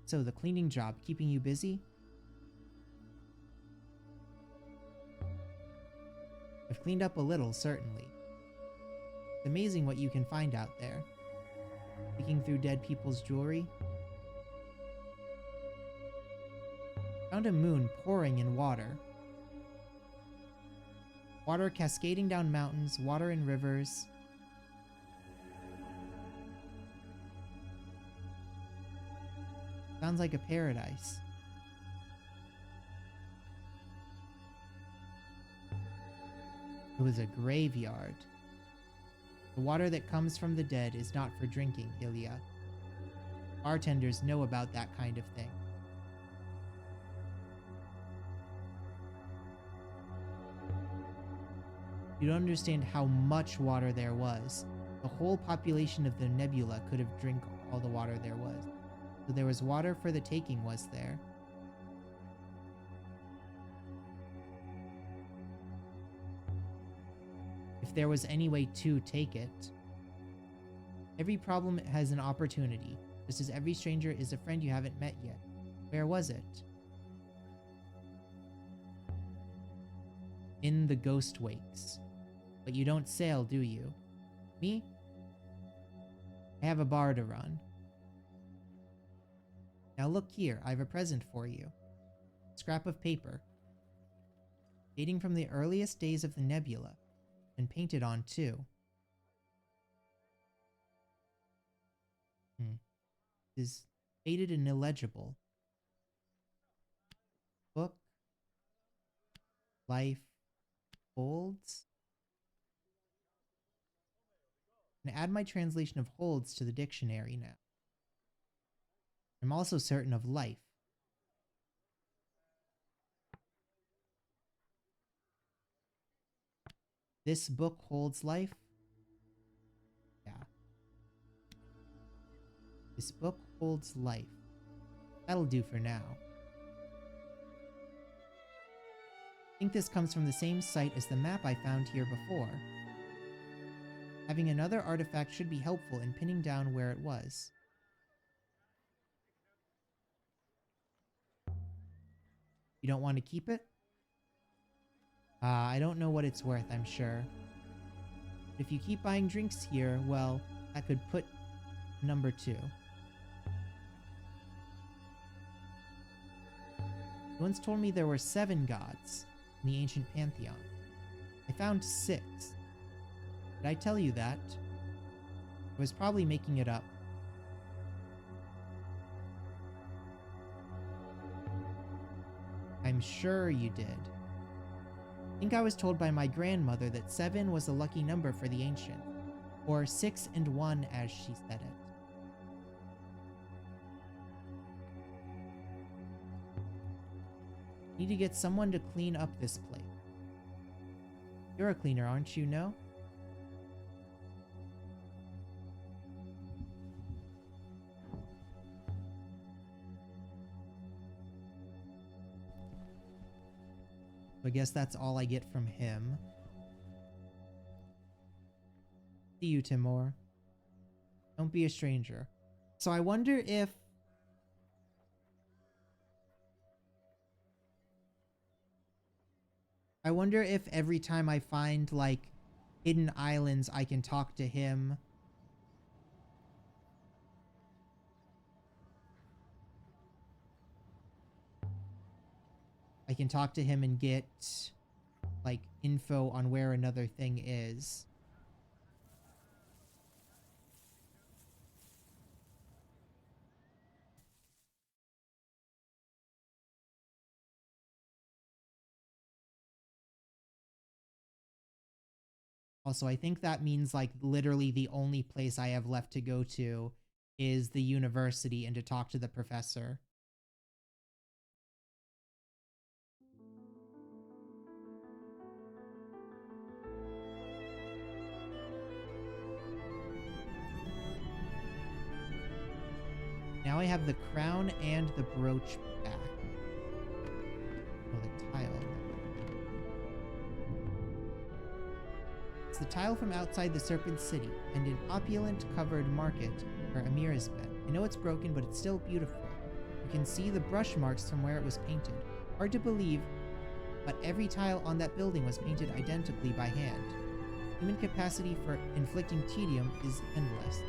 S1: So, the cleaning job keeping you busy? I've cleaned up a little, certainly. It's amazing what you can find out there. Picking through dead people's jewelry. Found a moon pouring in water. Water cascading down mountains, water in rivers. Sounds like a paradise. It was a graveyard. The water that comes from the dead is not for drinking, Ilya. Bartenders know about that kind of thing. You don't understand how much water there was. The whole population of the nebula could have drank all the water there was. So there was water for the taking, was there? If there was any way to take it. Every problem has an opportunity, just as every stranger is a friend you haven't met yet. Where was it? In the ghost wakes. But you don't sail, do you? Me? I have a bar to run. Now look here, I have a present for you. Scrap of paper. Dating from the earliest days of the nebula. And painted on too. It is faded and illegible. Book. Life. Holds. And add my translation of holds to the dictionary now. I'm also certain of life. This book holds life? Yeah. This book holds life. That'll do for now. I think this comes from the same site as the map I found here before. Having another artifact should be helpful in pinning down where it was. You don't want to keep it? I don't know what it's worth, I'm sure. But if you keep buying drinks here, well, that could put number 2. You once told me there were 7 gods in the ancient pantheon. I found 6. Did I tell you that? I was probably making it up. I'm sure you did. I think I was told by my grandmother that 7 was a lucky number for the ancient, or 6 and 1 as she said it. Need to get someone to clean up this place. You're a cleaner, aren't you, no? I guess that's all I get from him. See you, Timur. Don't be a stranger. So I wonder if... every time I find, like, hidden islands, I can talk to him. I can talk to him and get, like, info on where another thing is. Also, I think that means, like, literally the only place I have left to go to is the university and to talk to the professor. now I have the crown and the brooch back. Oh, the tile. It's the tile from outside the Serpent City and an opulent covered market where Amir has been. I know it's broken, but it's still beautiful. You can see the brush marks from where it was painted. Hard to believe, but every tile on that building was painted identically by hand. Human capacity for inflicting tedium is endless.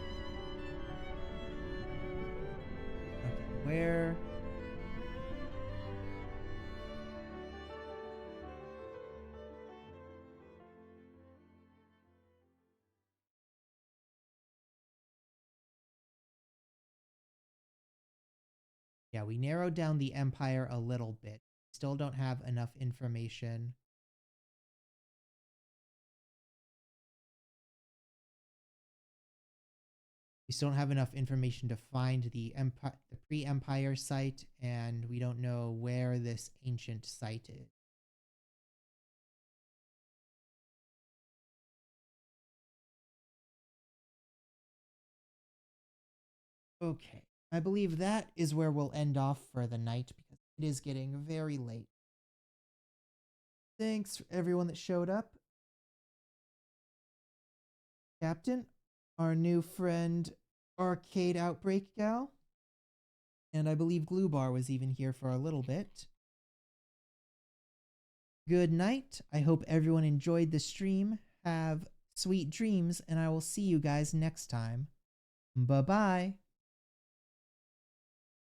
S1: Okay, where? Yeah, we narrowed down the empire a little bit. Still don't have enough information. We still don't have enough information to find the pre-empire site, and we don't know where this ancient site is. Okay, I believe that is where we'll end off for the night because it is getting very late. Thanks everyone that showed up. Captain, our new friend Arcade Outbreak Gal, and I believe Glue Bar was even here for a little bit. Good night. I hope everyone enjoyed the stream. Have sweet dreams, and I will see you guys next time. Bye-bye.